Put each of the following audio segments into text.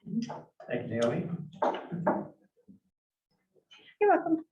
Thank you, Naomi. You're welcome.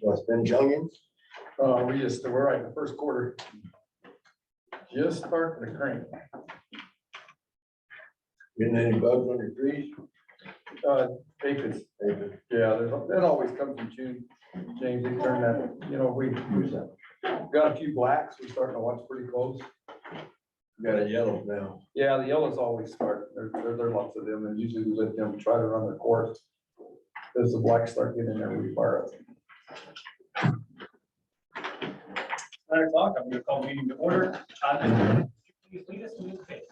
What's been Jungins? We're right in the first quarter. Just starting to crank. Getting any bugs on your trees? Aphids. Yeah, that always comes in June. James, they turn that, we got a few blacks. We're starting to watch pretty close. Got a yellow now. Yeah, the yellows always start. There are lots of them, and usually we let them try to run their course. As the blacks start getting in there, we fire up. 9 o'clock, I'm going to call the meeting to order. Please lead us in the faith.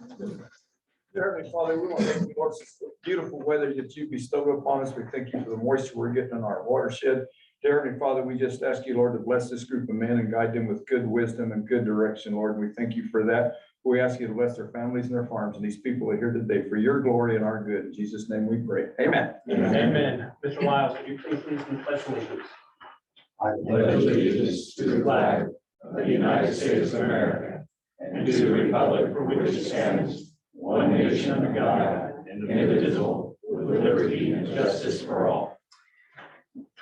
Dear Heavenly Father, we want to thank you, Lord, for the beautiful weather that you bestowed upon us. We thank you for the moisture we're getting in our watershed. Dear Heavenly Father, we just ask you, Lord, to bless this group of men and guide them with good wisdom and good direction, Lord. And we thank you for that. We ask you to bless their families and their farms and these people that are here today for your glory and our good. In Jesus' name we pray. Amen. Amen. Mr. Lyles, would you please lead us in the pledge of allegiance? I pledge allegiance to the flag of the United States of America and to the republic for which it stands, one nation under God, indivisible, with liberty and justice for all.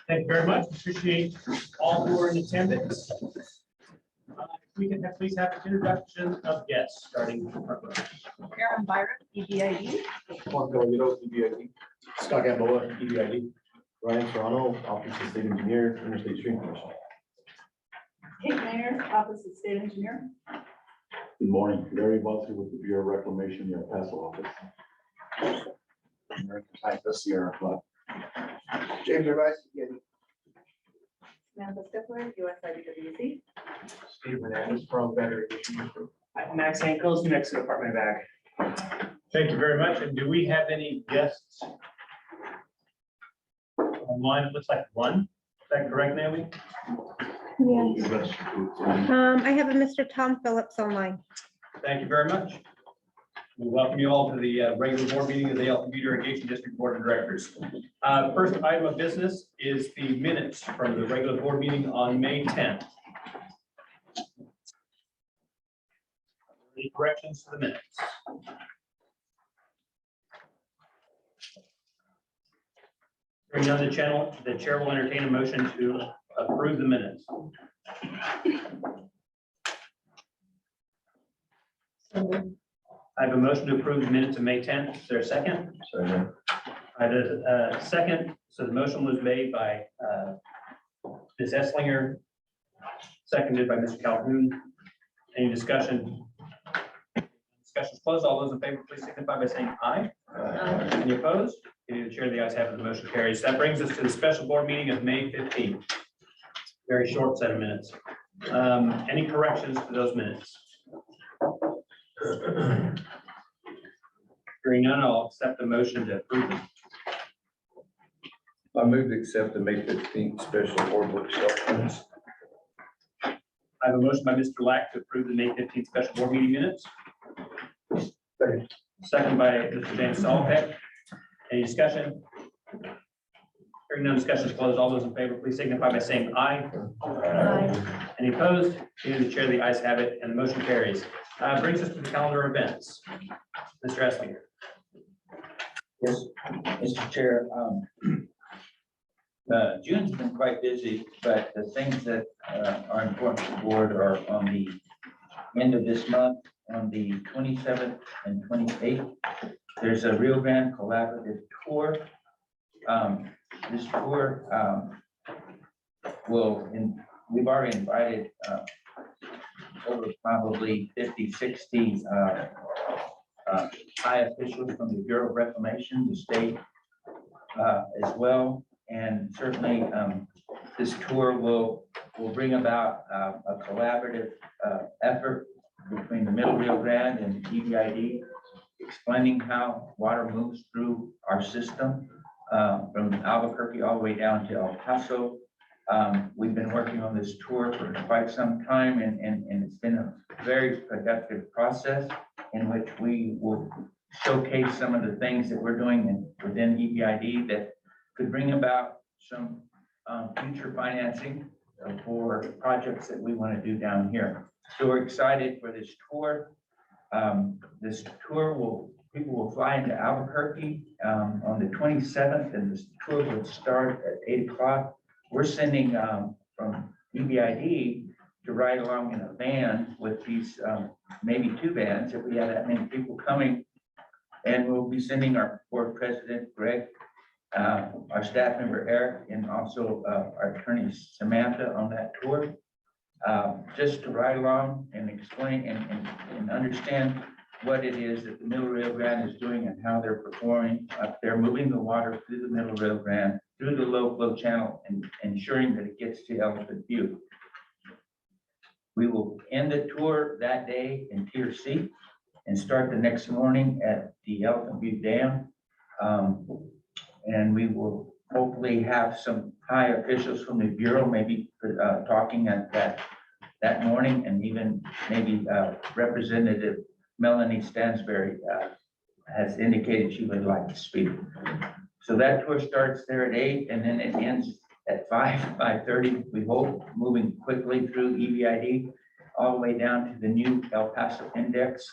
Thank you very much. Appreciate all who are in attendance. If we can please have an introduction of guests starting from front row. Aaron Byron, EBID. Scott Gamboa, EBID. Ryan Serrano, Office of State Engineer, Interstate Stream Commission. Kate Mayer, Office of State Engineer. Good morning, Larry Bussey with the Bureau of Reclamation, the El Paso office. This year, James Rice, Samantha Stifler, USIBWC. Steve Hernandez from Battery. Max Ankles, New Mexico Department of Ag. Thank you very much. And do we have any guests online? It looks like one. Is that correct, Naomi? Yes. I have a Mr. Tom Phillips online. Thank you very much. We welcome you all to the regular board meeting of the Elton Butte Irrigation District Board of Directors. First item of business is the minutes from the regular board meeting on May 10th. Any corrections to the minutes? Hearing none, the chair will entertain a motion to approve the minutes. I have a motion to approve the minutes of May 10th. Is there a second? I have a second. So the motion was made by Ms. Esslinger, seconded by Mr. Calhoun. Any discussion? Discussion's closed. All those in favor, please signify by saying aye. Any opposed? Any of the chair, the ayes have it, the motion carries. That brings us to the special board meeting of May 15th. Very short set of minutes. Any corrections to those minutes? Hearing none, I'll accept the motion to approve them. I move to accept the May 15th special board workshop minutes. I have a motion by Mr. Lack to approve the May 15th special board meeting minutes. Second by Mr. James Solpeck. Any discussion? Hearing no discussion is closed. All those in favor, please signify by saying aye. Aye. Any opposed? Any of the chair, the ayes have it, and the motion carries. Brings us to the calendar of events. Mr. Esslinger. Yes, Mr. Chair, June's been quite busy, but the things that are important to the board are on the end of this month on the 27th and 28th. There's a Rio Grande Collaborative Tour. This tour we've already invited over probably 50, 60 high officials from the Bureau of Reclamation, the state as well. And certainly this tour will bring about a collaborative effort between the Middle Rio Grande and EBID, explaining how water moves through our system from Albuquerque all the way down to El Paso. We've been working on this tour for quite some time, and it's been a very productive process in which we will showcase some of the things that we're doing within EBID that could bring about some future financing for projects that we want to do down here. So we're excited for this tour. This tour people will fly into Albuquerque on the 27th, and this tour will start at 8 o'clock. We're sending from EBID to ride along in a van with these, maybe 2 vans if we have that many people coming. And we'll be sending our board president, Greg, our staff member, Eric, and also our attorney, Samantha, on that tour. Just to ride along and explain and understand what it is that the Middle Rio Grande is doing and how they're performing. They're moving the water through the Middle Rio Grande, through the low flow channel, and ensuring that it gets to Elephant View. We will end the tour that day in Tier C and start the next morning at the Elephant View Dam. And we will hopefully have some high officials from the Bureau maybe talking at that morning, and even maybe Representative Melanie Stansberry has indicated she would like to speak. So that tour starts there at 8, and then it ends at 5:30, we hope, moving quickly through EBID all the way down to the new El Paso Index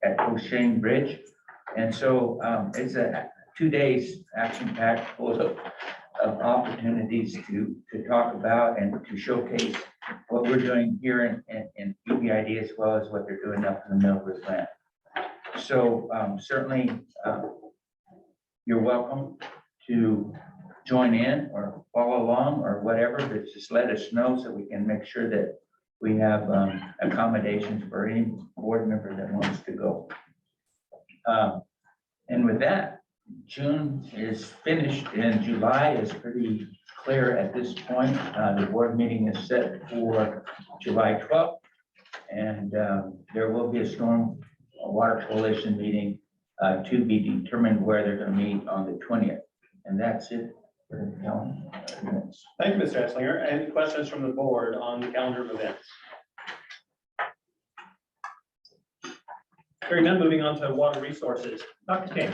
at O'Shane Bridge. And so it's a 2 days action-packed full of opportunities to talk about and to showcase what we're doing here in EBID, as well as what they're doing up in the Middle Rio Grande. So certainly you're welcome to join in or follow along or whatever, but just let us know so we can make sure that we have accommodations for any board member that wants to go. And with that, June is finished and July is pretty clear at this point. The board meeting is set for July 12th, and there will be a Storm Water Coalition meeting to be determined where they're going to meet on the 20th. And that's it for the calendar. Thank you, Mr. Esslinger. Any questions from the board on the calendar of events? Hearing none, moving on to water resources. Dr. King.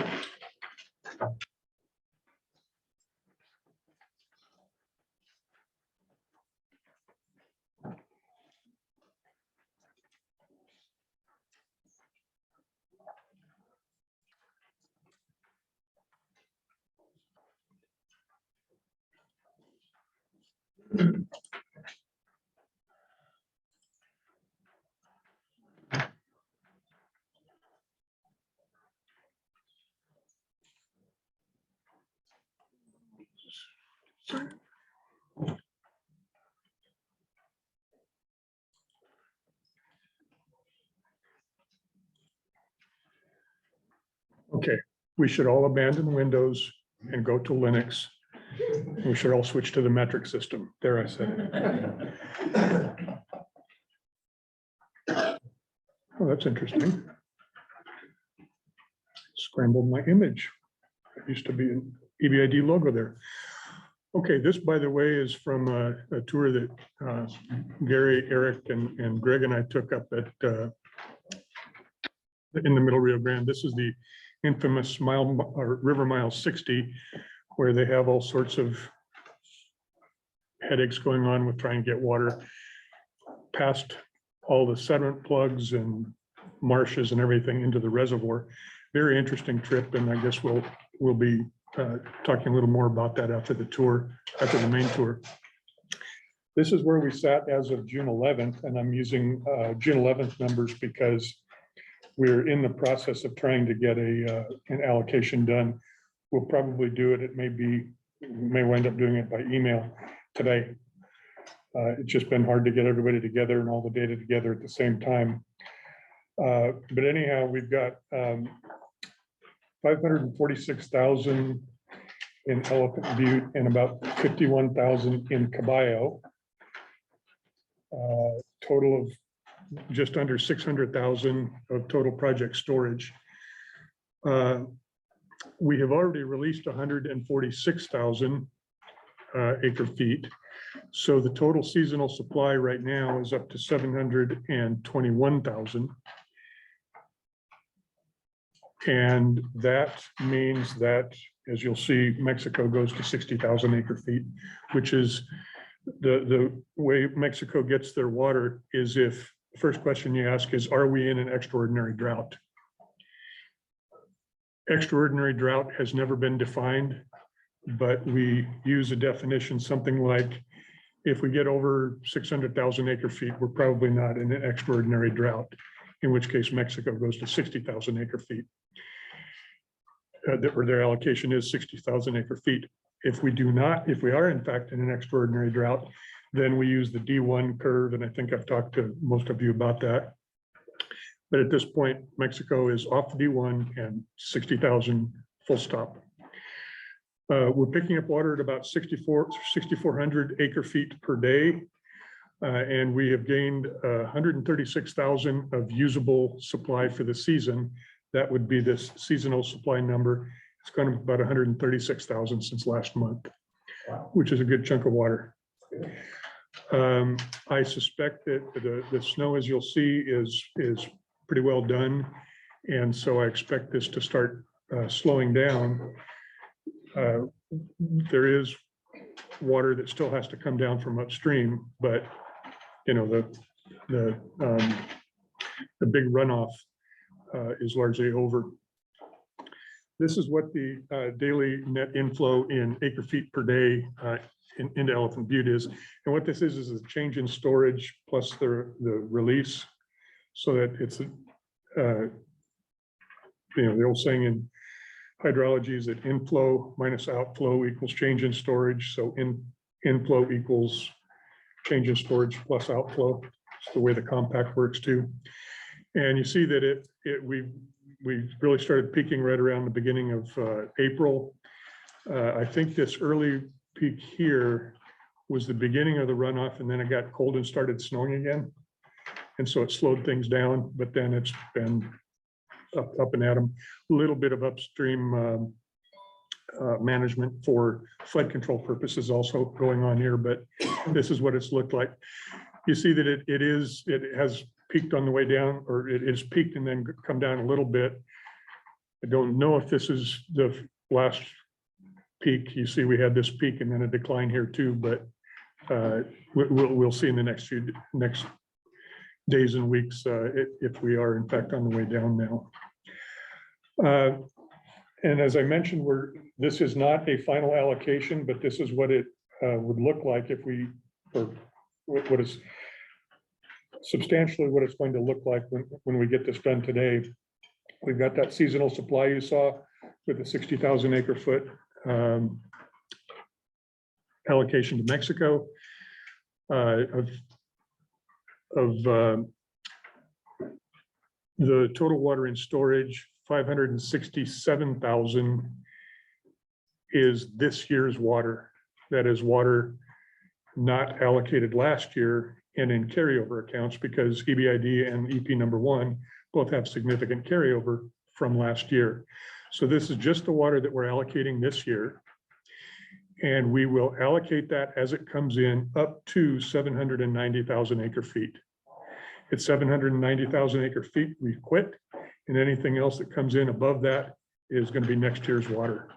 Okay, we should all abandon Windows and go to Linux. We should all switch to the metric system. There, I said it. Oh, that's interesting. Scrambled my image. There used to be an EBID logo there. Okay, this, by the way, is from a tour that Gary, Eric, and Greg and I took up at in the Middle Rio Grande. This is the infamous River Mile 60, where they have all sorts of headaches going on with trying to get water past all the sediment plugs and marshes and everything into the reservoir. Very interesting trip, and I guess we'll be talking a little more about that after the tour, after the main tour. This is where we sat as of June 11th, and I'm using June 11th numbers because we're in the process of trying to get an allocation done. We'll probably do it. It may be, we may wind up doing it by email today. It's just been hard to get everybody together and all the data together at the same time. But anyhow, we've got 546,000 in Elephant Butte and about 51,000 in Caballo. Total of just under 600,000 of total project storage. We have already released 146,000 acre feet. So the total seasonal supply right now is up to 721,000. And that means that, as you'll see, Mexico goes to 60,000 acre feet, which is the way Mexico gets their water is if, the first question you ask is, are we in an extraordinary drought? Extraordinary drought has never been defined, but we use a definition, something like, if we get over 600,000 acre feet, we're probably not in an extraordinary drought, in which case Mexico goes to 60,000 acre feet. Or their allocation is 60,000 acre feet. If we do not, if we are in fact in an extraordinary drought, then we use the D1 curve, and I think I've talked to most of you about that. But at this point, Mexico is off D1 and 60,000 full stop. We're picking up water at about 6,400 acre feet per day. And we have gained 136,000 of usable supply for the season. That would be this seasonal supply number. It's gone up about 136,000 since last month, which is a good chunk of water. I suspect that the snow, as you'll see, is pretty well done. And so I expect this to start slowing down. There is water that still has to come down from upstream, but you know, the big runoff is largely over. This is what the daily net inflow in acre feet per day into Elephant Butte is. And what this is a change in storage plus the release, so that it's, you know, the old saying in hydrology is that inflow minus outflow equals change in storage. So inflow equals change in storage plus outflow. It's the way the compact works too. And you see that we really started peaking right around the beginning of April. I think this early peak here was the beginning of the runoff, and then it got cold and started snowing again. And so it slowed things down, but then it's been up and at them. A little bit of upstream management for flood control purposes also going on here, but this is what it's looked like. You see that it has peaked on the way down, or it is peaked and then come down a little bit. I don't know if this is the last peak. You see we had this peak and then a decline here too, but we'll see in the next days and weeks if we are in fact on the way down now. And as I mentioned, this is not a final allocation, but this is what it would look like if we, or what is substantially what it's going to look like when we get this done today. We've got that seasonal supply you saw with the 60,000 acre foot allocation to Mexico of the total water in storage. 567,000 is this year's water. That is water not allocated last year and in carryover accounts, because EBID and EP number 1 both have significant carryover from last year. So this is just the water that we're allocating this year. And we will allocate that as it comes in up to 790,000 acre feet. At 790,000 acre feet, we quit, and anything else that comes in above that is going to be next year's water.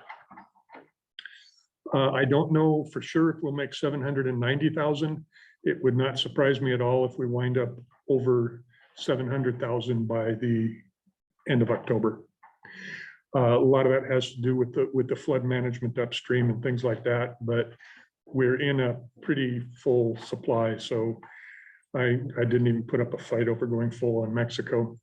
I don't know for sure if we'll make 790,000. It would not surprise me at all if we wind up over 700,000 by the end of October. A lot of that has to do with the flood management upstream and things like that, but we're in a pretty full supply, so I didn't even put up a fight over going full on Mexico.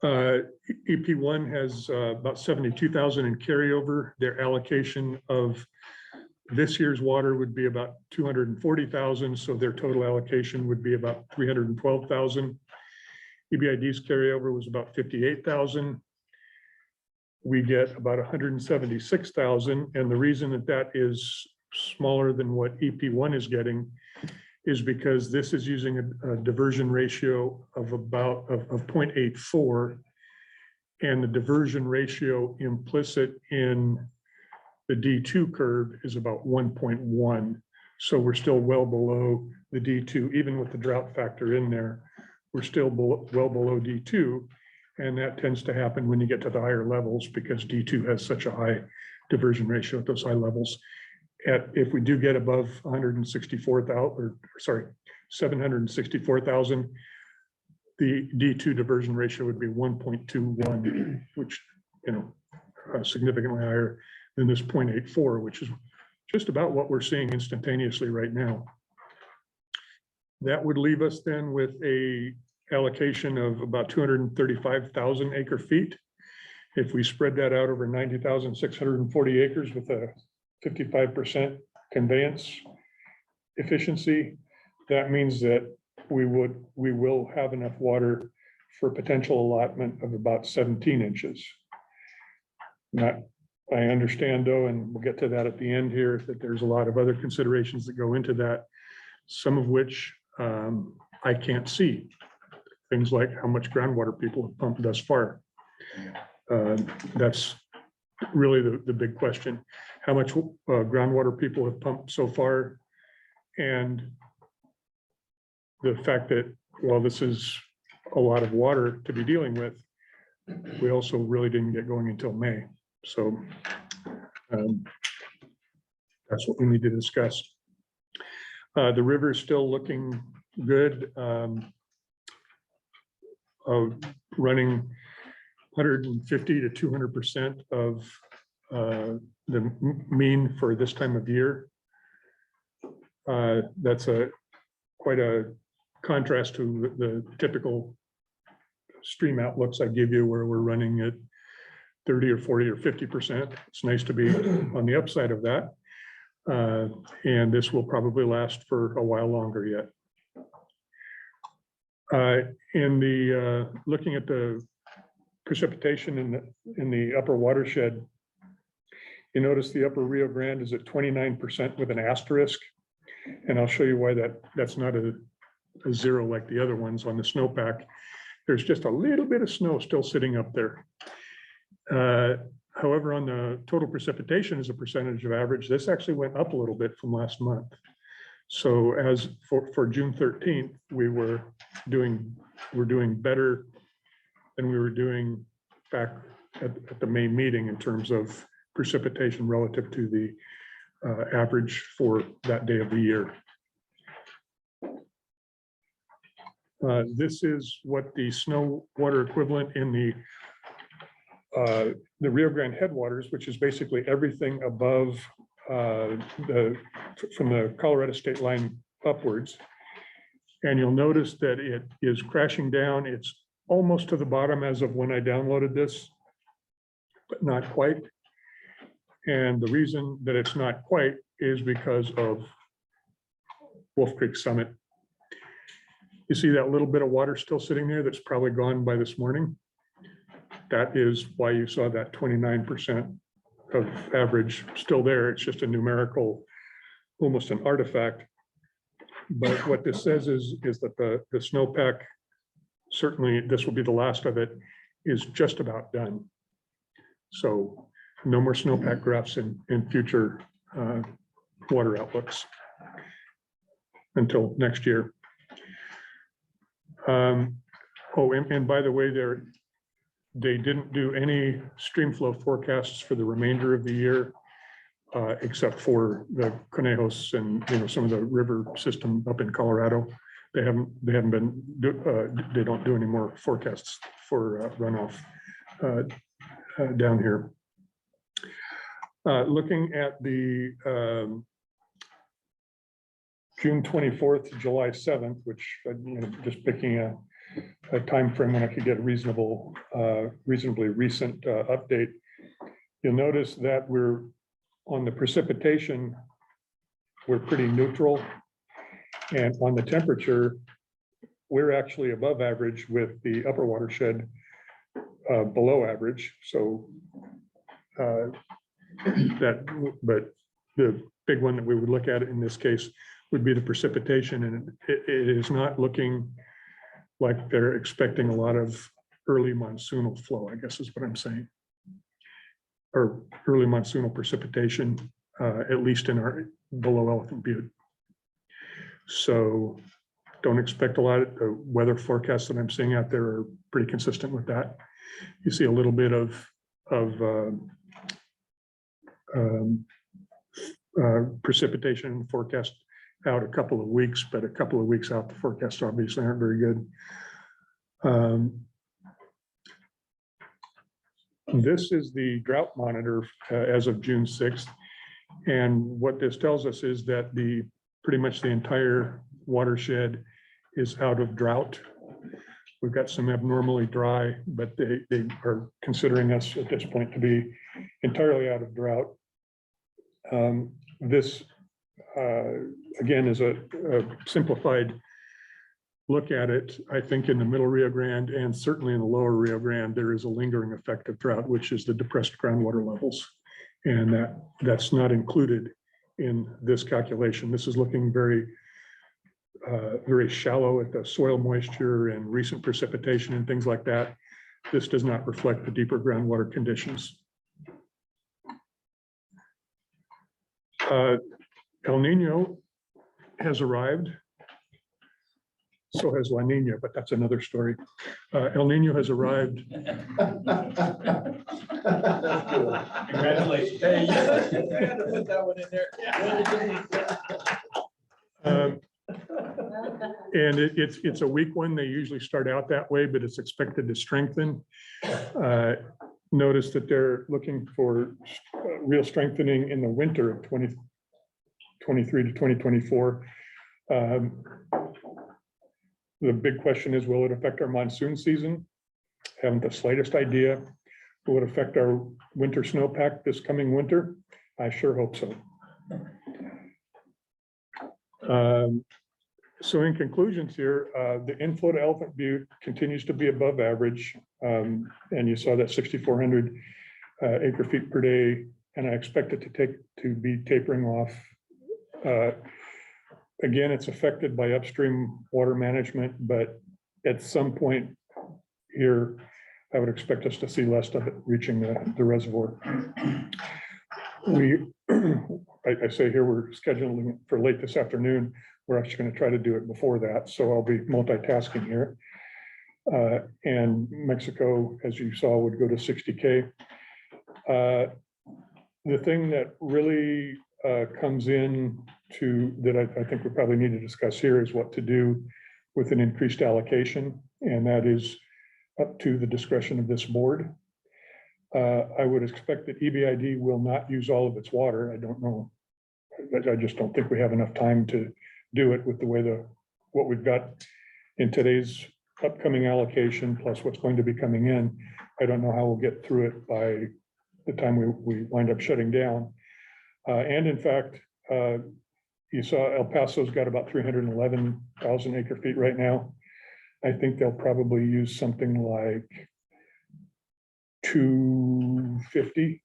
EP1 has about 72,000 in carryover. Their allocation of this year's water would be about 240,000, so their total allocation would be about 312,000. EBID's carryover was about 58,000. We get about 176,000, and the reason that that is smaller than what EP1 is getting is because this is using a diversion ratio of about 0.84, and the diversion ratio implicit in the D2 curve is about 1.1. So we're still well below the D2, even with the drought factor in there. We're still well below D2, and that tends to happen when you get to the higher levels because D2 has such a high diversion ratio at those high levels. If we do get above 764,000, the D2 diversion ratio would be 1.21, which, significantly higher than this 0.84, which is just about what we're seeing instantaneously right now. That would leave us then with a allocation of about 235,000 acre feet. If we spread that out over 90,640 acres with a 55% conveyance efficiency, that means that we will have enough water for potential allotment of about 17 inches. I understand though, and we'll get to that at the end here, that there's a lot of other considerations that go into that, some of which I can't see. Things like how much groundwater people have pumped thus far. That's really the big question. How much groundwater people have pumped so far, and the fact that while this is a lot of water to be dealing with, we also really didn't get going until May. So that's what we need to discuss. The river is still looking good. Running 150 to 200% of the mean for this time of year. That's quite a contrast to the typical stream outlooks I give you, where we're running at 30 or 40 or 50%. It's nice to be on the upside of that. And this will probably last for a while longer yet. Looking at the precipitation in the upper watershed, you notice the upper Rio Grande is at 29% with an asterisk. And I'll show you why that's not a zero like the other ones on the snowpack. There's just a little bit of snow still sitting up there. However, on the total precipitation as a percentage of average, this actually went up a little bit from last month. So as for June 13th, we're doing better than we were doing back at the May meeting in terms of precipitation relative to the average for that day of the year. This is what the snow water equivalent in the Rio Grande headwaters, which is basically everything above from the Colorado state line upwards. And you'll notice that it is crashing down. It's almost to the bottom as of when I downloaded this, but not quite. And the reason that it's not quite is because of Wolf Creek Summit. You see that little bit of water still sitting there that's probably gone by this morning? That is why you saw that 29% of average still there. It's just a numerical, almost an artifact. But what this says is that the snowpack, certainly this will be the last of it, is just about done. So no more snowpack graphs in future water outlooks until next year. And by the way, they didn't do any stream flow forecasts for the remainder of the year, except for the Conejos and some of the river system up in Colorado. They don't do any more forecasts for runoff down here. Looking at the June 24th to July 7th, which, just picking a time frame when I could get a reasonably recent update. You'll notice that we're on the precipitation, we're pretty neutral. And on the temperature, we're actually above average with the upper watershed below average. So but the big one that we would look at in this case would be the precipitation, and it is not looking like they're expecting a lot of early monsoonal flow, I guess is what I'm saying. Or early monsoonal precipitation, at least in our below Elephant Butte. So don't expect a lot of the weather forecasts that I'm seeing out there are pretty consistent with that. You see a little bit of precipitation forecast out a couple of weeks, but a couple of weeks out, the forecasts obviously aren't very good. This is the drought monitor as of June 6th. And what this tells us is that pretty much the entire watershed is out of drought. We've got some abnormally dry, but they are considering us at this point to be entirely out of drought. This, again, is a simplified look at it. I think in the middle Rio Grande and certainly in the lower Rio Grande, there is a lingering effect of drought, which is the depressed groundwater levels. And that's not included in this calculation. This is looking very, very shallow at the soil moisture and recent precipitation and things like that. This does not reflect the deeper groundwater conditions. El Nino has arrived. So has La Nina, but that's another story. El Nino has arrived. Congratulations. Hey, I had to put that one in there. And it's a weak one. They usually start out that way, but it's expected to strengthen. Notice that they're looking for real strengthening in the winter of 2023 to 2024. The big question is, will it affect our monsoon season? Haven't the slightest idea. Will it affect our winter snowpack this coming winter? I sure hope so. So in conclusions here, the inflow to Elephant Butte continues to be above average. And you saw that 6,400 acre feet per day, and I expect it to be tapering off. Again, it's affected by upstream water management, but at some point here, I would expect us to see less of it reaching the reservoir. I say here, we're scheduling for late this afternoon. We're actually going to try to do it before that. So I'll be multitasking here. And Mexico, as you saw, would go to 60K. The thing that really comes in that I think we probably need to discuss here is what to do with an increased allocation. And that is up to the discretion of this board. I would expect that EBID will not use all of its water. I don't know. I just don't think we have enough time to do it with the way what we've got in today's upcoming allocation, plus what's going to be coming in. I don't know how we'll get through it by the time we wind up shutting down. And in fact, you saw El Paso's got about 311,000 acre feet right now. I think they'll probably use something like 250,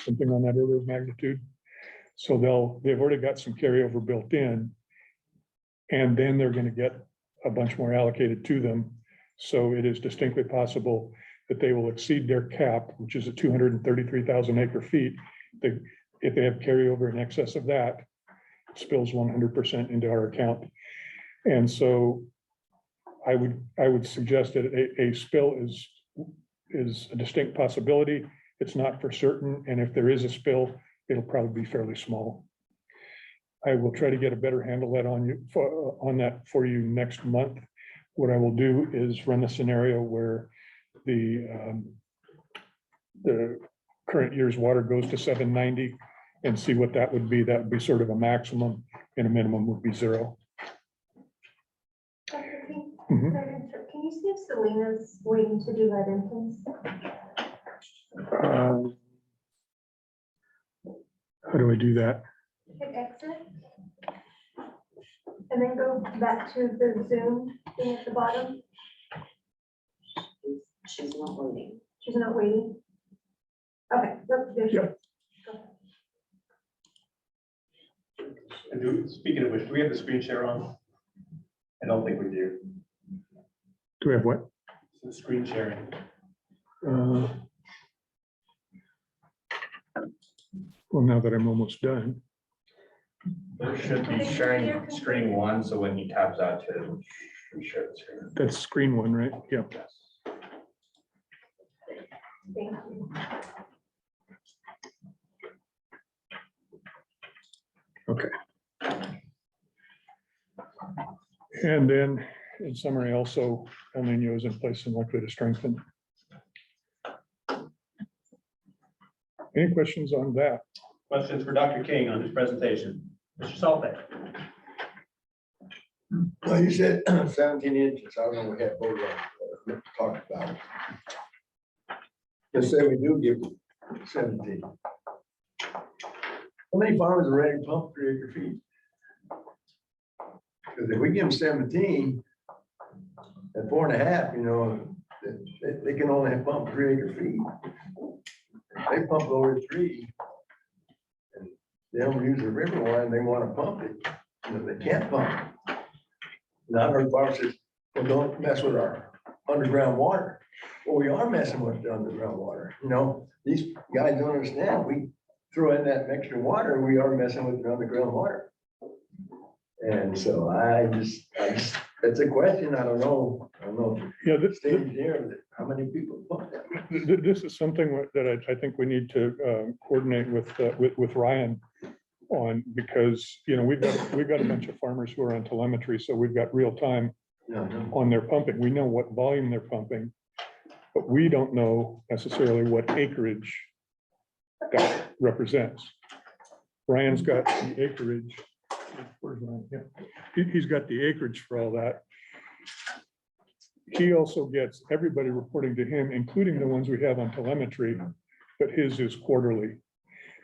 something on that order of magnitude. So they've already got some carryover built in, and then they're going to get a bunch more allocated to them. So it is distinctly possible that they will exceed their cap, which is at 233,000 acre feet. If they have carryover in excess of that, it spills 100% into our account. And so I would suggest that a spill is a distinct possibility. It's not for certain. And if there is a spill, it'll probably be fairly small. I will try to get a better handle on that for you next month. What I will do is run a scenario where the current year's water goes to 790 and see what that would be. That would be sort of a maximum. in a minimum would be 0. Dr. King, Mhm. can you see if Selena's waiting to do that entrance? How do I do that? Hit exit. And then go back to the Zoom thing at the bottom. She's not waiting. She's not waiting. Okay, look, there she Yeah. is. And speaking of which, do we have the screen share on? I don't think we do. Do we have what? So screen sharing. Well, now that I'm almost done. There should be sharing screen 1, so when he taps out to share the screen. That's screen 1, right? Yeah. Thank you. Okay. And then in summary, also, El Nino is in place and likely to strengthen. Any questions on that? Questions for Dr. King on his presentation? Mr. Salter? Well, you said 17 inches. I don't know, we had both talked about it. Let's say we do give 17. How many farmers are ready to pump 3 acre feet? Because if we give them 17 at 4.5, you know, they can only pump 3 acre feet. If they pump over 3, and they don't use the river line, they want to pump it, you know, they can't pump it. And I heard farmers say, well, don't mess with our underground water. Well, we are messing with the underground water, you know, these guys don't understand, we throw in that extra water, we are messing with the underground water. And so I just, it's a question, I don't know. Yeah, this, State engineer, how many people pump that? this is something that I think we need to coordinate with Ryan on, because, you know, we've got a bunch of farmers who are on telemetry, so we've got real time on their pumping. We know what volume they're pumping, but we don't know necessarily what acreage that represents. Ryan's got the acreage. Where's Ryan? Yeah. He's got the acreage for all that. He also gets everybody reporting to him, including the ones we have on telemetry, but his is quarterly.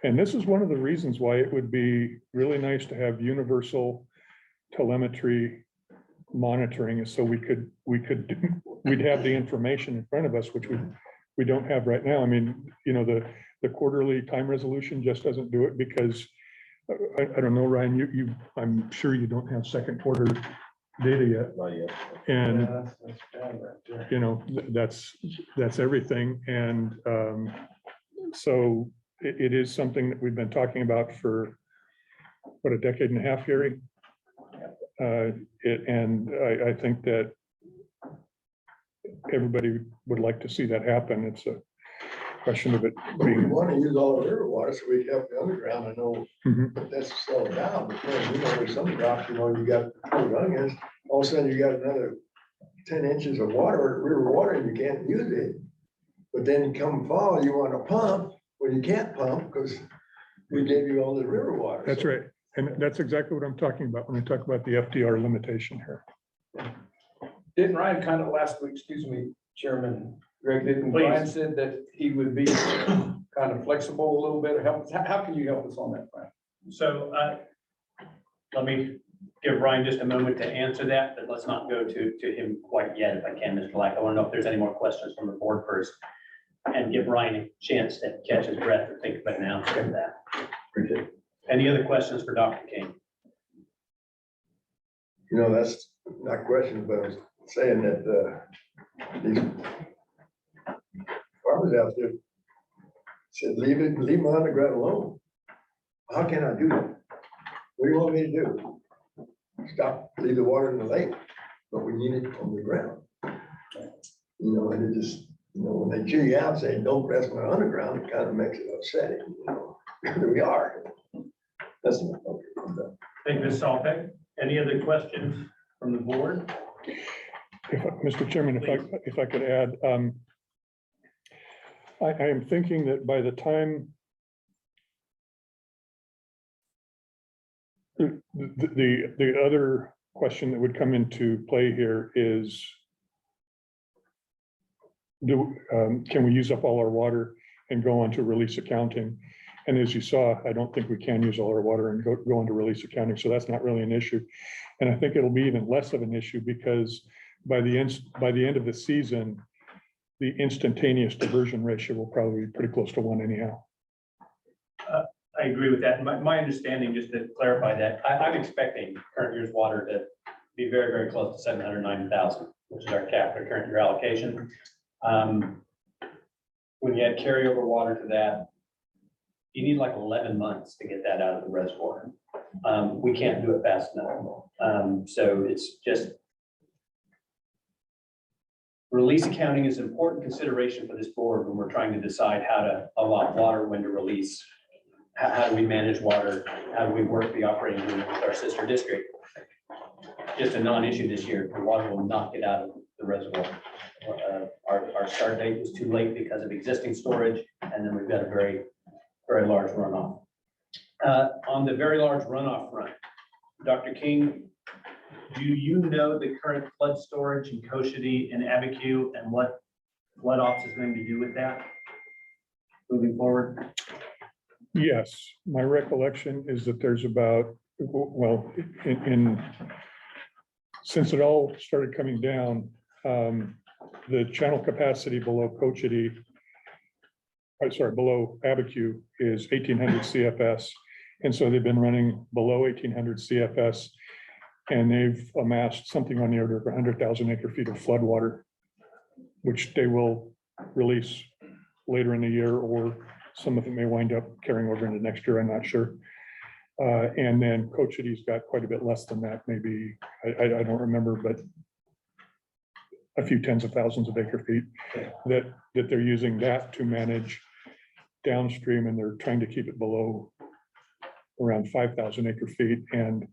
And this is one of the reasons why it would be really nice to have universal telemetry monitoring, so we'd have the information in front of us, which we don't have right now. I mean, you know, the quarterly time resolution just doesn't do it, because I don't know, Ryan, I'm sure you don't have second quarter data yet. Not yet. And, That's bad right there. you know, that's everything. And so it is something that we've been talking about for, what, a decade and a half, Gary? And I think that everybody would like to see that happen. It's a question of it But we being. want to use all the river water, so we help the underground. I know Mhm. that that's slowed down, but man, you know, there's some drops, you know, you got onions, all of a sudden you got another 10 inches of water, river water, and you can't use it. But then come fall, you want to pump, well, you can't pump because we gave you all the river water. That's So right. And that's exactly what I'm talking about when I talk about the FDR limitation here. Didn't Ryan kind of last week, excuse me, Chairman Greg, didn't Please. Ryan said that he would be kind of flexible a little bit, or help, how can you help us on that, Ryan? So let me give Ryan just a moment to answer that, but let's not go to him quite yet, if I can, Mr. Black. I want to know if there's any more questions from the board first, and give Ryan a chance to catch his breath or think about an answer to that. Appreciate it. Any other questions for Dr. King? You know, that's not questions, but I was saying that these farmers out there said, leave my underground alone. How can I do that? What do you want me to do? Stop, leave the water in the lake, but we need it on the ground. You know, and it just, you know, when they chew you out, saying, don't mess my underground, it kind of makes it upsetting, you know. Here we are. That's not okay. I'm done. Thank you, Ms. Salpeck. Any other questions from the board? Mr. Chairman, if I could add, I am thinking that by the time The other question that would come into play here is, can we use up all our water and go on to release accounting? And as you saw, I don't think we can use all our water and go into release accounting, so that's not really an issue. And I think it'll be even less of an issue because by the end of the season, the instantaneous diversion ratio will probably be pretty close to 1 anyhow. I agree with that. My understanding, just to clarify that, I'm expecting current year's water to be very, very close to 790,000, which is our cap for current year allocation. When you add carryover water to that, you need like 11 months to get that out of the reservoir. We can't do it fast enough. So it's just, release accounting is an important consideration for this board when we're trying to decide how to allot water, when to release. How do we manage water? How do we work the operating room with our sister district? Just a non-issue this year. The water will not get out of the reservoir. Our start date was too late because of existing storage, and then we've got a very, very large runoff. On the very large runoff front, Dr. King, do you know the current flood storage in Koshidi and Abiquiu and what flood ops is going to do with that moving forward? Yes, my recollection is that there's about, well, since it all started coming down, the channel capacity below Kochidi, below Abiquiu is 1,800 CFS. And so they've been running below 1,800 CFS, and they've amassed something on the order of 100,000 acre feet of flood water, which they will release later in the year, or some of it may wind up carrying over into next year, I'm not sure. And then Kochidi's got quite a bit less than that, maybe, I don't remember, but a few tens of thousands of acre feet that they're using that to manage downstream, and they're trying to keep it below around 5,000 acre feet. And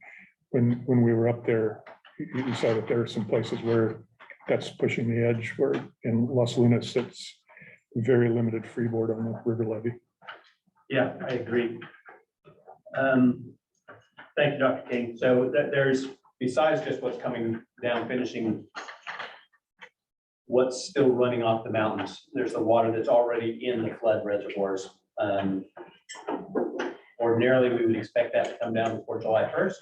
when we were up there, you saw that there are some places where that's pushing the edge, where in Las Lunas, it's very limited freeboard on the river levee. Yeah, I agree. Thank you, Dr. King. So there's, besides just what's coming down, finishing what's still running off the mountains, there's the water that's already in the flood reservoirs. Ordinarily, we would expect that to come down before July 1st.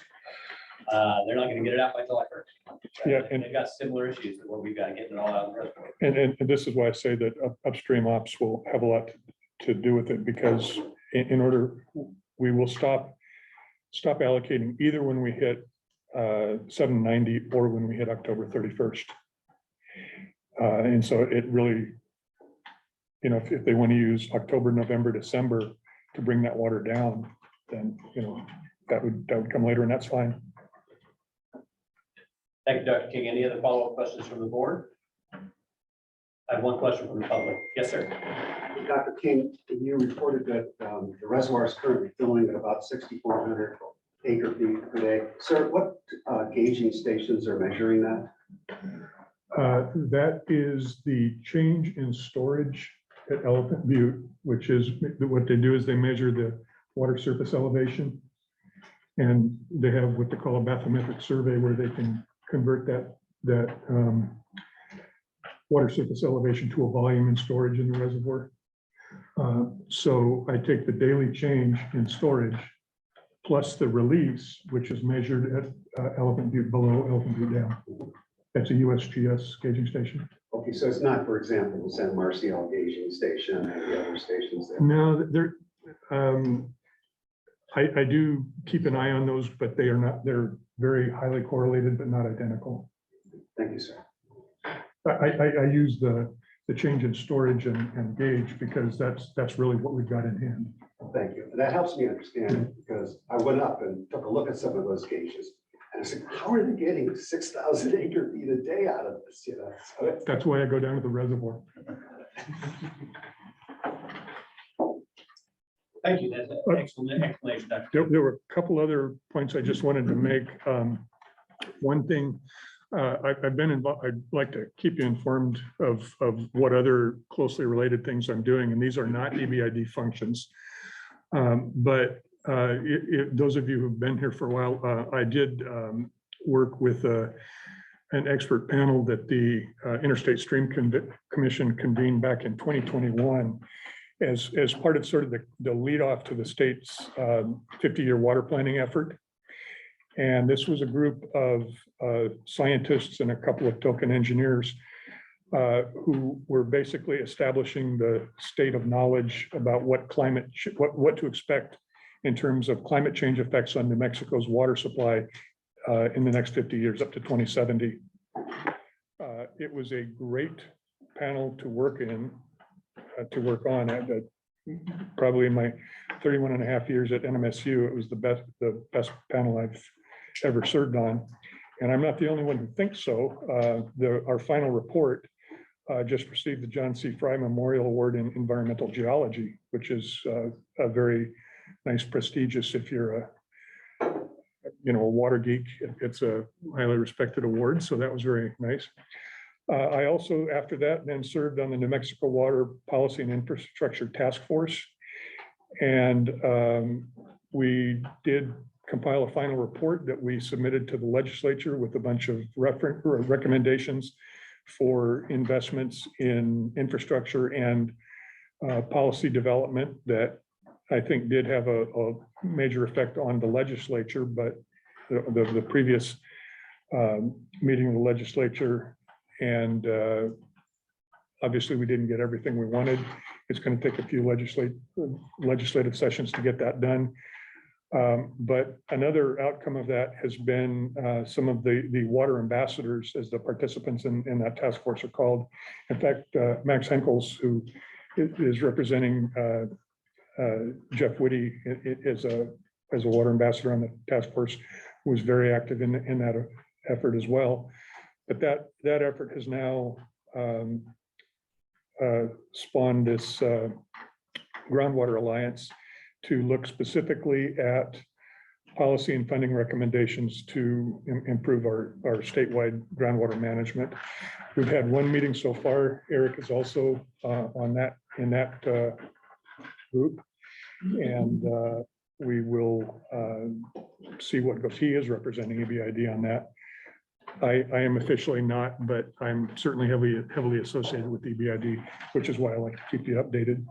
They're not going to get it out by July 1st. Yeah, and they've got similar issues that what we've got to get it all out of the reservoir. And this is why I say that upstream ops will have a lot to do with it, because in order, we will stop allocating either when we hit 790 or when we hit October 31st. And so it really, you know, if they want to use October, November, December to bring that water down, then, you know, that would come later, and that's fine. Thank you, Dr. King. Any other follow-up questions from the board? I have one question from the public. Yes, sir. Dr. King, you reported that the reservoir is currently filling at about 6,400 acre feet per day. Sir, what gauging stations are measuring that? That is the change in storage at Elephant Butte, which is what they do is they measure the water surface elevation. And they have what they call a bathymetric survey, where they can convert that water surface elevation to a volume in storage in the reservoir. So I take the daily change in storage plus the release, which is measured at Elephant Butte below, Elephant Butte down. That's a USGS gauging station. Okay, so it's not, for example, the San Marcial gauging station and the other stations there? No, they're, I do keep an eye on those, but they are not, they're very highly correlated, but not identical. Thank you, sir. I use the change in storage and gauge because that's really what we've got in hand. Thank you. That helps me understand, because I went up and took a look at some of those gauges. And I said, how are they getting 6,000 acre feet a day out of this? You know, so That's why I go down to the reservoir. Thank you. That's an excellent explanation, Dr. There were a couple other points I just wanted to make. One thing, I've been involved, I'd like to keep you informed of what other closely related things I'm doing, and these are not EBID functions. But those of you who've been here for a while, I did work with an expert panel that the Interstate Stream Commission convened back in 2021 as part of sort of the lead off to the state's 50-year water planning effort. And this was a group of scientists and a couple of token engineers who were basically establishing the state of knowledge about what what to expect in terms of climate change effects on New Mexico's water supply in the next 50 years up to 2070. It was a great panel to work on. Probably in my 31 and a half years at NMSU, it was the best panel I've ever served on. And I'm not the only one who thinks so. Our final report just received the John C. Fry Memorial Award in Environmental Geology, which is a very nice, prestigious, if you're a water geek, it's a highly respected award. So that was very nice. I also, after that, then served on the New Mexico Water Policy and Infrastructure Task Force. And we did compile a final report that we submitted to the legislature with a bunch of recommendations for investments in infrastructure and policy development that I think did have a major effect on the legislature, but the previous meeting of the legislature, and obviously we didn't get everything we wanted. It's going to take a few legislative sessions to get that done. But another outcome of that has been some of the water ambassadors, as the participants in that task force are called. In fact, Max Henkels, who is representing Jeff Whitty as a water ambassador on the task force, was very active in that effort as well. But that effort has now spawned this Groundwater Alliance to look specifically at policy and funding recommendations to improve our statewide groundwater management. We've had one meeting so far. Eric is also in that group, and we will see what goes. He is representing EBID on that. I am officially not, but I'm certainly heavily associated with EBID, which is why I like to keep you updated.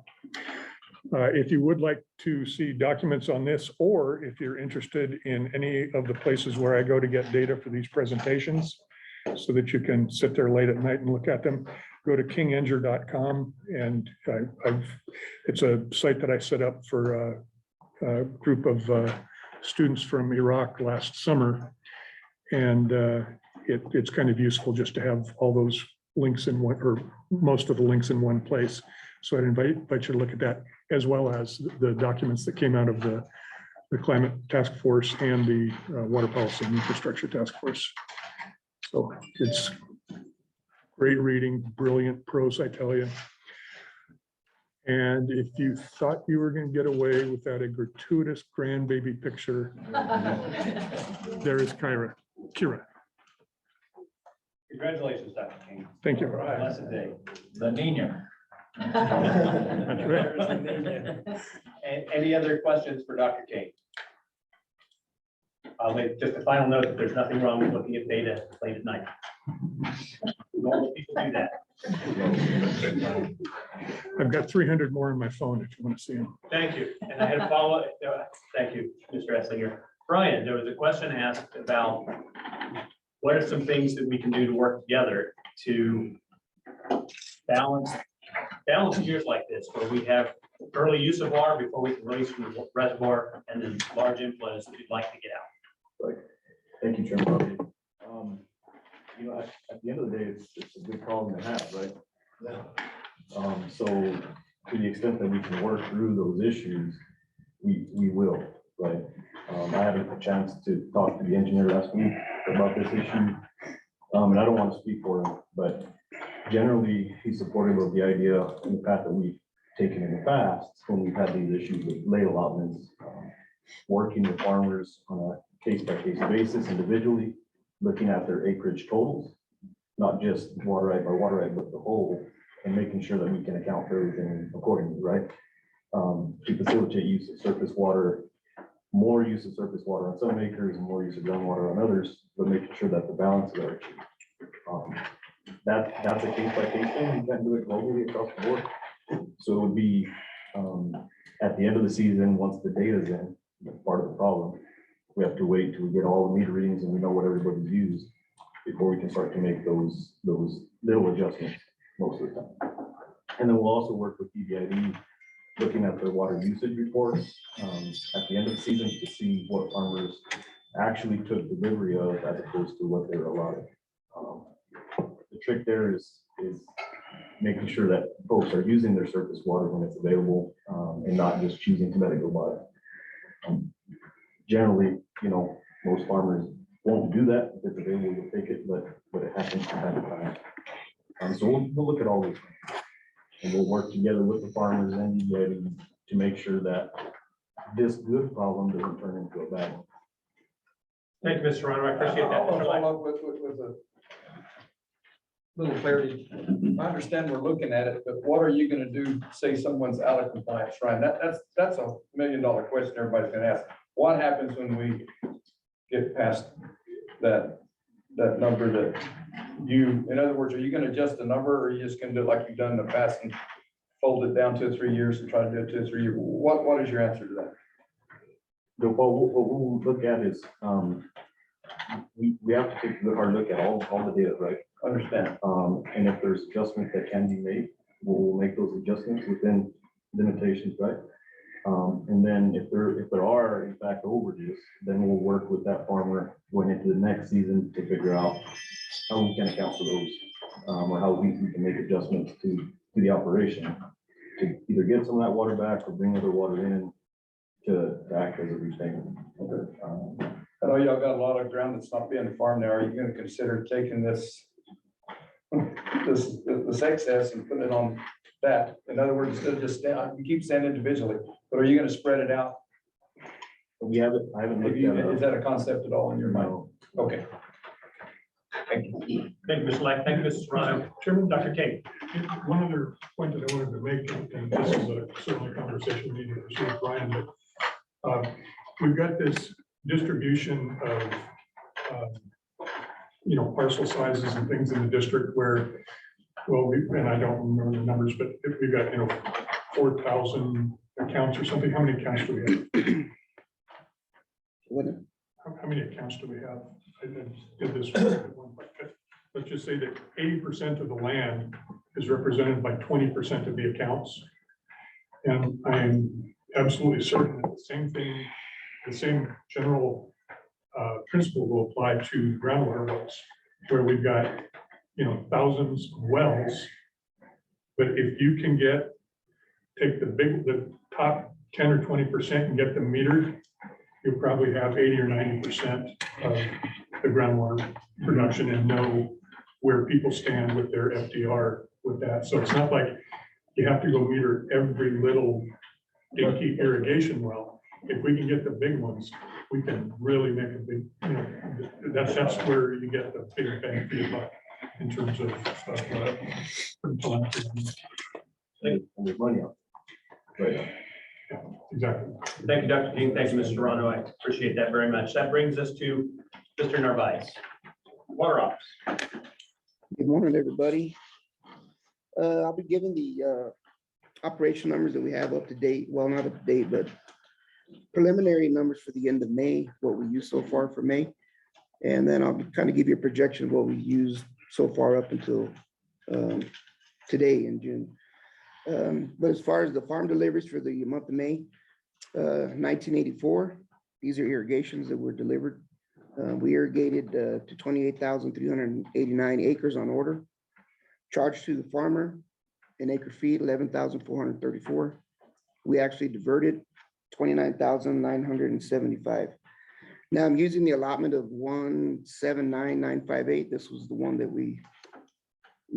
If you would like to see documents on this, or if you're interested in any of the places where I go to get data for these presentations, so that you can sit there late at night and look at them, go to kingenger.com, and it's a site that I set up for a group of students from Iraq last summer, and it's kind of useful just to have all those links in one, or most of the links in one place. So I'd invite you to look at that, as well as the documents that came out of the Climate Task Force and the Water Policy and Infrastructure Task Force. So it's great reading, brilliant prose, I tell you. And if you thought you were going to get away without a gratuitous grandbaby picture, there is Kira. Congratulations, Dr. King. Thank you. Blessed day. La Nina. That's right. Any other questions for Dr. King? I'll make just a final note that there's nothing wrong with looking at data late at night. Normal people do that. I've got 300 more on my phone if you want to see them. Thank you. And I had a follow-up. Thank you, Mr. Esslinger. Brian, there was a question asked about what are some things that we can do to work together to balance years like this, where we have early use of water before we can release from the reservoir, and then large inflows that we'd like to get out. Thank you, Chairman. At the end of the day, it's a good problem to have, right? So to the extent that we can work through those issues, we will, right? I had a chance to talk to the engineer last week about this issue, and I don't want to speak for him, but generally he's supportive of the idea and the path that we've taken in the past when we've had these issues with lay allotments, working with farmers on a case-by-case basis individually, looking at their acreage totals, not just water right by water right, but the whole, and making sure that we can account for everything accordingly, right? To facilitate use of surface water more use of surface water on some acres and more use of groundwater on others, but making sure that the balance is there. That's a case by case thing. You can't do it globally across the board. So it would be, at the end of the season, once the data's in, that's part of the problem. We have to wait till we get all the meter readings and we know what everybody's used before we can start to make those little adjustments most of the time. And then we'll also work with EBID, looking at their water usage reports at the end of the season to see what farmers actually took delivery of as opposed to what they were allotted. The trick there is making sure that folks are using their surface water when it's available and not just choosing to let it go by. Generally, most farmers won't do that. If it's available, they'll take it, but it happens from time to time. So we'll look at all these things. And we'll work together with the farmers and EBID to make sure that this good problem doesn't turn into a bad one. Thank you, Mr. Serrano. I appreciate that. I'll Mr. Lang. follow up with a little clarity. I understand we're looking at it, but what are you gonna do, say someone's out of compliance, Ryan? That's $1 million question everybody's gonna ask. What happens when we get past that number that in other words, are you gonna adjust the number, or are you just gonna do it like you've done in the past and fold it down 2 or 3 years and try to do it 2 or 3 years? What is your answer to that? What we'll look at is, we have to take a good hard look at all the data, right? Understand. And if there's adjustments that can be made, we'll make those adjustments within limitations, right? And then if there are in fact overages, then we'll work with that farmer going into the next season to figure out how we can account for those, or how we can make adjustments to the operation to either get some of that water back or bring other water in to act as a repayment. I know y'all got a lot of ground that's not being farmed now. Are you gonna consider taking this excess and putting it on that? In other words, instead of just you keep saying individually, but are you gonna spread it out? I haven't looked at it. Is that a concept at all in your mind? No. Okay. Thank you, Mr. Lang. Thank you, Mr. Serrano. Chairman, Dr. King. one other point that I wanted to make, and this is certainly a conversation we need to pursue with Brian, but we've got this distribution of parcel sizes and things in the district where, well, and I don't remember the numbers, but if we've got 4,000 accounts or something, how many accounts do we have? How many accounts do we have? I did this at one point. Let's just say that 80% of the land is represented by 20% of the accounts. And I am absolutely certain that the same general principle will apply to groundwater wells, where we've got, thousands of wells. But if you can take the top 10 or 20% and get them metered, you'll probably have 80 or 90% of the groundwater production and know where people stand with their FDR with that. So it's not like you have to go meter every little dinky irrigation well. If we can get the big ones, we can really make a big, that's where you get the big bang for your buck in terms of There's money out. Right. yeah, exactly. Thank you, Dr. King. Thank you, Mr. Serrano. I appreciate that very much. That brings us to Mr. Narvaez. Water Ops. Good morning, everybody. I'll be giving the operation numbers that we have up to date. Well, not up to date, but preliminary numbers for the end of May, what we used so far for May. And then I'll kind of give you a projection of what we used so far up until today in June. But as far as the farm deliveries for the month of May, 1984, these are irrigations that were delivered. We irrigated to 28,389 acres on order. Charged to the farmer in acre feet, 11,434. We actually diverted 29,975. Now I'm using the allotment of 179,958. This was the one that we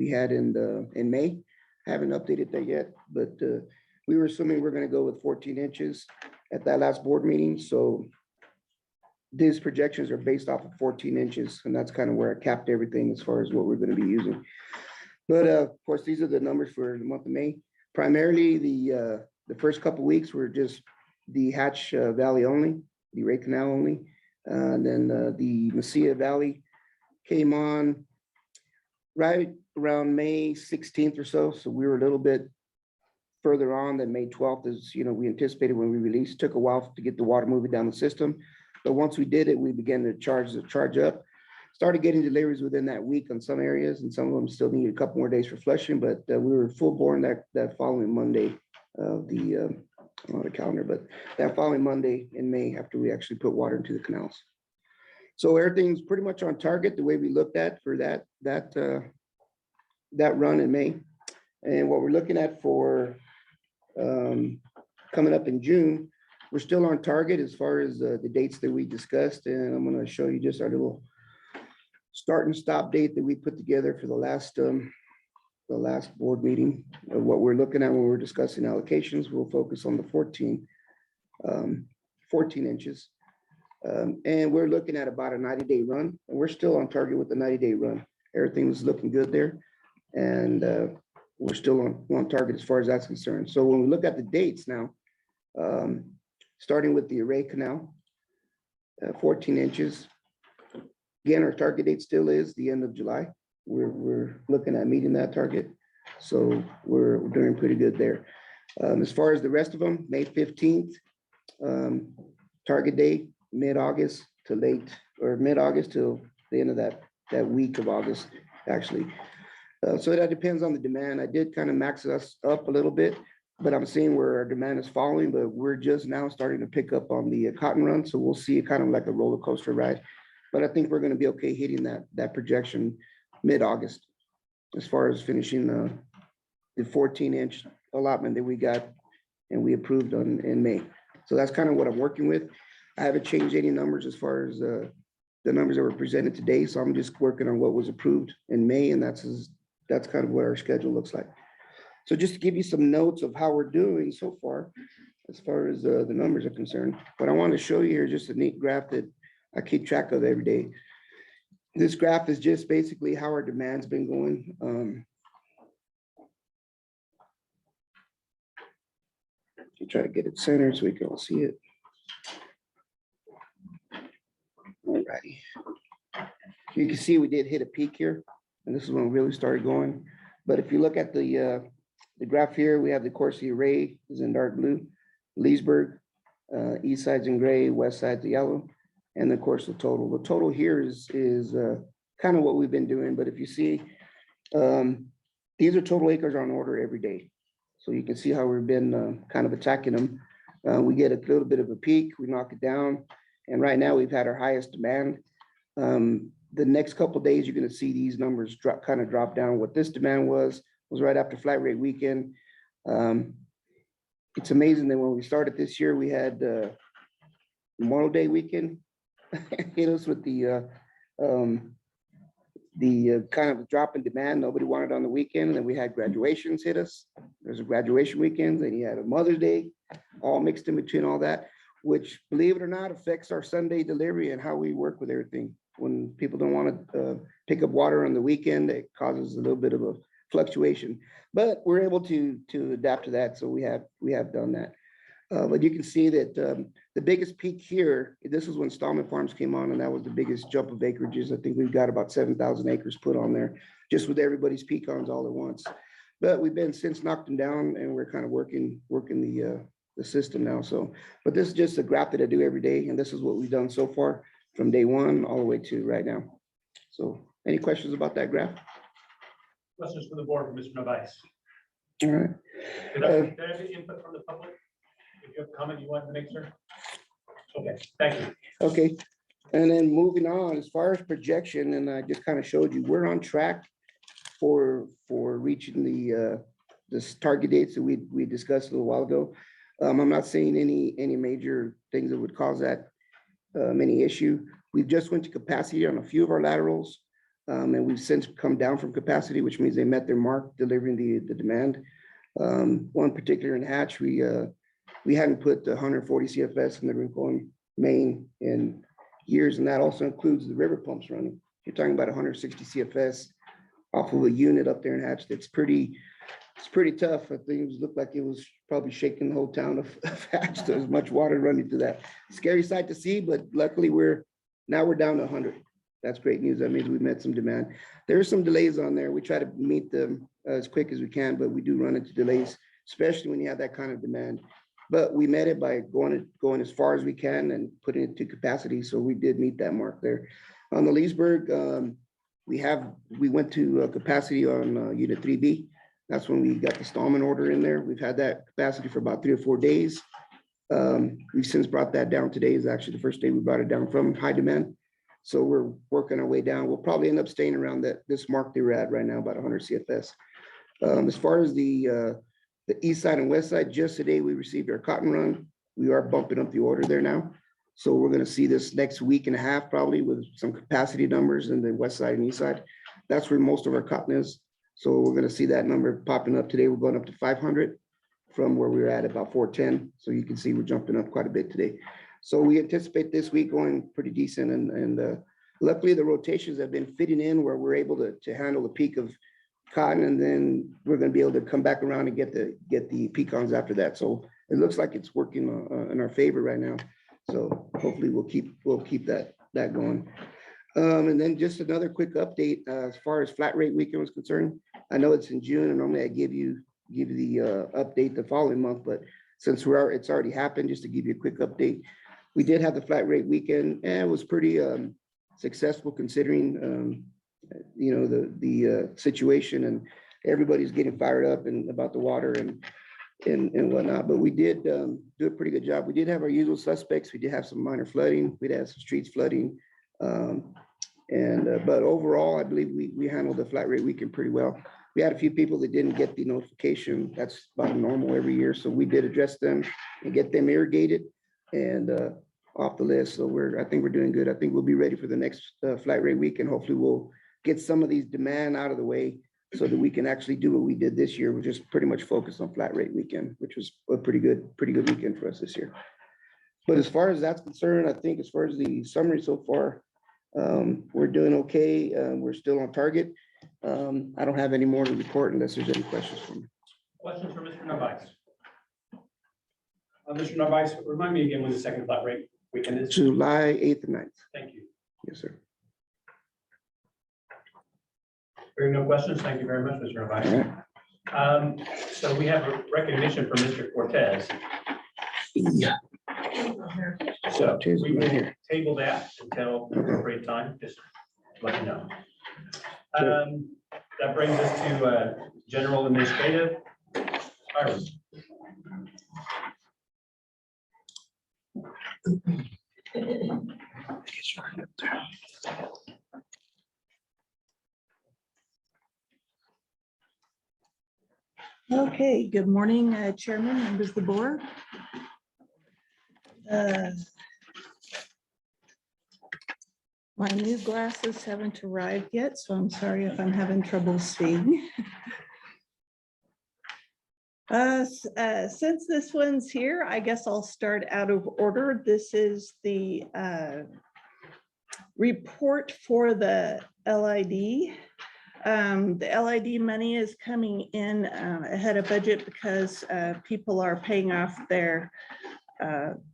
had in May. Haven't updated that yet, but we were assuming we're going to go with 14 inches at that last board meeting. So these projections are based off of 14 inches, and that's kind of where I capped everything as far as what we're going to be using. But of course, these are the numbers for the month of May. Primarily, the first couple of weeks were just the Hatch Valley only. the Ray Canal only. Then the Mesilla Valley came on right around May 16th or so. So we were a little bit further on than May 12th, as we anticipated when we released. Took a while to get the water moving down the system. But once we did it, we began to charge up. Started getting deliveries within that week on some areas, and some of them still needed a couple more days for flushing, but we were full born that following Monday of on the calendar, but that following Monday in May after we actually put water into the canals. So everything's pretty much on target the way we looked at for that run in May. And what we're looking at for coming up in June, we're still on target as far as the dates that we discussed. And I'm going to show you just our little start and stop date that we put together for the last board meeting of what we're looking at when we're discussing allocations. We'll focus on the 14 inches. And we're looking at about a 90-day run, and we're still on target with the 90-day run. Everything's looking good there. And we're still on target as far as that's concerned. So when we look at the dates now, starting with the Array Canal, 14 inches. Again, our target date still is the end of July. We're looking at meeting that target. So we're doing pretty good there. As far as the rest of them, May 15th, target date, mid-August to mid-August till the end of that week of August, actually. So that depends on the demand. I did kind of max us up a little bit, but I'm seeing where our demand is falling, but we're just now starting to pick up on the cotton run. So we'll see it kind of like a roller coaster ride. But I think we're going to be okay hitting that projection mid-August as far as finishing the 14-inch allotment that we got and we approved in May. So that's kind of what I'm working with. I haven't changed any numbers as far as the numbers that were presented today. So I'm just working on what was approved in May, and that's kind of what our schedule looks like. So just to give you some notes of how we're doing so far, as far as the numbers are concerned. What I want to show you here is just a neat graph that I keep track of every day. This graph is just basically how our demand's been going. Try to get it centered so we can all see it. All righty. You can see we did hit a peak here, and this is when we really started going. But if you look at the graph here, we have the Corsi Array is in dark blue, Leesburg, east side's in gray, west side's yellow, and of course the total. The total here is kind of what we've been doing. But if you see, these are total acres on order every day. So you can see how we've been kind of attacking them. We get a little bit of a peak, we knock it down, and right now we've had our highest demand. The next couple of days, you're going to see these numbers kind of drop down. What this demand was right after flat rate weekend. It's amazing that when we started this year, we had Memorial Day weekend hit us with the kind of drop in demand. Nobody wanted on the weekend. And then we had graduations hit us. There's a graduation weekend, and you had a Mother's Day, all mixed in between all that, which, believe it or not, affects our Sunday delivery and how we work with everything. When people don't want to pick up water on the weekend, it causes a little bit of a fluctuation. But we're able to adapt to that, so we have done that. But you can see that the biggest peak here, this is when Stallman Farms came on, and that was the biggest jump of acreages. I think we've got about 7,000 acres put on there, just with everybody's pecans all at once. But we've been since knocked them down, and we're kind of working the system now. So, but this is just a graph that I do every day, and this is what we've done so far from day one all the way to right now. So, any questions about that graph? Questions from the board for Mr. Novice? All right. Could I have input from the public? If you have a comment you want to make, sir? Okay, thank you. Okay, and then moving on, as far as projection, and I just kind of showed you, we're on track for reaching this target dates that we discussed a little while ago. I'm not seeing any major things that would cause that any issue. We've just went to capacity on a few of our laterals, and we've since come down from capacity, which means they met their mark delivering the demand. One particular in Hatch, we hadn't put the 140 CFS in the Rincon main in years, and that also includes the river pumps running. You're talking about 160 CFS off of a unit up there in Hatch that's pretty it's pretty tough. Things looked like it was probably shaking the whole town of Hatch. There's much water running through that. Scary sight to see, but luckily we're down to 100. That's great news. That means we met some demand. There are some delays on there. We try to meet them as quick as we can, but we do run into delays, especially when you have that kind of demand. But we met it by going as far as we can and putting it to capacity. So we did meet that mark there. On the Leesburg, we went to capacity on unit 3B. That's when we got the Stallman order in there. We've had that capacity for about 3 or 4 days. We've since brought that down. Today is actually the first day we brought it down from high demand. So we're working our way down. We'll probably end up staying around this mark they were at right now, about 100 CFS. As far as the east side and west side, just today we received our cotton run. We are bumping up the order there now. So we're going to see this next week and a half, probably with some capacity numbers in the west side and east side. That's where most of our cotton is. So we're going to see that number popping up today. We're going up to 500 from where we were at about 410. So you can see we're jumping up quite a bit today. So we anticipate this week going pretty decent. And luckily the rotations have been fitting in where we're able to handle the peak of cotton, and then we're going to be able to come back around and get the pecans after that. So it looks like it's working in our favor right now. So hopefully we'll keep that going. And then just another quick update as far as flat rate weekend was concerned. I know it's in June, and normally I give you the update the following month, but since it's already happened, just to give you a quick update, we did have the flat rate weekend, and it was pretty successful considering the situation, and everybody's getting fired up and about the water and whatnot. But we did do a pretty good job. We did have our usual suspects. We did have some minor flooding. We'd had some streets flooding. But overall, I believe we handled the flat rate weekend pretty well. We had a few people that didn't get the notification. That's about normal every year. So we did address them and get them irrigated and off the list. So I think we're doing good. I think we'll be ready for the next flat rate weekend. Hopefully we'll get some of these demand out of the way so that we can actually do what we did this year. We're just pretty much focused on flat rate weekend, which was a pretty good weekend for us this year. But as far as that's concerned, I think as far as the summary so far, we're doing okay. We're still on target. I don't have any more to report unless there's any questions for me. Questions for Mr. Narvaez? Mr. Narvaez, remind me again when the second flat rate weekend is? July 8th and 9th. Thank you. Yes, sir. Hearing no questions, thank you very much, Mr. Narvaez. All right. So we have a recognition from Mr. Cortez. Yeah. So Cheers, we right will here. table that until appropriate time, just let me know. That brings us to general administrative. Byron. Okay, good morning, Chairman, members of the board. My new glasses haven't arrived yet, so I'm sorry if I'm having trouble seeing. Since this one's here, I guess I'll start out of order. This is the report for the LID. The LID money is coming in ahead of budget because people are paying off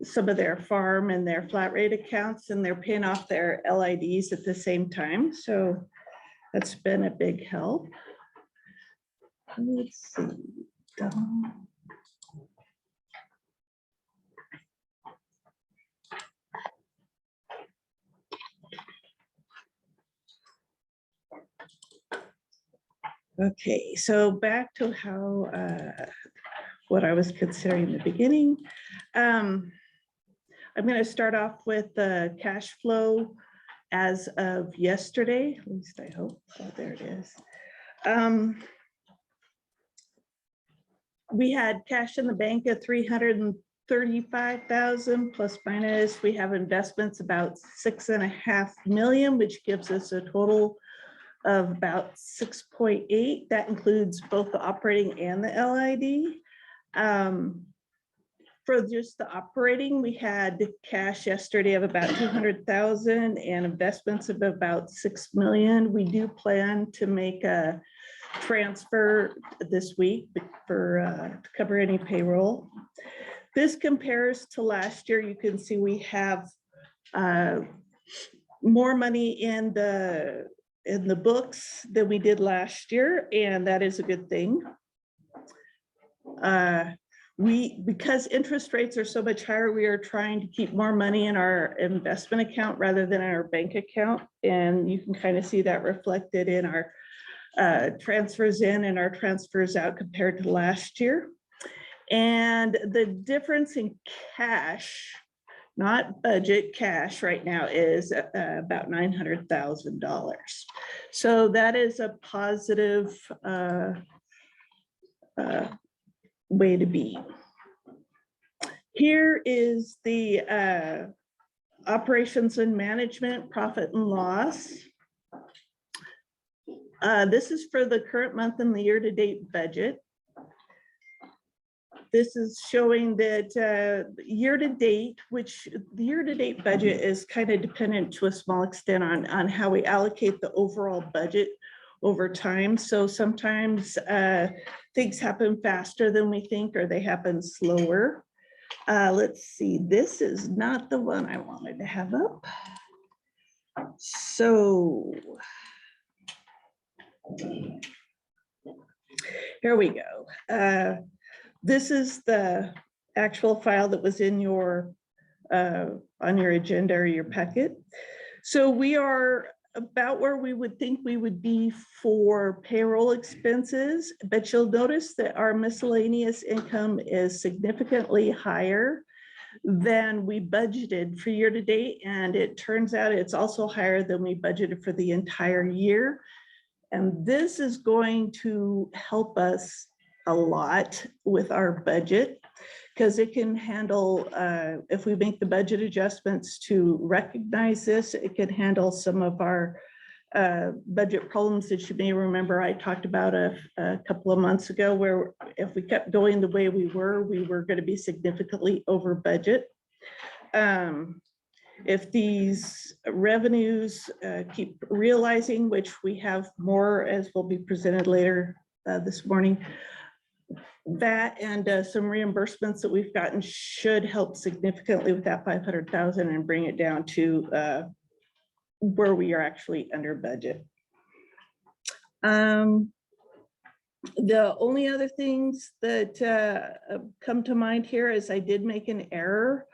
some of their farm and their flat rate accounts, and they're paying off their LIDs at the same time. So that's been a big help. Let's see. Okay, so back to how what I was considering in the beginning. I'm going to start off with the cash flow as of yesterday, at least I hope. Oh, there it is. We had cash in the bank of 335,000 plus minus. We have investments about 6.5 million, which gives us a total of about 6.8. That includes both the operating and the LID. For just the operating, we had cash yesterday of about 200,000 and investments of about 6 million. We do plan to make a transfer this week for to cover any payroll. This compares to last year. You can see we have more money in the books than we did last year, and that is a good thing. Because interest rates are so much higher, we are trying to keep more money in our investment account rather than in our bank account. And you can kind of see that reflected in our transfers in and our transfers out compared to last year. And the difference in cash, not budget, cash right now is about $900,000. So that is a positive way to be. Here is the operations and management profit and loss. This is for the current month and the year-to-date budget. This is showing that year-to-date, which the year-to-date budget is kind of dependent to a small extent on how we allocate the overall budget over time. So sometimes things happen faster than we think, or they happen slower. Let's see, this is not the one I wanted to have up. So here we go. This is the actual file that was in your on your agenda or your packet. So we are about where we would think we would be for payroll expenses, but you'll notice that our miscellaneous income is significantly higher than we budgeted for year to date. And it turns out it's also higher than we budgeted for the entire year. And this is going to help us a lot with our budget, because it can handle, if we make the budget adjustments to recognize this, it can handle some of our budget problems that you may remember I talked about a couple of months ago, where if we kept going the way we were going to be significantly over budget. If these revenues keep realizing, which we have more as will be presented later this morning, that and some reimbursements that we've gotten should help significantly with that 500,000 and bring it down to where we are actually under budget. The only other things that come to mind here is I did make an error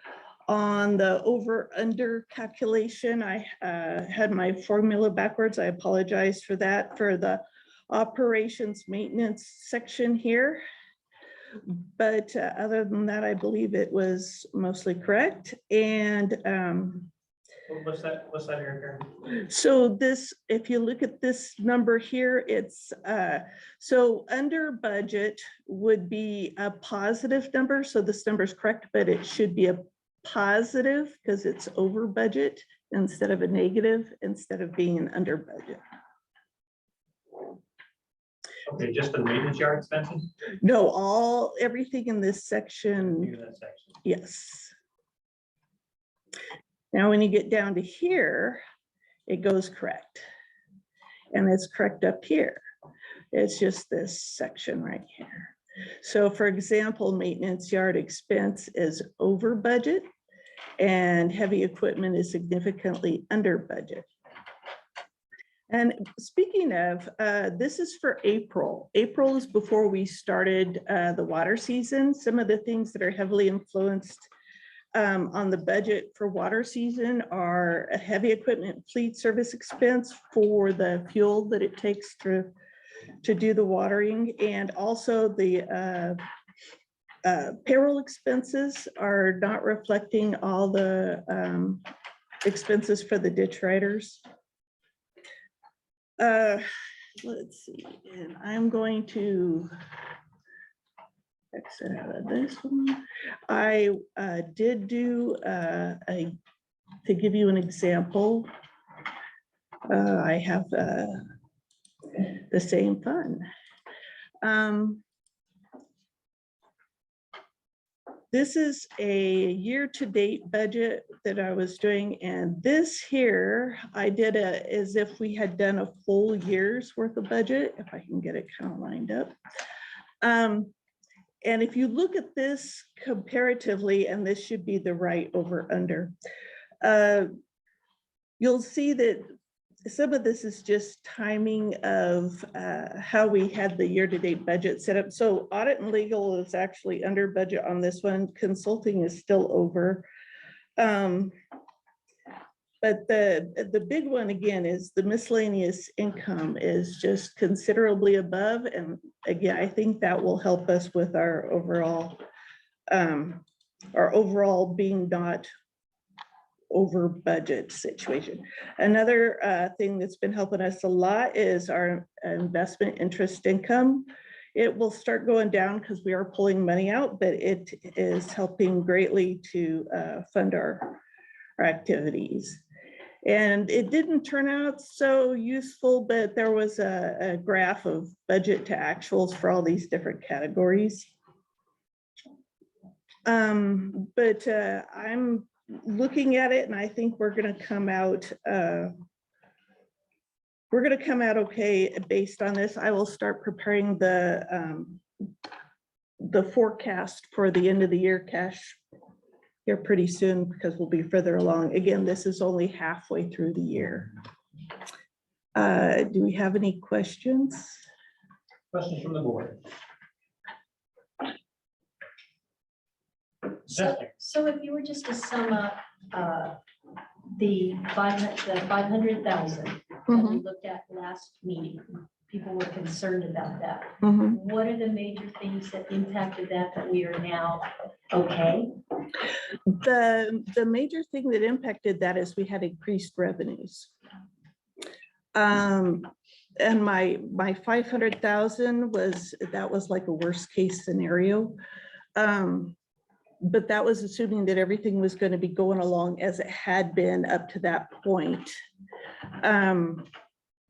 on the over/under calculation. I had my formula backwards. I apologize for that for the operations maintenance section here. But other than that, I believe it was mostly correct. And what's that here? So this, if you look at this number here, it's so under budget would be a positive number. So this number is correct, but it should be a positive because it's over budget instead of a negative, instead of being an under budget. Okay, just the maintenance yard expenses? No, everything in this section. Yes. Now, when you get down to here, it goes correct. And it's correct up here. It's just this section right here. So for example, maintenance yard expense is over budget and heavy equipment is significantly under budget. And speaking of, this is for April. April is before we started the water season. Some of the things that are heavily influenced on the budget for water season are a heavy equipment fleet service expense for the fuel that it takes to do the watering. And also the payroll expenses are not reflecting all the expenses for the ditch riders. Let's see, and I'm going to exit out of this one. I did do to give you an example. I have the same fund. This is a year-to-date budget that I was doing, and this here, I did as if we had done a full year's worth of budget, if I can get it kind of lined up. And if you look at this comparatively, and this should be the right over under, you'll see that some of this is just timing of how we had the year-to-date budget set up. So audit and legal is actually under budget on this one. Consulting is still over. But the big one again is the miscellaneous income is just considerably above. And again, I think that will help us with our overall being not over budget situation. Another thing that's been helping us a lot is our investment interest income. It will start going down because we are pulling money out, but it is helping greatly to fund our activities. And it didn't turn out so useful, but there was a graph of budget to actuals for all these different categories. But I'm looking at it and I think we're going to come out okay based on this. I will start preparing the forecast for the end of the year cash here pretty soon because we'll be further along. Again, this is only halfway through the year. Do we have any questions? Questions from the board? So if you were just to sum up the 500,000 that we looked at last meeting, people were concerned about that. What are the major things that impacted that we are now okay? The major thing that impacted that is we had increased revenues. And my 500,000 was like a worst case scenario. But that was assuming that everything was going to be going along as it had been up to that point. And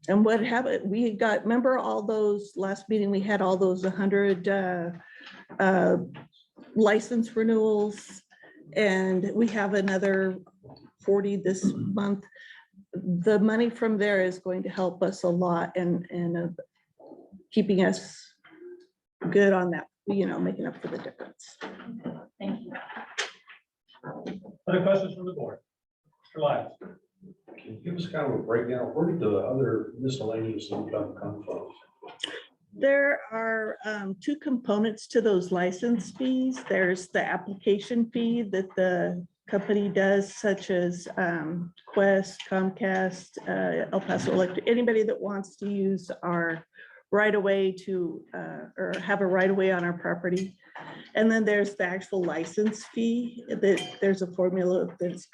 what happened, we got, remember all those last meeting, we had all those 100 license renewals, and we have another 40 this month. The money from there is going to help us a lot and keeping us good on that, you know, making up for the difference. Thank you. Other questions from the board? Mr. Lyles. Can you give us kind of a breakdown? Where did the other miscellaneous income come from? There are two components to those license fees. There's the application fee that the company does, such as Quest, Comcast, El Paso Electric, anybody that wants to use our right of way to or have a right of way on our property. And then there's the actual license fee that there's a formula that's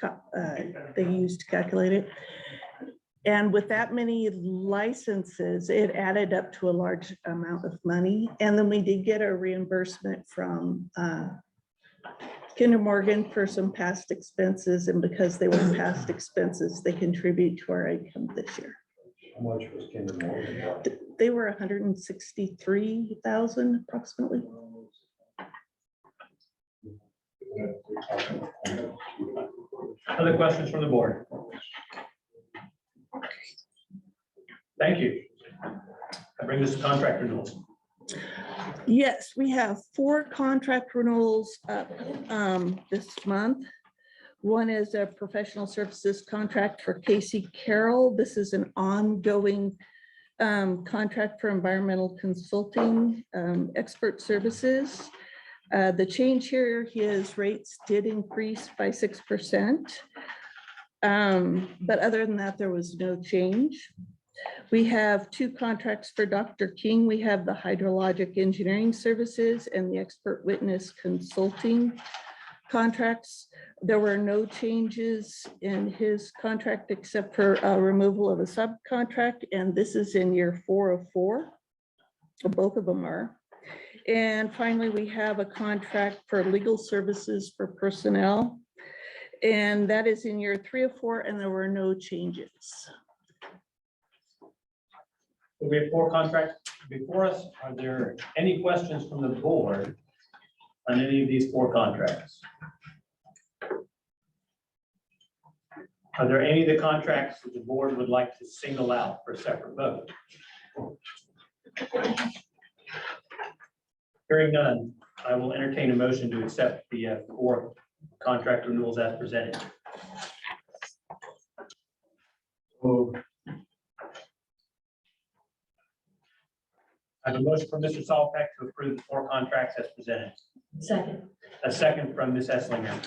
they use to calculate it. And with that many licenses, it added up to a large amount of money. And then we did get a reimbursement from Kinder Morgan for some past expenses. And because they were past expenses, they contribute to our income this year. How much was Kinder Morgan? They were 163,000 approximately. Other questions from the board? Thank you. That brings us to contract renewals. Yes, we have 4 contract renewals up this month. One is a professional services contract for Casey Carroll. This is an ongoing contract for environmental consulting expert services. The change here, his rates did increase by 6%. But other than that, there was no change. We have 2 contracts for Dr. King. We have the hydrologic engineering services and the expert witness consulting contracts. There were no changes in his contract except for removal of a subcontract, and this is in year 4 of 4. Both of them are. And finally, we have a contract for legal services for personnel, and that is in year 3 of 4, and there were no changes. We have 4 contracts before us. Are there any questions from the board on any of these 4 contracts? Are there any of the contracts that the board would like to single out for a separate vote? Hearing none, I will entertain a motion to accept the 4 contract renewals as presented. I have a motion from Mr. Solpeck to approve the 4 contracts as presented. Second. A second from Ms. Esslinger.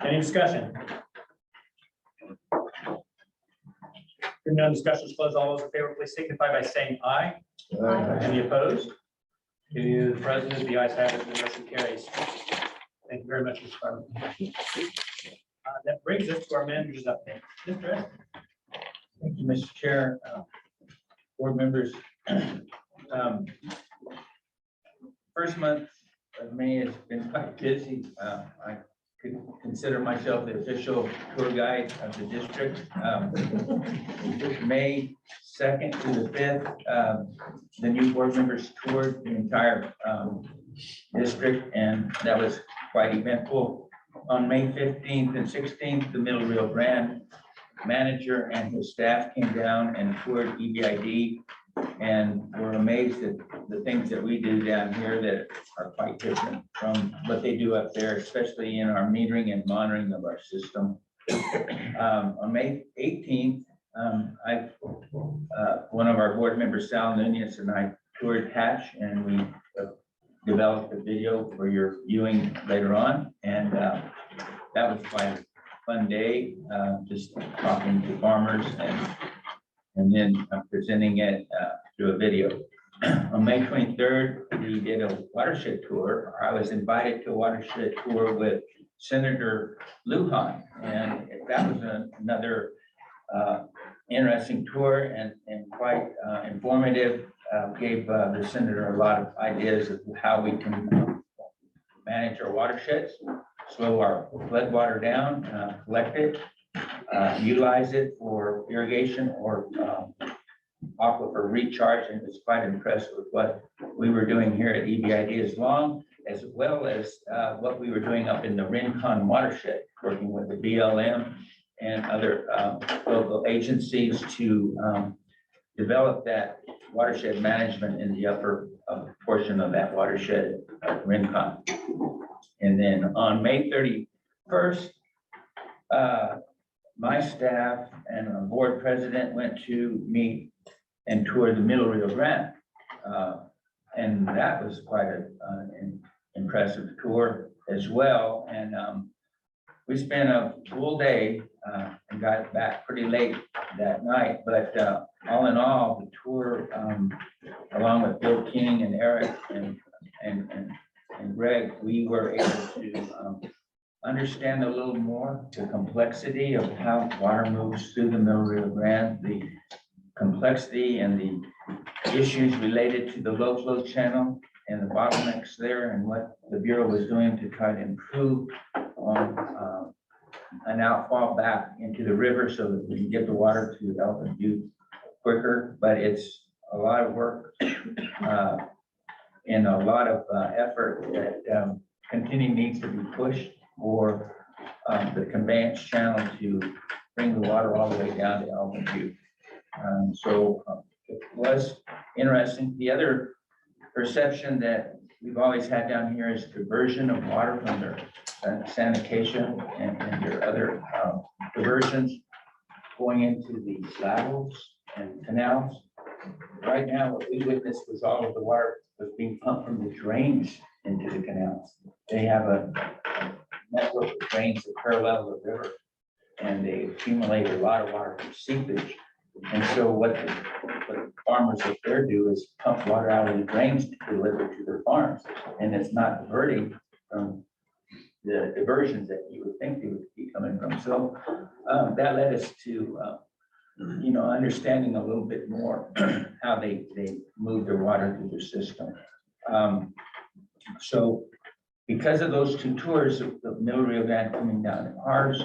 Any discussion? Hearing none, discussion is closed. All those in favor, please signify by saying aye. Aye. Any opposed? To the president, the ayes have it, the motion carries. Thank you very much, Mr. Carter. That brings us to our manager's update. Mr. Estes. Thank you, Mr. Chair, board members. First month of May has been quite busy. I could consider myself the official tour guide of the district. May 2nd to the 5th, the new board members toured the entire district, and that was quite eventful. On May 15th and 16th, the Middle Rio Grande manager and his staff came down and toured EBID, and were amazed at the things that we do down here that are quite different from what they do up there, especially in our metering and monitoring of our system. On May 18th, one of our board members, Sal Nunez, and I toured Hatch, and we developed a video for your viewing later on, and that was quite a fun day, just talking to farmers and then presenting it through a video. On May 23rd, we did a watershed tour. I was invited to a watershed tour with Senator Lujan, and that was another interesting tour and quite informative. Gave the senator a lot of ideas of how we can manage our watersheds, slow our flood water down, collect it, utilize it for irrigation or aquifer recharge, and was quite impressed with what we were doing here at EBID, as well as what we were doing up in the Rincon watershed, working with the BLM and other local agencies to develop that watershed management in the upper portion of that watershed of Rincon. And then on May 31st, my staff and our board president went to meet and tour the Middle Rio Grande. And that was quite an impressive tour as well. And we spent a full day and got back pretty late that night. But all in all, the tour, along with Bill King and Eric and Greg, we were able to understand a little more the complexity of how water moves through the Middle Rio Grande, the complexity and the issues related to the low flow channel and the bottlenecks there, and what the Bureau was doing to try to improve on an outfall back into the river so that we can get the water to Elton Butte quicker. But it's a lot of work and a lot of effort that continue needs to be pushed for the conveyance channel to bring the water all the way down to Elton Butte. So it was interesting. The other perception that we've always had down here is diversion of water from their sanitation and their other diversions going into the lavels and canals. Right now, what we witnessed was all of the water was being pumped from the drains into the canals. They have a network of drains that parallel the river, and they accumulate a lot of water from seepage. And so what the farmers up there do is pump water out of the drains to deliver to their farms, and it's not diverting from the diversions that you would think they would be coming from. So that led us to understanding a little bit more how they move their water through their system. So because of those 2 tours of the Middle Rio Grande coming down to ours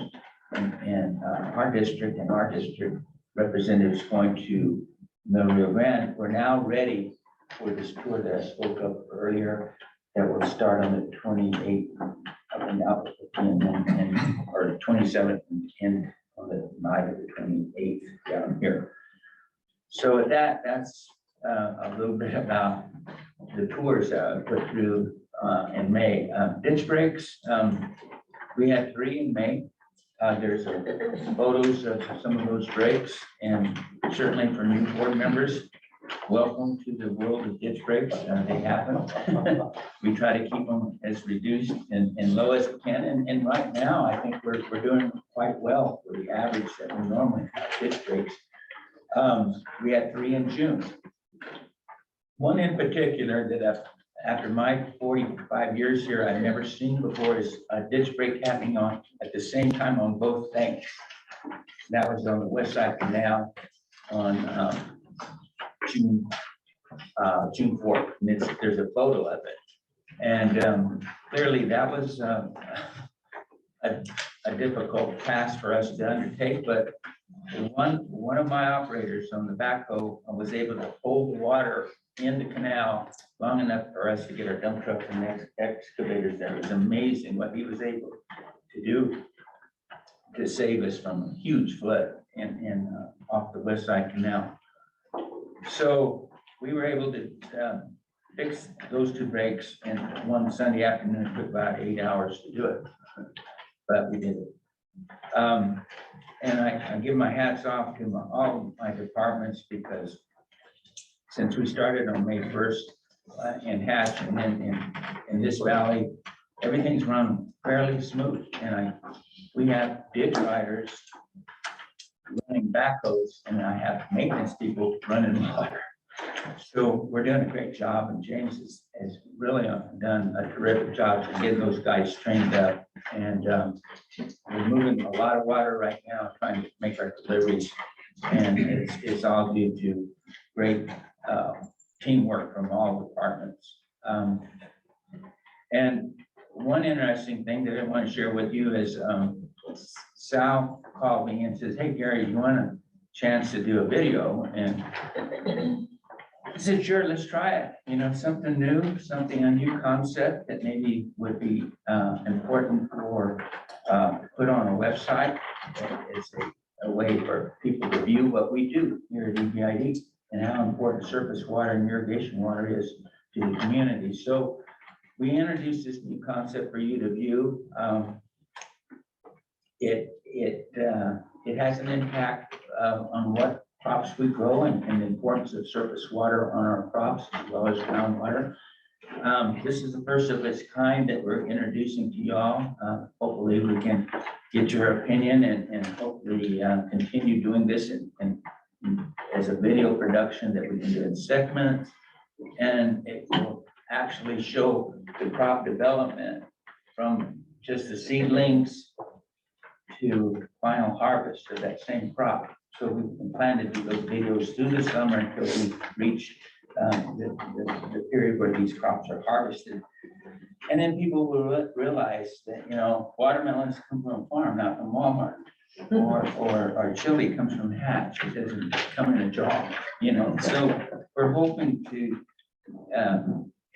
and our district, and our district representatives going to Middle Rio Grande, we're now ready for this tour that I spoke of earlier that will start on the 28th up and out or 27th and end on the night of the 28th down here. So with that, that's a little bit about the tours that I put through in May. Ditch breaks, we had 3 in May. There's photos of some of those breaks, and certainly for new board members, welcome to the world of ditch breaks. They happen. We try to keep them as reduced and low as we can. And right now, I think we're doing quite well for the average that we normally have ditch breaks. We had 3 in June. One in particular that after my 45 years here, I've never seen before is a ditch break happening on at the same time on both banks. That was on the West Side Canal on June 4th. And there's a photo of it. And clearly that was a difficult task for us to undertake, but one of my operators on the backhoe was able to hold the water in the canal long enough for us to get our dump trucks and excavators there. It was amazing what he was able to do to save us from a huge flood in off the West Side Canal. So we were able to fix those 2 breaks in one Sunday afternoon. It took about 8 hours to do it, but we did it. And I give my hats off to all my departments, because since we started on May 1st in Hatch and then in this valley, everything's run fairly smooth. And we have ditch riders running backhoes, and I have maintenance people running water. So we're doing a great job, and James has really done a terrific job to get those guys trained up. And we're moving a lot of water right now, trying to make our deliveries. And it's all due to great teamwork from all departments. And one interesting thing that I want to share with you is Sal called me and says, "Hey, Gary, you want a chance to do a video?" And I said, "Sure, let's try it. You know, something new, a new concept that maybe would be important for put on a website. It's a way for people to view what we do here at EBID and how important surface water and irrigation water is to the community." So we introduced this new concept for you to view. It has an impact on what crops we grow and the importance of surface water on our crops as well as groundwater. This is the first of its kind that we're introducing to y'all. Hopefully we can get your opinion and hopefully continue doing this as a video production that we can do in segments. And it will actually show the crop development from just the seedlings to final harvest of that same crop. So we plan to do those videos through the summer until we reach the period where these crops are harvested. And then people will realize that, you know, watermelons come from a farm, not from Walmart. Or our chili comes from Hatch. It doesn't come in a jar, you know. So we're hoping to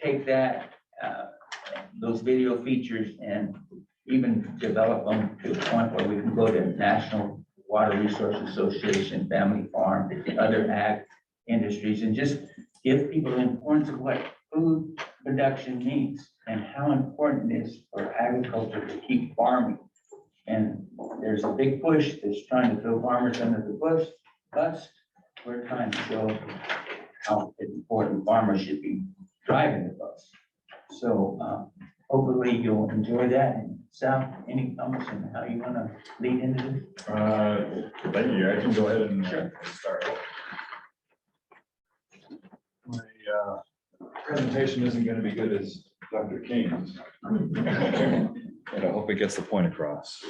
take that, those video features and even develop them to a point where we can go to National Water Resource Association, Family Farm, other ag industries, and just give people the importance of what food production means and how important it is for agriculture to keep farming. And there's a big push that's trying to throw farmers under the bus. We're trying to show how important farmers should be driving the bus. So hopefully you'll enjoy that. And Sal, any comments on how you want to lead into this? Thank you. I can go ahead and start. My presentation isn't going to be good as Dr. King's, but I hope it gets the point across.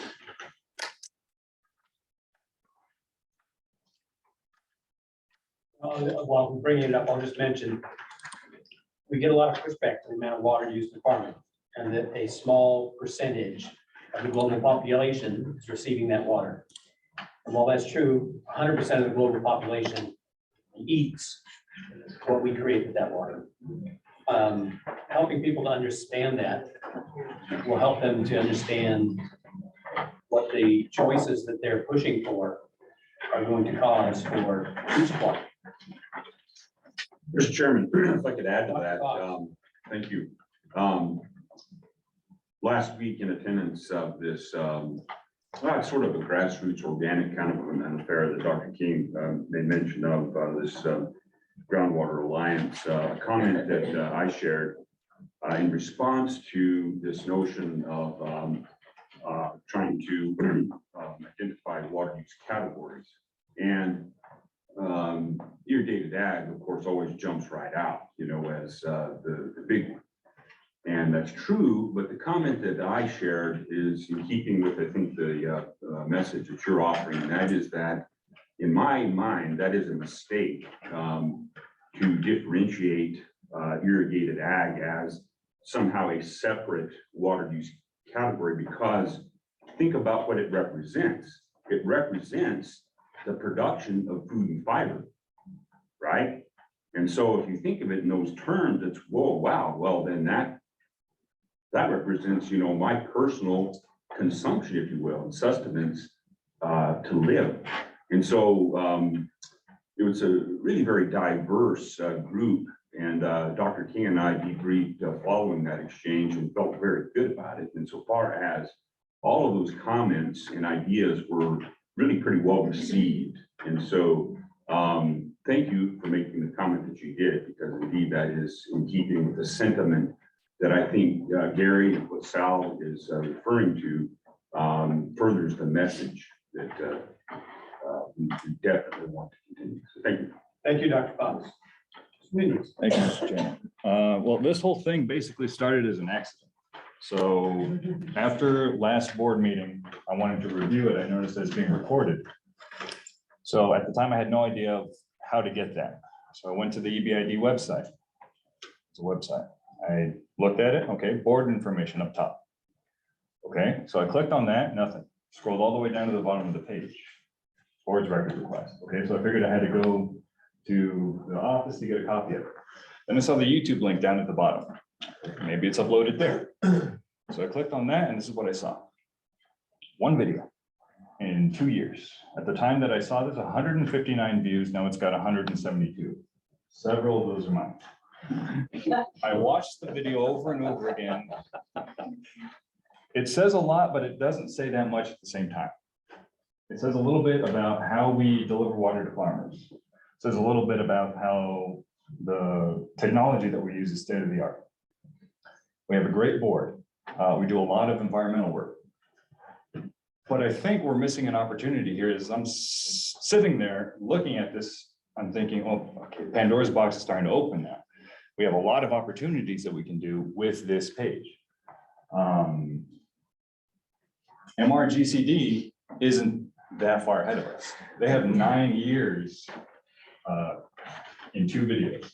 While we're bringing it up, I'll just mention, we get a lot of pushback to the amount of water used in farming, and that a small percentage of the global population is receiving that water. And while that's true, 100% of the global population eats what we create with that water. helping people to understand that will help them to understand what the choices that they're pushing for are going to cause for food supply. Mr. Chairman, if I could add to that, thank you. Last week in attendance of this, it's sort of a grassroots organic kind of an affair that Dr. King made mention of, this Groundwater Alliance, a comment that I shared in response to this notion of trying to identify water use categories. And irrigated ag, of course, always jumps right out, you know, as the big one. And that's true, but the comment that I shared is in keeping with, I think, the message that you're offering, and that is that, in my mind, that is a mistake to differentiate irrigated ag as somehow a separate water use category, because think about what it represents. It represents the production of food and fiber, right? And so if you think of it in those terms, it's, whoa, wow, well, then that represents, you know, my personal consumption, if you will, and sustenance to live. And so it was a really very diverse group, and Dr. King and I debriefed following that exchange and felt very good about it. And so far as all of those comments and ideas were really pretty well received. And so thank you for making the comment that you did, because indeed that is in keeping with the sentiment that I think Gary and what Sal is referring to furthers the message that we definitely want to continue. So thank you. Thank you, Dr. Fox. Thank you, Mr. Chairman. Well, this whole thing basically started as an accident. So after last board meeting, I wanted to review it. I noticed that it's being recorded. So at the time, I had no idea of how to get that. So I went to the EBID website. It's a website. I looked at it. Okay, board information up top. Okay, so I clicked on that, nothing. Scrolled all the way down to the bottom of the page. Board's record request. Okay, so I figured I had to go to the office to get a copy of it. Then I saw the YouTube link down at the bottom. Maybe it's uploaded there. So I clicked on that and this is what I saw. One video in 2 years. At the time that I saw this, 159 views. Now it's got 172. Several of those are mine. I watched the video over and over again. It says a lot, but it doesn't say that much at the same time. It says a little bit about how we deliver water to farmers. It says a little bit about how the technology that we use is state of the art. We have a great board. We do a lot of environmental work. But I think we're missing an opportunity here. As I'm sitting there looking at this, I'm thinking, oh, okay, Pandora's box is starting to open now. We have a lot of opportunities that we can do with this page. MRGCD isn't that far ahead of us. They have 9 years in 2 videos.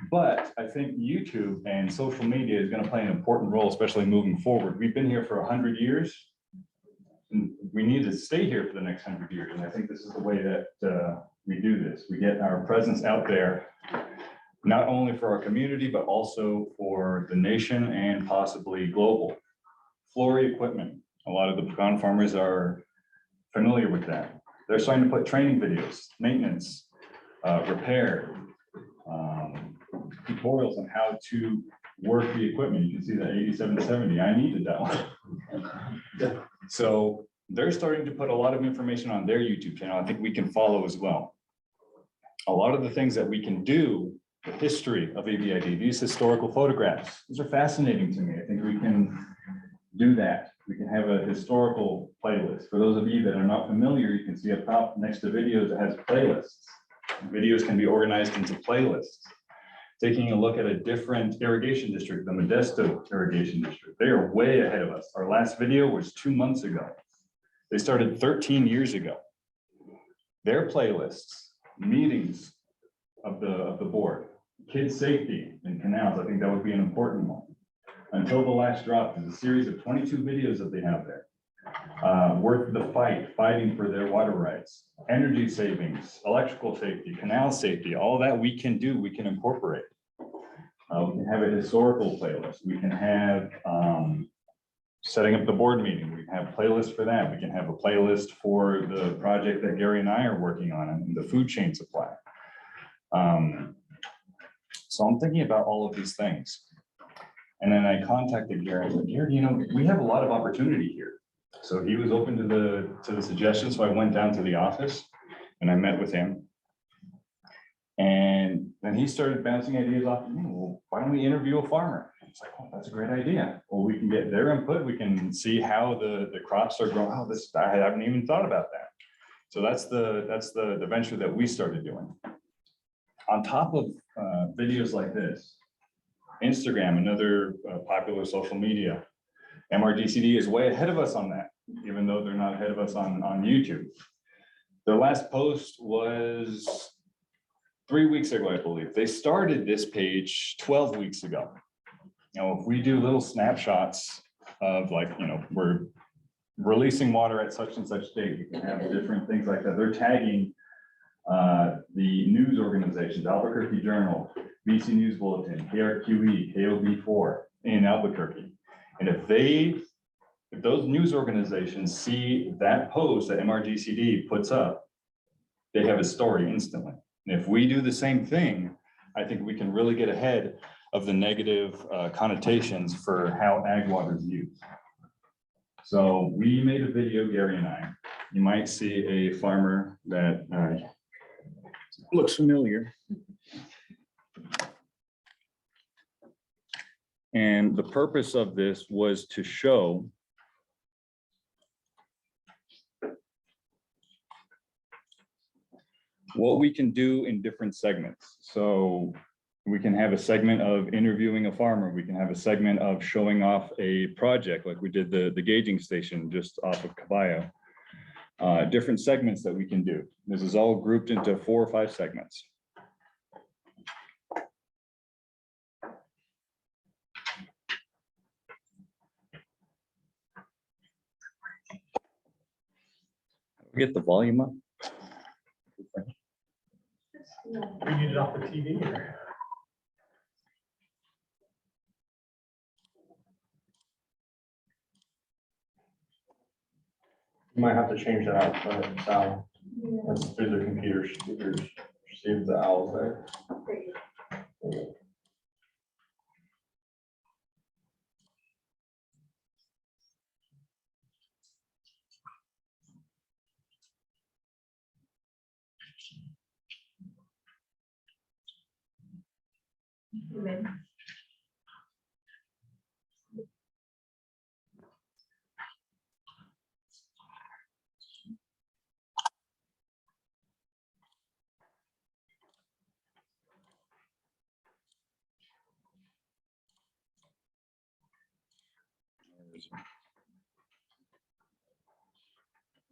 But I think YouTube and social media is going to play an important role, especially moving forward. We've been here for 100 years. And we need to stay here for the next 100 years. And I think this is the way that we do this. We get our presence out there, not only for our community, but also for the nation and possibly global. Flory equipment. A lot of the pecan farmers are familiar with that. They're starting to put training videos, maintenance, repair, tutorials on how to work the equipment. You can see that 8770, I needed that one. So they're starting to put a lot of information on their YouTube channel. I think we can follow as well. A lot of the things that we can do, the history of EBID, these historical photographs, these are fascinating to me. I think we can do that. We can have a historical playlist. For those of you that are not familiar, you can see up top next to videos, it has playlists. Videos can be organized into playlists. Taking a look at a different irrigation district, the Modesto irrigation district. They are way ahead of us. Our last video was 2 months ago. They started 13 years ago. Their playlists, meetings of the board, kid safety in canals, I think that would be an important one. Until the last drop, there's a series of 22 videos that they have there. Worth the fight, fighting for their water rights, energy savings, electrical safety, canal safety, all that we can do, we can incorporate. We can have a historical playlist. We can have setting up the board meeting. We can have playlists for that. We can have a playlist for the project that Gary and I are working on and the food chain supply. So I'm thinking about all of these things. And then I contacted Gary. I said, Gary, you know, we have a lot of opportunity here. So he was open to the suggestion. So I went down to the office and I met with him. And then he started bouncing ideas off of me. Well, why don't we interview a farmer? It's like, oh, that's a great idea. Well, we can get their input. We can see how the crops are growing. Oh, this, I haven't even thought about that. So that's the venture that we started doing. On top of videos like this, Instagram, another popular social media, MRDCD is way ahead of us on that, even though they're not ahead of us on YouTube. Their last post was 3 weeks ago, I believe. They started this page 12 weeks ago. Now, if we do little snapshots of like, you know, we're releasing water at such and such date, we can have different things like that. They're tagging the news organizations, Albuquerque Journal, BC News Bulletin, KRQE, KOB4 in Albuquerque. And if those news organizations see that post that MRGCD puts up, they have a story instantly. And if we do the same thing, I think we can really get ahead of the negative connotations for how ag water is used. So we made a video, Gary and I. You might see a farmer that looks familiar. And the purpose of this was to show what we can do in different segments. So we can have a segment of interviewing a farmer. We can have a segment of showing off a project like we did the gauging station just off of Caballo. Different segments that we can do. This is all grouped into 4 or 5 segments. Get the volume up. We need it off the TV here. You might have to change that out for sound. That's through the computer speakers. See if the owl's there.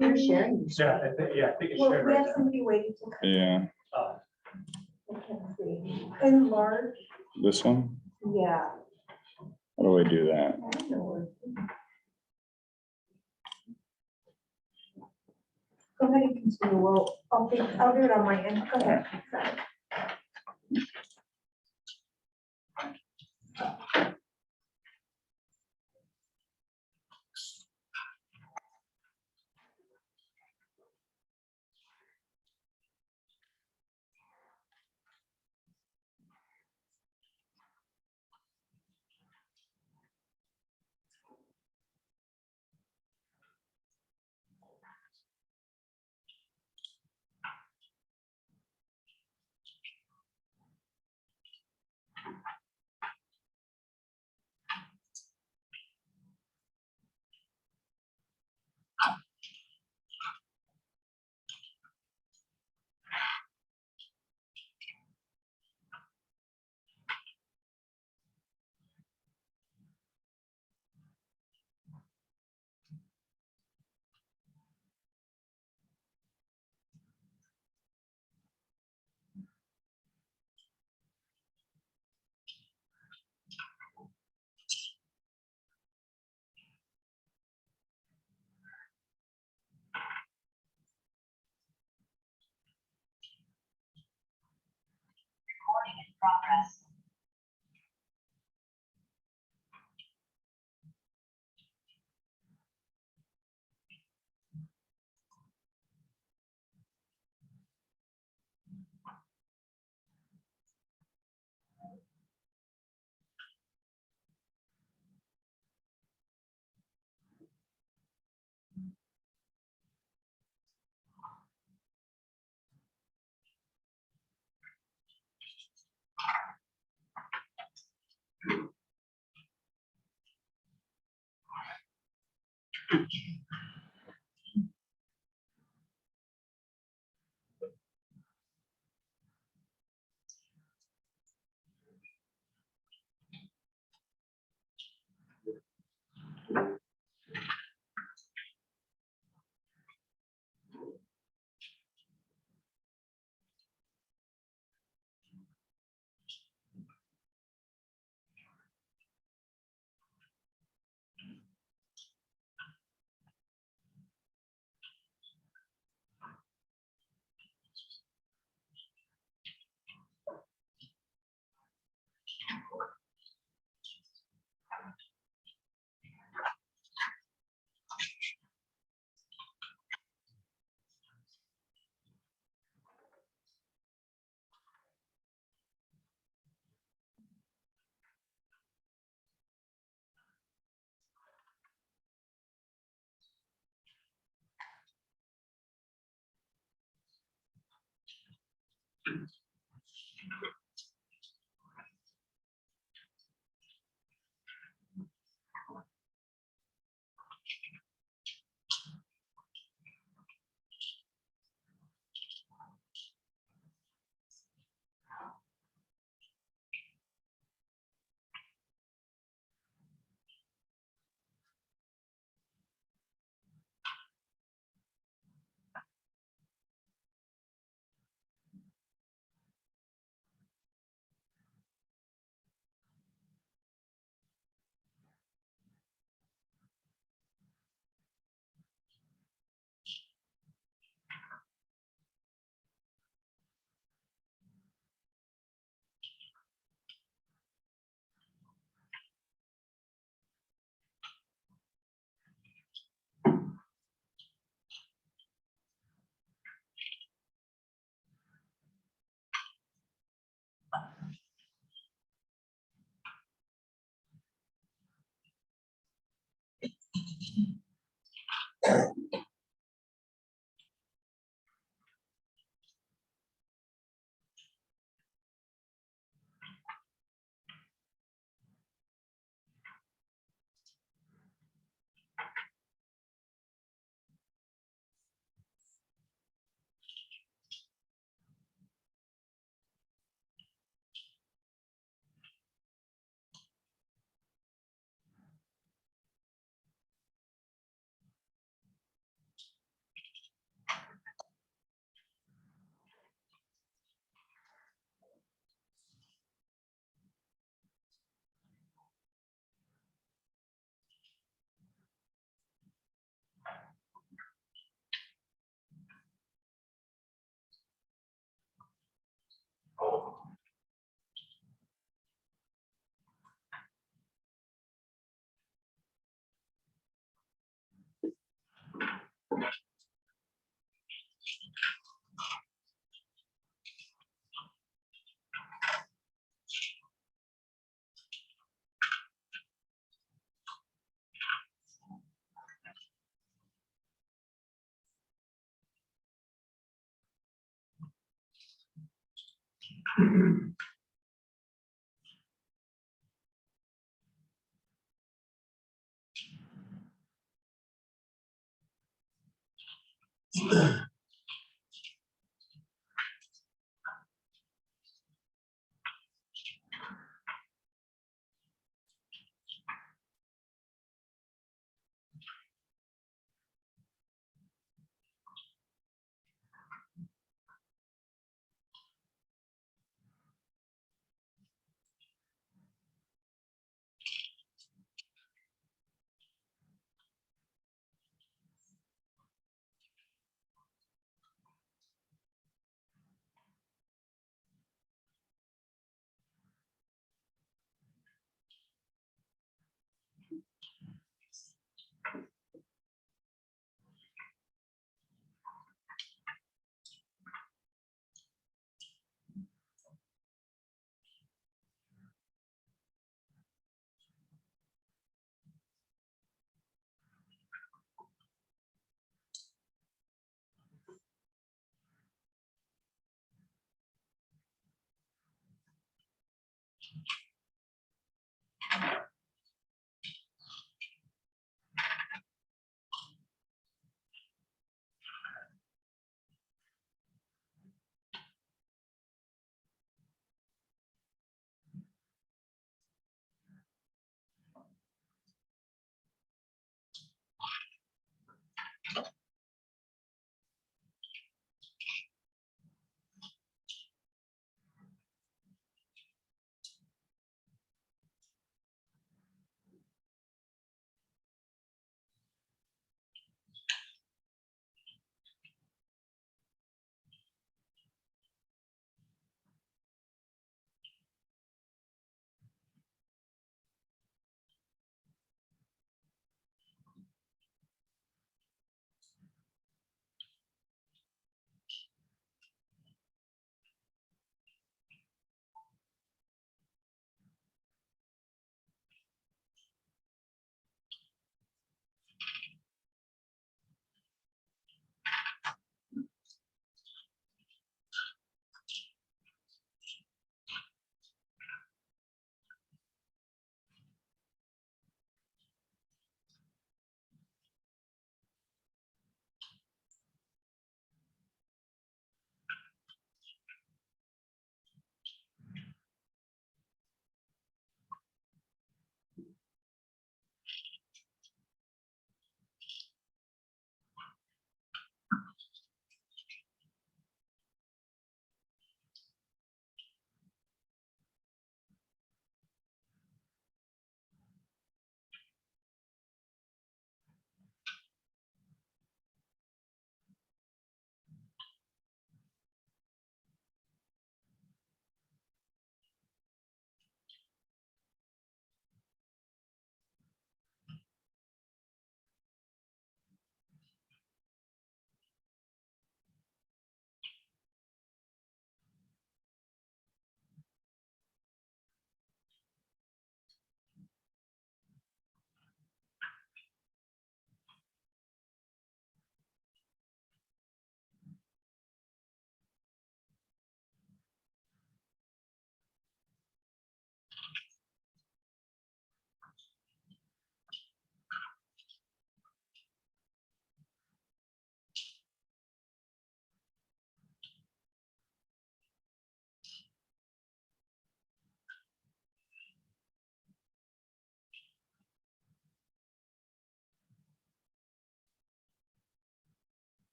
You're sharing. Yeah, I think it's Well, shared we right have now. somebody waiting to come. Yeah, I can't see. Enlarge, this one. yeah. How do I do that? I know. Go ahead and continue. Well, I'll do it on my end. Go ahead. progress.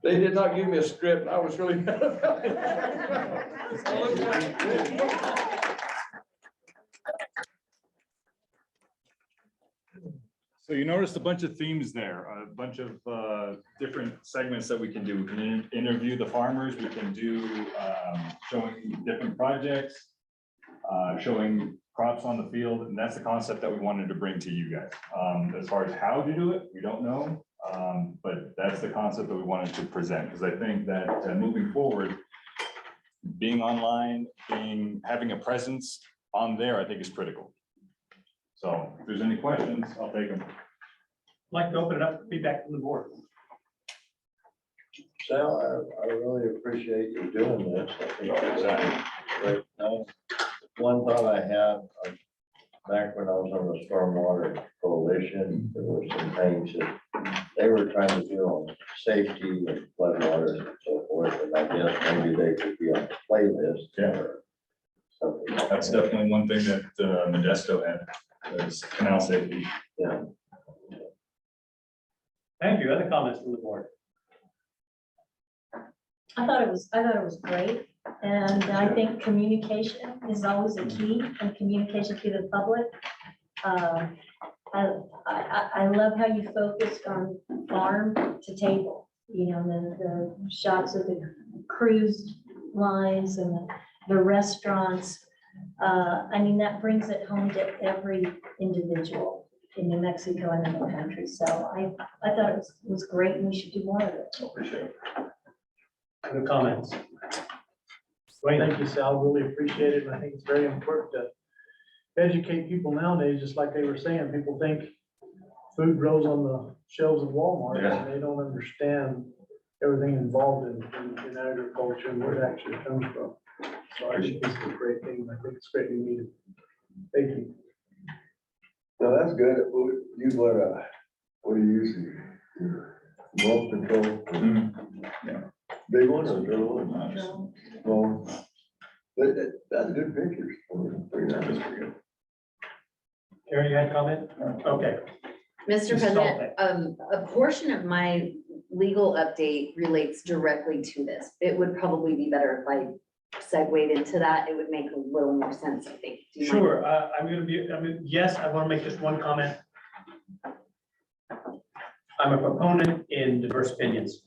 They did not give me a script. I was really mad about it. So you noticed a bunch of themes there, a bunch of different segments that we can do. We can interview the farmers, we can do showing different projects, showing crops on the field, and that's the concept that we wanted to bring to you guys. As far as how to do it, we don't know, but that's the concept that we wanted to present, because I think that moving forward, being online, having a presence on there, I think is critical. So if there's any questions, I'll take them. I'd like to open it up for feedback from the board. Sal, I really appreciate you doing this. I think it's great. One thought I had, back when I was on the Stormwater Coalition, there were some things that they were trying to do on safety and floodwaters and so forth, and I guess maybe they could be on the playlist or something. That's definitely one thing that Modesto had, is canal safety. Yeah. Thank you. Other comments from the board? I thought it was great. And I think communication is always a key, and communication to the public. I love how you focused on farm to table, you know, the shots of the cruise lines and the restaurants. I mean, that brings it home to every individual in New Mexico and in the country. So I thought it was great, and we should do more of it. Appreciate it. Other comments? Thank you, Sal. Really appreciate it. And I think it's very important to educate people nowadays, just like they were saying. People think food grows on the shelves of Walmart, and they don't understand everything involved in agriculture and where it actually comes from. So I think this is a great thing. I think it's greatly needed. Thank you. No, that's good. What do you use? Mold control? Yeah. Big one or little one? Well, that's good pictures. Pretty nice. Karen, you had a comment? Okay. Mr. Mrs. President, a portion of my legal update relates directly to this. It would probably be better if I segued into that. It would make a little more sense, I think. Do you mind? Sure. Yes, I want to make just one comment. I'm a proponent in diverse opinions.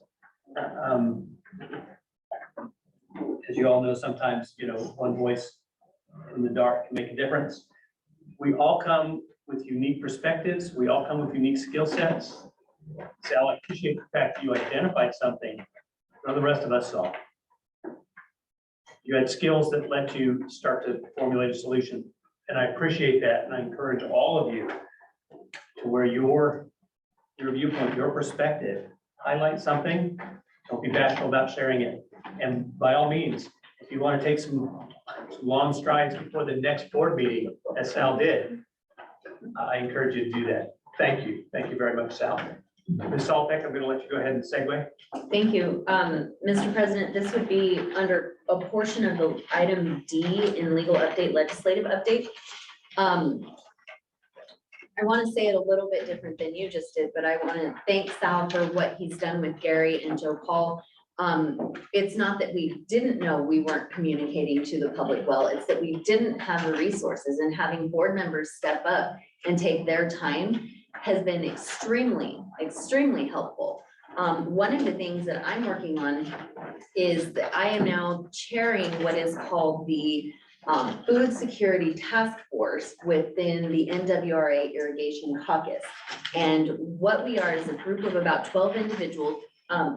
As you all know, sometimes, you know, one voice in the dark can make a difference. We all come with unique perspectives. We all come with unique skill sets. Sal, I appreciate the fact that you identified something none of the rest of us saw. You had skills that let you start to formulate a solution. And I appreciate that. And I encourage all of you to where your viewpoint, your perspective, highlight something. Don't be bashful about sharing it. And by all means, if you want to take some long strides before the next board meeting, as Sal did, I encourage you to do that. Thank you. Thank you very much, Sal. Ms. Salbeck, I'm going to let you go ahead and segue. Thank you. Mr. President, this would be under a portion of the item D in legal update, legislative update. I want to say it a little bit different than you just did, but I want to thank Sal for what he's done with Gary and Joe Paul. It's not that we didn't know we weren't communicating to the public well, it's that we didn't have the resources, and having board members step up and take their time has been extremely, extremely helpful. One of the things that I'm working on is that I am now chairing what is called the Food Security Task Force within the NWRA Irrigation Caucus. And what we are is a group of about 12 individuals.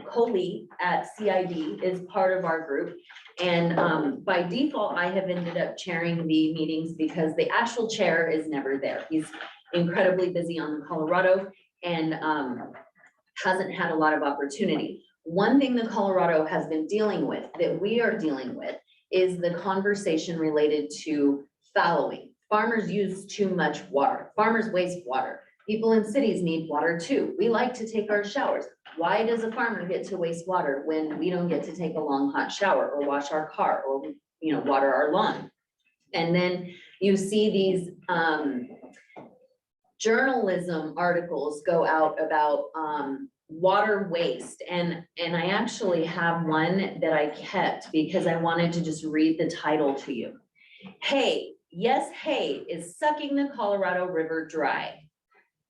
Coley at CID is part of our group. And by default, I have ended up chairing the meetings because the actual chair is never there. He's incredibly busy on the Colorado and hasn't had a lot of opportunity. One thing that Colorado has been dealing with, that we are dealing with, is the conversation related to fallowing. Farmers use too much water. Farmers waste water. People in cities need water too. We like to take our showers. Why does a farmer get to waste water when we don't get to take a long hot shower or wash our car or, you know, water our lawn? And then you see these journalism articles go out about water waste. And I actually have one that I kept because I wanted to just read the title to you. Hay, yes, hay is sucking the Colorado River dry.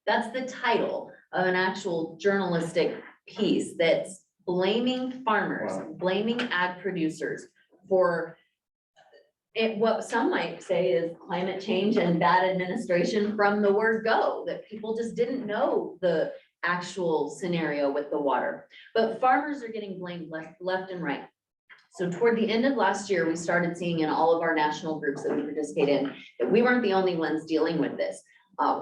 That's the title of an actual journalistic piece that's blaming farmers, blaming ag producers for it, what some might say is climate change and bad administration from the word go, that people just didn't know the actual scenario with the water. But farmers are getting blamed left and right. So toward the end of last year, we started seeing in all of our national groups that we participate in, that we weren't the only ones dealing with this.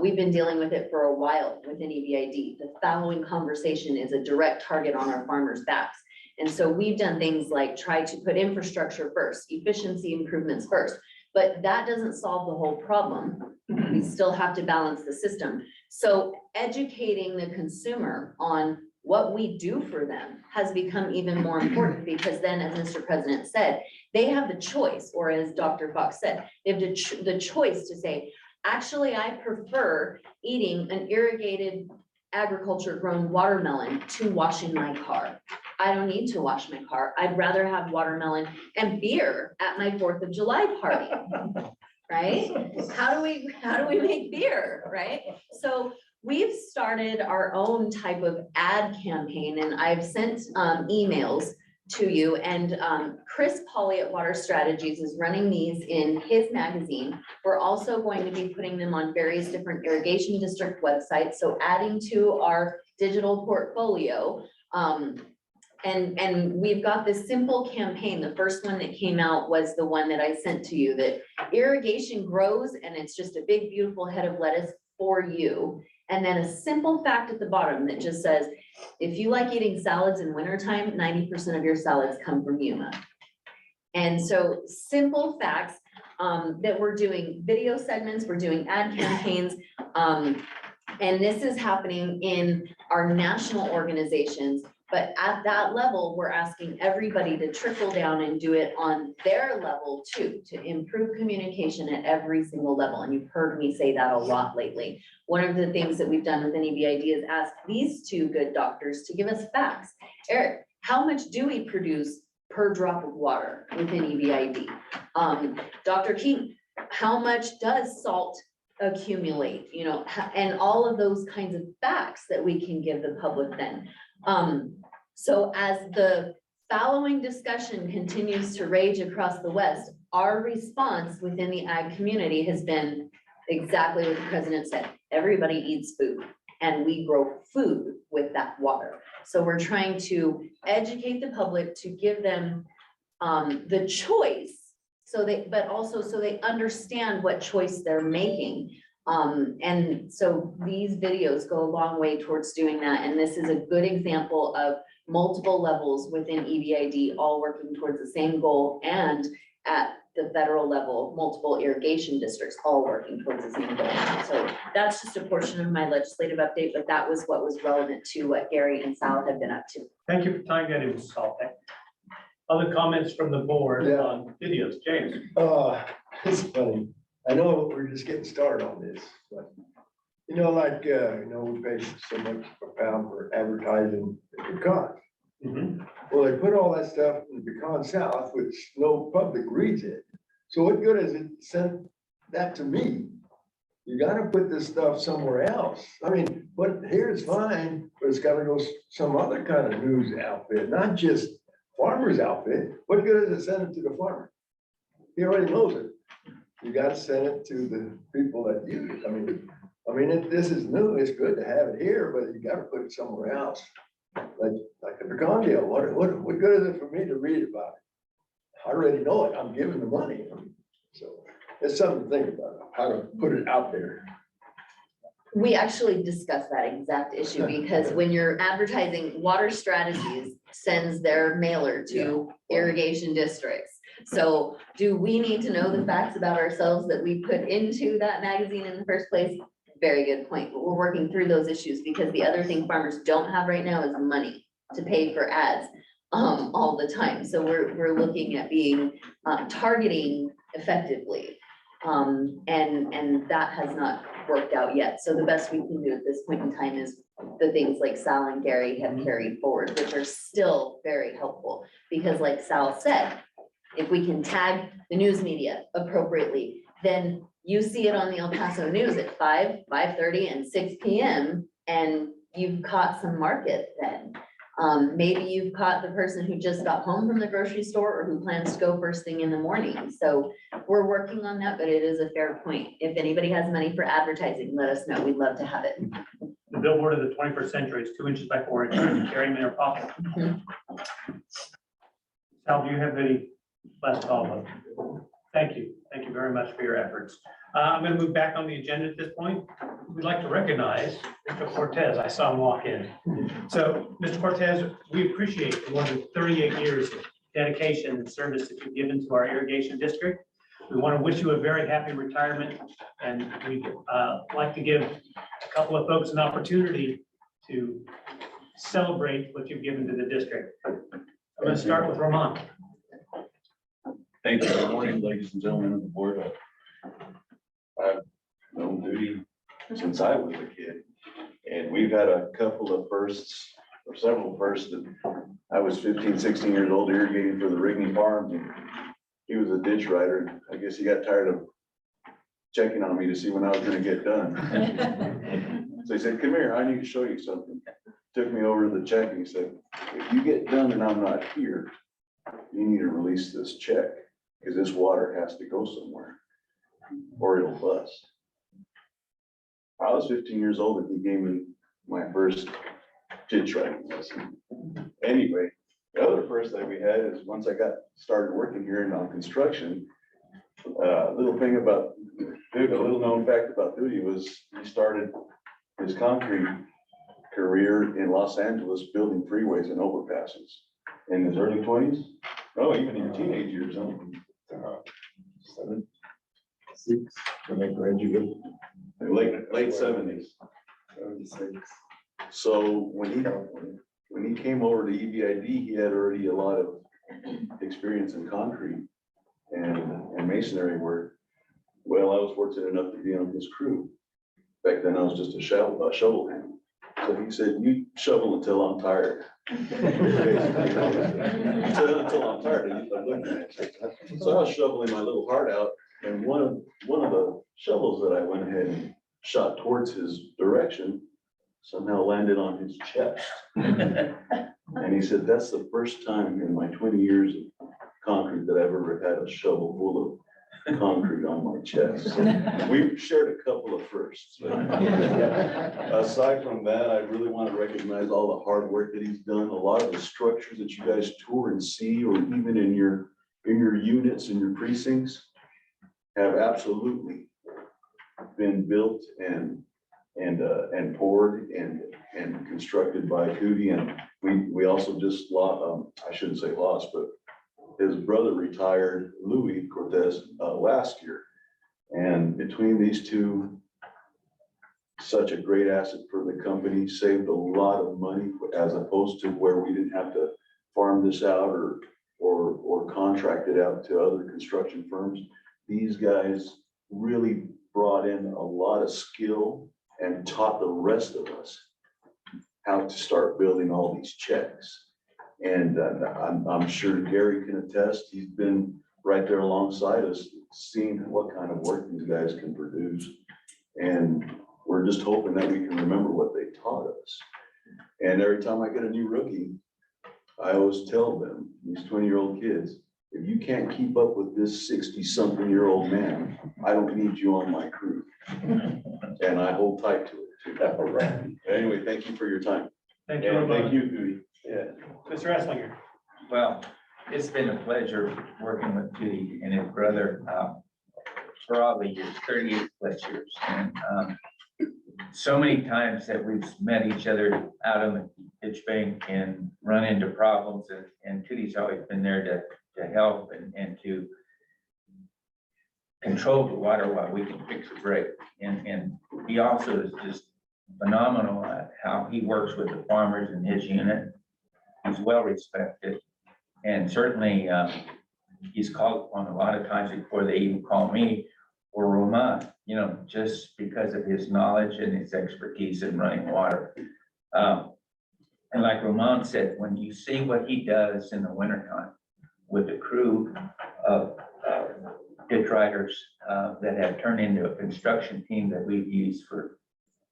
We've been dealing with it for a while within EBID. The following conversation is a direct target on our farmers' backs. And so we've done things like try to put infrastructure first, efficiency improvements first, but that doesn't solve the whole problem. We still have to balance the system. So educating the consumer on what we do for them has become even more important, because then, as Mr. President said, they have the choice, or as Dr. Fox said, they have the choice to say, actually, I prefer eating an irrigated agriculture grown watermelon to washing my car. I don't need to wash my car. I'd rather have watermelon and beer at my 4th of July party, right? How do we make beer, right? So we've started our own type of ad campaign, and I've sent emails to you, and Chris Pauley at Water Strategies is running these in his magazine. We're also going to be putting them on various different irrigation district websites, so adding to our digital portfolio. And we've got this simple campaign. The first one that came out was the one that I sent to you, that irrigation grows and it's just a big, beautiful head of lettuce for you. And then a simple fact at the bottom that just says, if you like eating salads in wintertime, 90% of your salads come from Yuma. And so simple facts that we're doing video segments, we're doing ad campaigns. And this is happening in our national organizations. But at that level, we're asking everybody to trickle down and do it on their level too, to improve communication at every single level. And you've heard me say that a lot lately. One of the things that we've done within EBID is ask these two good doctors to give us facts. Eric, how much do we produce per drop of water within EBID? Dr. King, how much does salt accumulate? You know, and all of those kinds of facts that we can give the public then. So as the following discussion continues to rage across the West, our response within the ag community has been exactly what the president said. Everybody eats food and we grow food with that water. So we're trying to educate the public to give them the choice, so but also so they understand what choice they're making. And so these videos go a long way towards doing that. And this is a good example of multiple levels within EBID, all working towards the same goal, and at the federal level, multiple irrigation districts all working towards the same goal. So that's just a portion of my legislative update, but that was what was relevant to what Gary and Sal have been up to. Thank you for tying that in, Sal. Other comments from the board on videos, James? It's funny. I know we're just getting started on this, but you know, like, we pay so much per pound for advertising the pecan. Well, they put all that stuff in the Pecan South, which no public reads it. So what good is it to send that to me? You gotta put this stuff somewhere else. I mean, but here it's fine, but it's gotta go some other kind of news outfit, not just farmer's outfit. What good is it send it to the farmer? He already knows it. You gotta send it to the people that use it. I mean, this is new. It's good to have it here, but you gotta put it somewhere else. Like the pecan deal. What good is it for me to read about it? I already know it. I'm giving the money. So it's something to think about, how to put it out there. We actually discussed that exact issue, because when you're advertising, Water Strategies sends their mailer to irrigation districts. So do we need to know the facts about ourselves that we put into that magazine in the first place? Very good point. But we're working through those issues, because the other thing farmers don't have right now is money to pay for ads all the time. So we're looking at being targeting effectively. And that has not worked out yet. So the best we can do at this point in time is the things like Sal and Gary have carried forward, which are still very helpful. Because like Sal said, if we can tag the news media appropriately, then you see it on the El Paso News at 5:30 and 6 PM, and you've caught some market then. Maybe you've caught the person who just got home from the grocery store or who plans to go first thing in the morning. So we're working on that, but it is a fair point. If anybody has money for advertising, let us know. We'd love to have it. The billboard of the 21st century is 2 inches by 4 inches, carry them in your pocket. Sal, do you have any last follow-up? Thank you. Thank you very much for your efforts. I'm going to move back on the agenda at this point. We'd like to recognize Mr. Cortez. I saw him walk in. So, Mr. Cortez, we appreciate the more than 38 years of dedication and service that you've given to our irrigation district. We want to wish you a very happy retirement, and we'd like to give a couple of folks an opportunity to celebrate what you've given to the district. I'm going to start with Ramon. Thank you. Good morning, ladies and gentlemen of the board. I've known Duty since I was a kid, and we've had a couple of firsts, or several firsts. That I was 15, 16 years old irrigating for the Rigney Farms, and he was a ditch rider. I guess he got tired of checking on me to see when I was gonna get done. So he said, "Come here, I need to show you something." Took me over to the check and he said, "If you get done and I'm not here, you need to release this check, because this water has to go somewhere or it'll bust." I was 15 years old and he gave me my first ditch riding lesson. Anyway, the other first that we had is once I got started working here in construction, little thing about Duty, a little known fact about Duty was he started his concrete career in Los Angeles building freeways and overpasses in his early 20s. Oh, even in your teenage years, huh? 7, 6, when I graduated. Late 70s. 76. So when he came over to EBID, he had already a lot of experience in concrete and masonry work. Well, I was fortunate enough to be on his crew. Back then I was just a shovel hand. So he said, "You shovel until I'm tired." Until I'm tired. I'm looking at you. So I was shoveling my little heart out, and one of the shovels that I went ahead and shot towards his direction somehow landed on his chest. And he said, "That's the first time in my 20 years of concrete that I've ever had a shovel full of concrete on my chest." So we've shared a couple of firsts. Aside from that, I really want to recognize all the hard work that he's done. A lot of the structures that you guys tour and see, or even in your units, in your precincts, have absolutely been built and poured and constructed by Cootie. And we also just lost, I shouldn't say lost, but his brother retired, Louis Cortez, last year. And between these two, such a great asset for the company, saved a lot of money as opposed to where we didn't have to farm this out or contract it out to other construction firms. These guys really brought in a lot of skill and taught the rest of us how to start building all these checks. And I'm sure Gary can attest. He's been right there alongside us, seeing what kind of work these guys can produce. And we're just hoping that we can remember what they taught us. And every time I get a new rookie, I always tell them, these 20-year-old kids, if you can't keep up with this 60-something-year-old man, I don't need you on my crew. And I hold tight to it too. Anyway, thank you for your time. Thank you. And thank you, Cootie. Yeah. Mr. Esslinger. Well, it's been a pleasure working with Judy and his brother for all the years, 38 plus years. And so many times that we've met each other out on the ditch bank and run into problems, and Judy's always been there to help and to control the water while we can fix a break. And he also is just phenomenal at how he works with the farmers in his unit. He's well respected, and certainly he's called upon a lot of times before they even call me, or Roman, you know, just because of his knowledge and his expertise in running water. And like Roman said, when you see what he does in the wintertime with the crew of ditch riders that have turned into a construction team that we've used for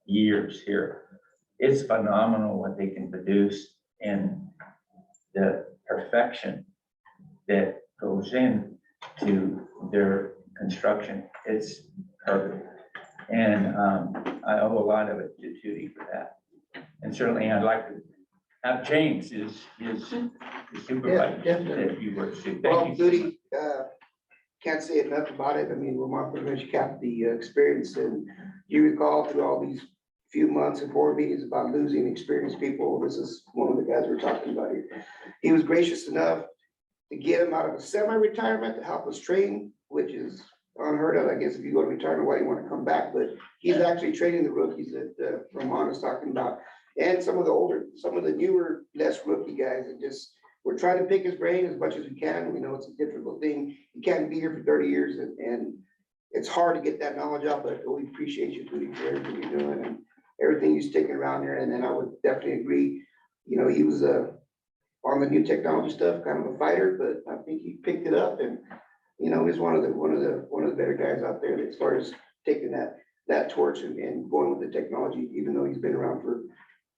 years here, it's phenomenal what they can produce and the perfection that goes in to their construction. It's perfect. And I owe a lot of it to Judy for that. And certainly I'd like to have James is supervisor. Yeah, definitely. If you were to. Thank Well, you so much. Judy, can't say enough about it. I mean, Lamar pretty much capped the experience, and you recall through all these few months and board meetings about losing experienced people. This is one of the guys we're talking about here. He was gracious enough to get him out of a semi-retirement to help us train, which is unheard of. I guess if you go to retirement, why you want to come back? But he's actually training the rookies that Ramon is talking about, and some of the newer, less rookie guys, and just, we're trying to pick his brain as much as we can. We know it's a difficult thing. You can't be here for 30 years and it's hard to get that knowledge out, but we appreciate you doing everything you're doing and everything you're sticking around here. And then I would definitely agree, you know, he was on the new technology stuff, kind of a fighter, but I think he picked it up, and you know, he's one of the better guys out there as far as taking that torch and going with the technology, even though he's been around for,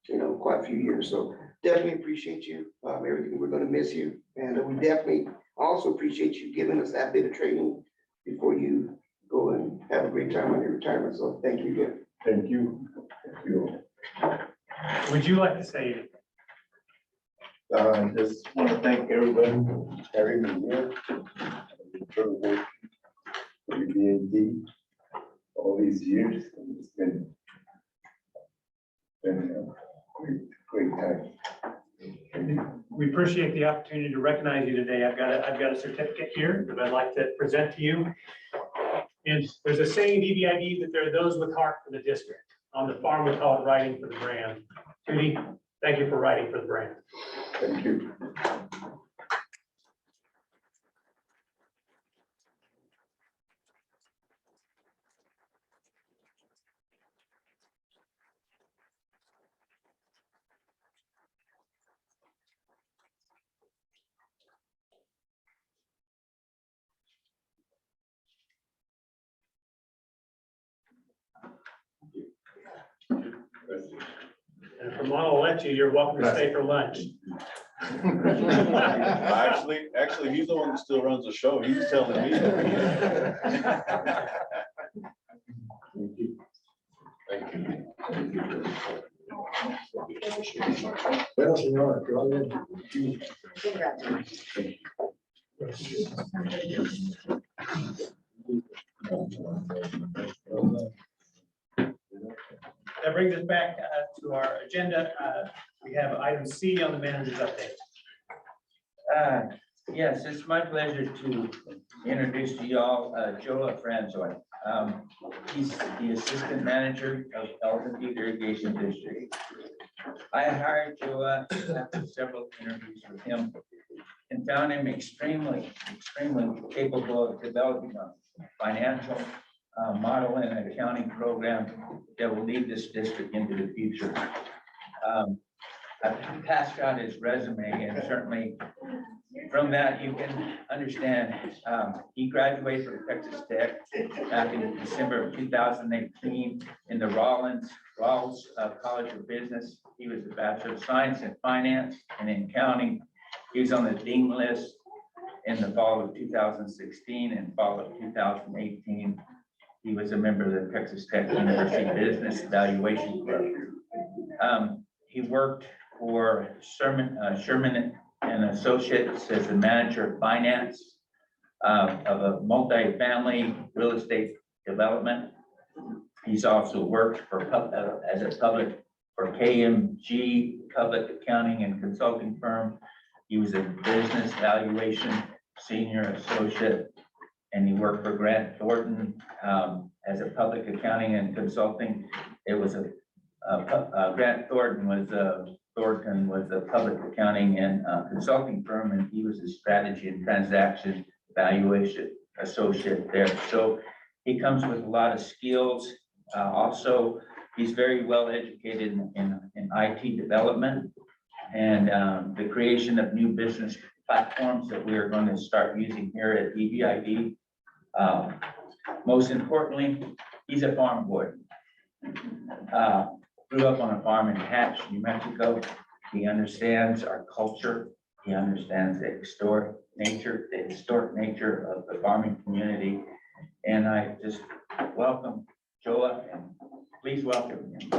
you know, quite a few years. So definitely appreciate you, everything. We're going to miss you, and we definitely also appreciate you giving us that bit of training before you go and have a great time on your retirement. So thank you again. Thank you. Thank you. Would you like to say anything? Just want to thank everybody for having me here. For the work for the EBID all these years. It's been a great time. We appreciate the opportunity to recognize you today. I've got a certificate here that I'd like to present to you. And there's a saying in EBID that there are those with heart for the district. On the farm, we call it writing for the brand. Judy, thank you for writing for the brand. Thank you. And if Ramon will let you, you're welcome to stay for lunch. Actually, he's the one that still runs the show. He's telling me. Thank you. Thank you. Well, senor, go ahead. That brings us back to our agenda. We have item C on the manager's update. Yes, it's my pleasure to introduce to y'all Joe Franzoy. He's the assistant manager of Elton Irrigation District. I hired Joe after several interviews with him and found him extremely capable of developing a financial model and accounting program that will lead this district into the future. I've passed out his resume, and certainly from that you can understand. He graduated from Texas Tech back in December of 2018 in the Rawls College of Business. He was a Bachelor of Science in Finance and in Accounting. He was on the Dean list in the fall of 2016 and fall of 2018. He was a member of the Texas Tech University Business Evaluation Club. He worked for Sherman and Associates as the manager of finance of a multi-family real estate development. He's also worked for for KMG Public Accounting and Consulting Firm. He was a business valuation senior associate, and he worked for Grant Thornton as a public accounting and consulting. It was Grant Thornton was a public accounting and consulting firm, and he was a strategy and transaction valuation associate there. So He comes with a lot of skills. Also, he's very well educated in IT development and the creation of new business platforms that we are going to start using here at EBID. Most importantly, he's a farm boy. Grew up on a farm in Hatch, New Mexico. He understands our culture. He understands the historic nature of the farming community. And I just welcome Joa, and please welcome him.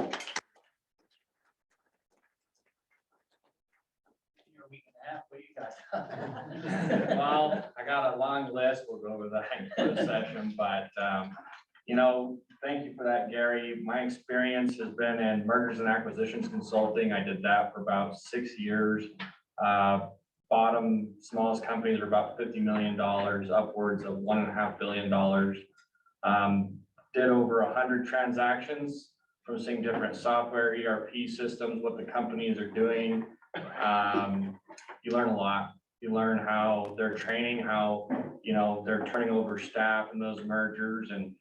Well, I got a long list. We'll go over that in the session, but, you know, thank you for that, Gary. My experience has been in mergers and acquisitions consulting. I did that for about 6 years. Bottom smallest companies are about $50 million, upwards of $1.5 billion. Did over 100 transactions from seeing different software, ERP systems, what the companies are doing. You learn a lot. You learn how they're training, how, you know, they're turning over staff in those mergers and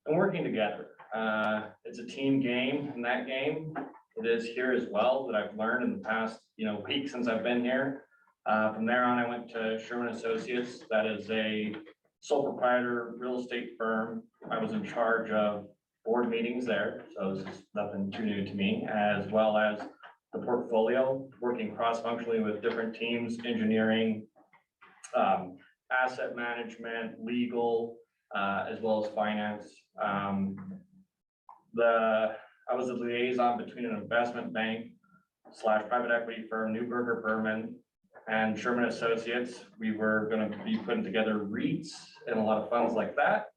working together. It's a team game in that game. It is here as well that I've learned in the past, you know, week since I've been here. From there on, I went to Sherman Associates. That is a sole proprietor real estate firm. I was in charge of board meetings there, so this is nothing too new to me, as well as the portfolio, working cross-functionally with different teams, engineering, asset management, legal, as well as finance. I was a liaison between an investment bank / private equity firm, Newberger Berman, and Sherman Associates. We were going to be putting together REITs and a lot of funds like that.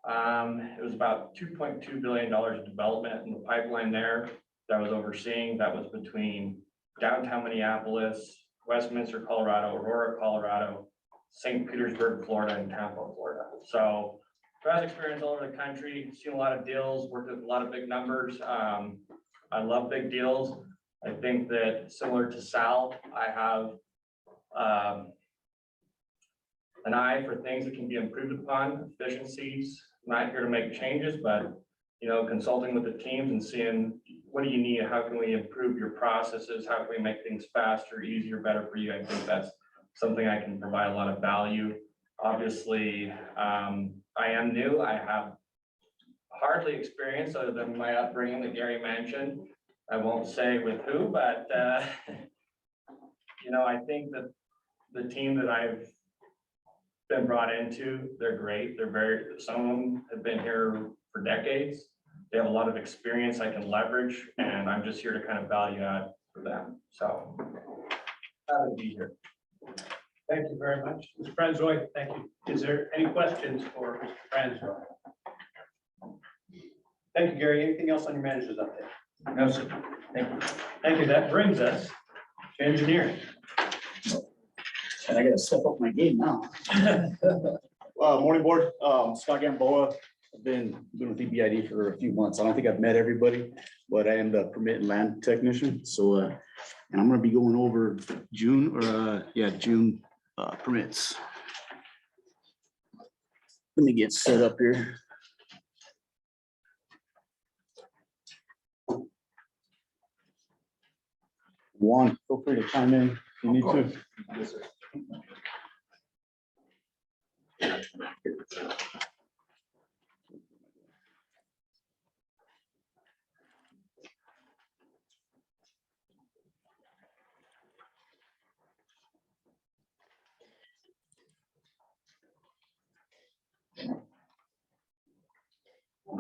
It was about $2.2 billion of development in the pipeline there that I was overseeing. That was between downtown Minneapolis, Westminster, Colorado, Aurora, Colorado, St. Petersburg, Florida, and Tampa, Florida. So vast experience all over the country, seen a lot of deals, worked with a lot of big numbers. I love big deals. I think that similar to Sal, I have an eye for things that can be improved upon, efficiencies. I'm not here to make changes, but, you know, consulting with the teams and seeing what do you need? How can we improve your processes? How can we make things faster, easier, better for you? I think that's something I can provide a lot of value. Obviously, I am new. I have hardly experience other than my upbringing that Gary mentioned. I won't say with who, but, you know, I think that the team that I've been brought into, they're great. Some of them have been here for decades. They have a lot of experience I can leverage, and I'm just here to kind of value add for them. So happy to be here. Thank you very much. Mr. Franzoy, thank you. Is there any questions for Mr. Franzoy? Thank you, Gary. Anything else on your manager's update? No, sir. Thank you. Thank you. That brings us to engineering. And I gotta step up my game now. Morning, board. Scott Gamboa. I've been with EBID for a few months. I don't think I've met everybody, but I am the permit and land technician. So, and I'm gonna be going over June permits. Let me get set up here. Juan, feel free to chime in if you need to. Yes, sir.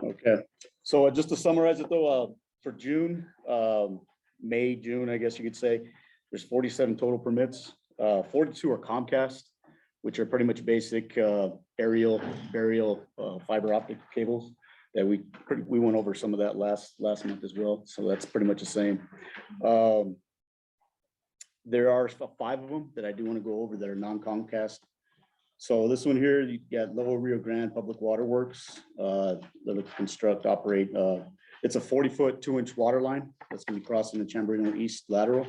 Okay, so just to summarize it though, for June, May, June, I guess you could say, there's 47 total permits. 42 are Comcast, which are pretty much basic aerial, burial fiber optic cables that we went over some of that last month as well. So that's pretty much the same. There are 5 of them that I do want to go over that are non-Comcast. So this one here, you got Lower Rio Grande Public Water Works. They'll construct, operate. It's a 40-foot, 2-inch water line that's going to be crossing the Chamberlain East lateral.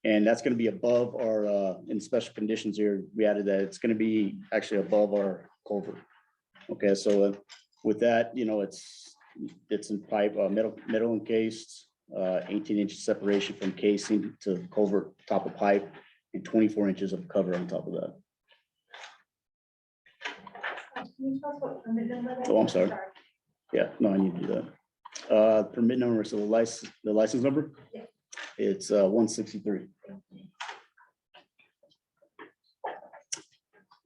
And that's going to be above our, in special conditions here, we added that it's going to be actually above our culvert. Okay, so with that, it's in pipe, metal encased, 18-inch separation from casing to culvert top of pipe, and 24 inches of cover on top of that. Can you tell us what permit number that is? Oh, I'm sorry. Yeah, no, I need to do that. Permit number, so the license number? Yeah. It's 163.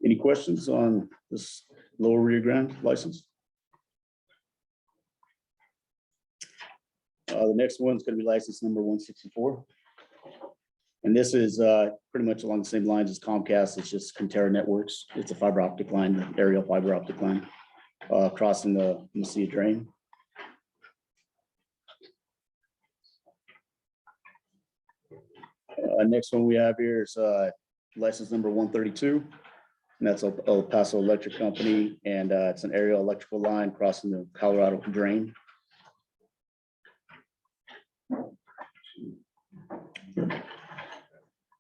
Any questions on this Lower Rio Grande license? The next one's gonna be license number 164. And this is pretty much along the same lines as Comcast. It's just Conterra Networks. It's a fiber optic line, the aerial fiber optic line, crossing the Mesilla Drain. Next one we have here is license number 132. And that's El Paso Electric Company, and it's an aerial electrical line crossing the Colorado Drain.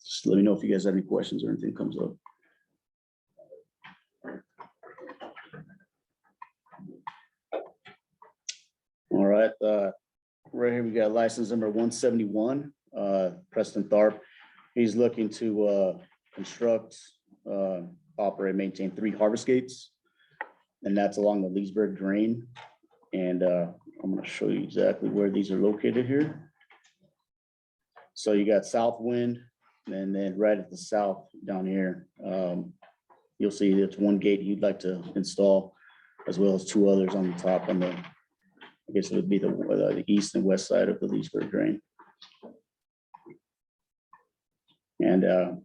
Just let me know if you guys have any questions or anything comes up. All right, right here we got license number 171, Preston Tharp. He's looking to construct, operate, maintain 3 harvest gates, and that's along the Leesburg Drain. And I'm going to show you exactly where these are located here. So you got Southwind, and then right at the south down here, you'll see it's 1 gate you'd like to install, as well as 2 others on the top on the, I guess it would be the east and west side of the Leesburg Drain. And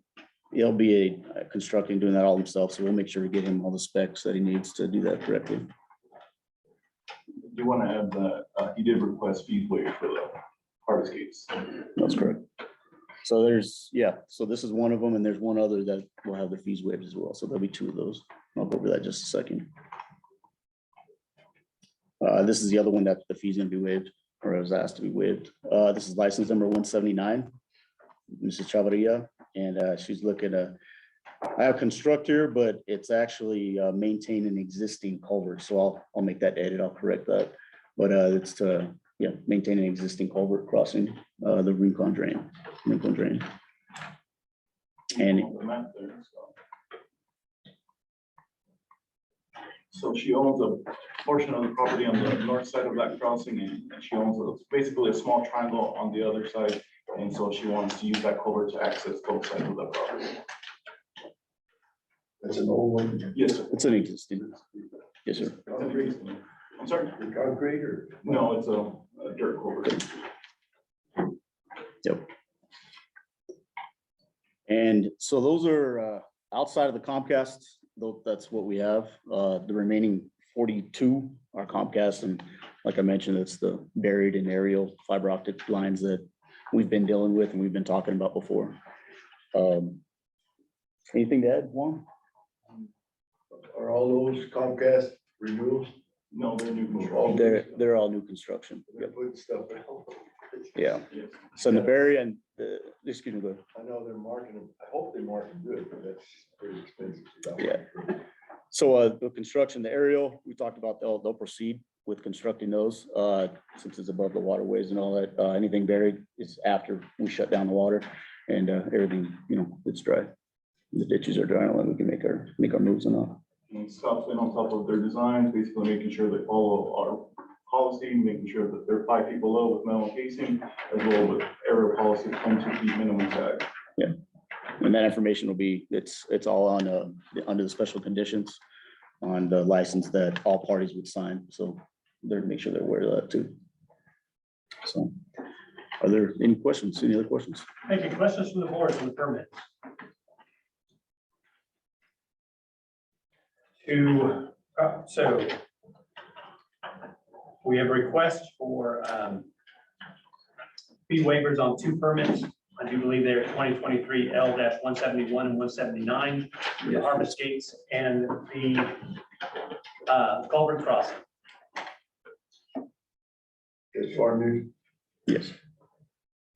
he'll be constructing, doing that all himself, so we'll make sure to get him all the specs that he needs to do that correctly. You want to add that he did request fees waived for the harvest gates. That's correct. So so this is one of them, and there's one other that will have the fees waived as well. So there'll be 2 of those. I'll go over that in just a second. This is the other one that the fee's gonna be waived, or was asked to be waived. This is license number 179, Mrs. Chavarria, and she's looking to, I have construct here, but it's actually maintain an existing culvert. So I'll make that edit. I'll correct that. But it's to maintain an existing culvert crossing the Rincon Drain. And so she owns a portion of the property on the north side of that crossing, and she owns basically a small triangle on the other side. And so she wants to use that culvert to access both sides of the property. That's an old one. Yes, sir. it's an existing. Yes, sir. I'm sorry. Concrete or? No, it's a dirt culvert. Yep. And so those are outside of the Comcast, though, that's what we have. The remaining 42 are Comcast, and like I mentioned, it's the buried and aerial fiber optic lines that we've been dealing with and we've been talking about before. Anything to add, Juan? Are all those Comcast renewals? No, they're new construction. They're all new construction. They're putting stuff in. Yeah. So in the Berry and excuse me, go ahead. I know they're marking them. I hope they mark them good, but that's pretty expensive. Yeah. So the construction, the aerial, we talked about, they'll proceed with constructing those since it's above the waterways and all that. Anything buried is after we shut down the water and everything, it's dry. The ditches are dry, and we can make our moves and all. And Scott's been on top of their designs, basically making sure they follow our policy, making sure that they're 5 feet below with metal casing, as well with aerial policy 22 feet minimum tag. Yeah, and that information will be, it's all on under the special conditions on the license that all parties would sign. So they're make sure they're aware of that too. So are there any questions? Any other questions? Thank you. Questions from the board on the permits? So we have requests for fee waivers on 2 permits. I do believe they're 2023 L-171 and 179, the harvest gates and the culvert crossing. As far new. Yes.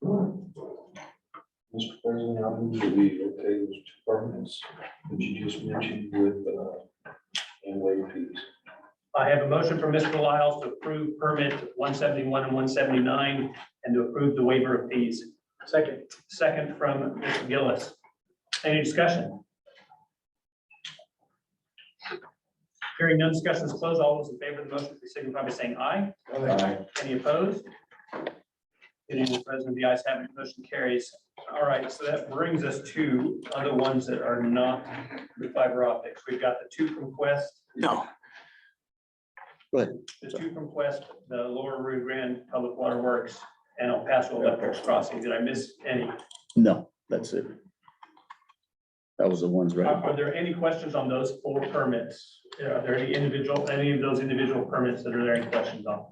Mr. President, I move that we okay those 2 permits that you just mentioned with and waive fees. I have a motion from Mr. Lyles to approve permit 171 and 179 and to approve the waiver of fees. Second from Mr. Gillis. Any discussion? Hearing none, discussion is closed. All those in favor of the motion, please signify by saying aye. Aye. Any opposed? It is present, the ayes have it, motion carries. All right, so that brings us to other ones that are not the fiber optics. We've got the two from Quest. No. Go ahead. The two from Quest, the Lower Rio Grande Public Water Works and El Paso Electric Crossing. Did I miss any? No, that's it. That was the ones, right? Are there any questions on those 4 permits? Are there any of those individual permits that are there any questions on?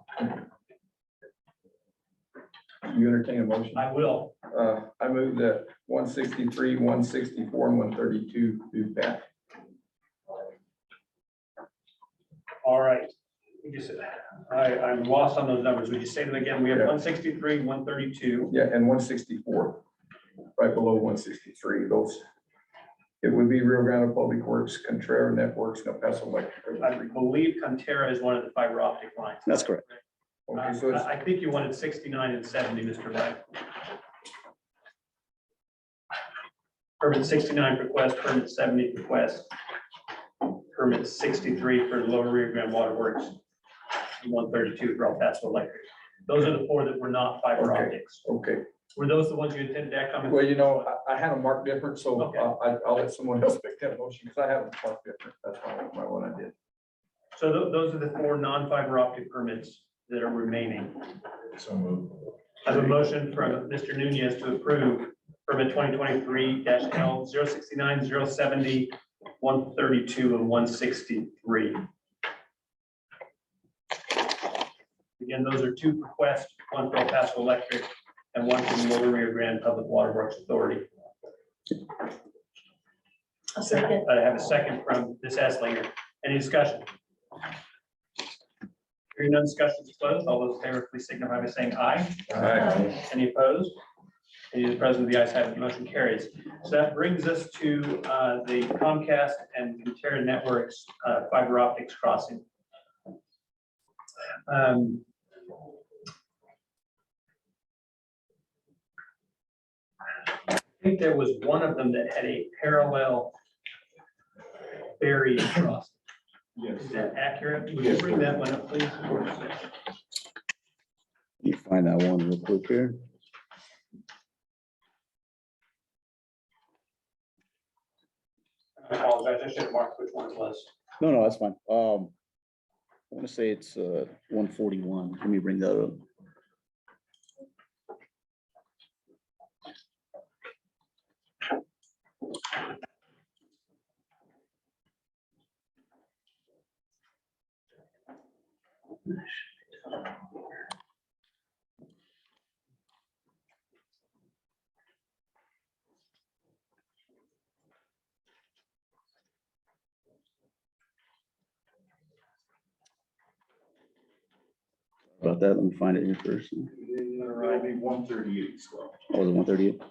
You entertain a motion? I will. I move that 163, 164, and 132 do pass. All right. I'm lost on those numbers. Would you say them again? We have 163, 132. Yeah, and 164, right below 163. Those, it would be Rio Grande Public Works, Contrera Networks, and El Paso Electric. I believe Conterra is one of the fiber optic lines. That's correct. Okay, so it's, I think you wanted 69 and 70, Mr. Wright. Permit 69 for Quest, permit 70 for Quest, permit 63 for Lower Rio Grande Water Works, and 132 for El Paso Electric. Those are the 4 that were not fiber optics. okay. Were those the ones you intended to act on? Well, you know, I had them marked different, so Okay. I'll let someone else make that motion because I have them marked different. That's my one I did. So those are the 4 non-fiber optic permits that are remaining. So moved. I have a motion from Mr. Nunez to approve permit 2023-L 069, 070, 132, and 163. Again, those are 2 for Quest, 1 for El Paso Electric, and 1 from Lower Rio Grande Public Water Works Authority. A second. I have a second from Ms. Esslinger. Any discussion? Hearing none, discussion is closed. All those in favor, please signify by saying aye. Aye. Any opposed? Any is present, the ayes have it, motion carries. So that brings us to the Comcast and Conterra Networks fiber optics crossing. I think there was one of them that had a parallel buried crossing. Yes. Is that accurate? Would you bring that one up, please? You find that one real quick here. I apologize, I should have marked which one it was. No, that's fine. I want to say it's 141. Let me bring that up. About that, let me find it here first. It'll be 138 as well. Oh, was it 138?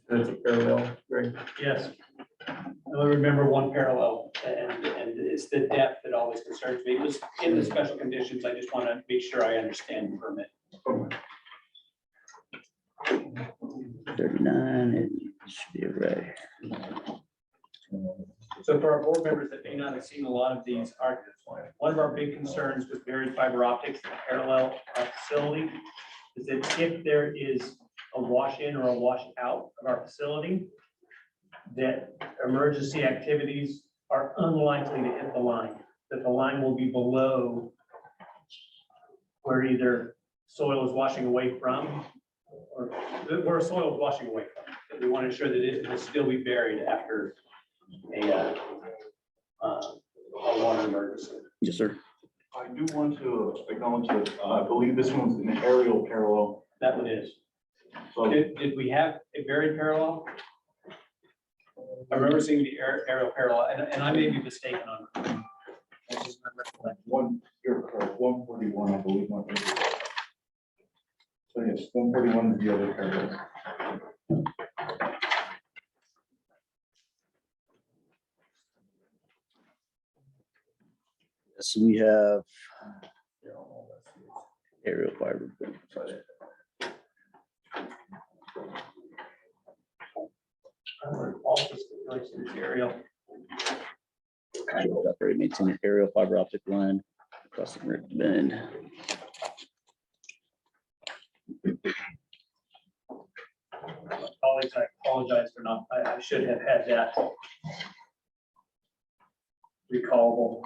That's a parallel, Greg. Yes. I only remember one parallel, and it's the depth that always concerns me. It was in the special conditions. I just want to make sure I understand the permit. 39, it should be right. So for our board members that may not have seen a lot of these arguments, one of our big concerns with buried fiber optics in a parallel facility is that if there is a wash in or a wash out of our facility, that emergency activities are unlikely to hit the line, that the line will be below where either soil is washing away from or where soil is washing away from. We want to ensure that it will still be buried after a water emergency. Yes, sir. I do want to acknowledge that I believe this one's an aerial parallel. That one is. So Did we have a buried parallel? I remember seeing the aerial parallel, and I may be mistaken on it. That's just my recollection. you're correct, 141, I believe. So yes, 141 is the other parallel. So we have aerial fiber. Also stipulates in this area. Operate, maintain an aerial fiber optic line across the bend. Colleagues, I apologize for not, I should have had that recallable.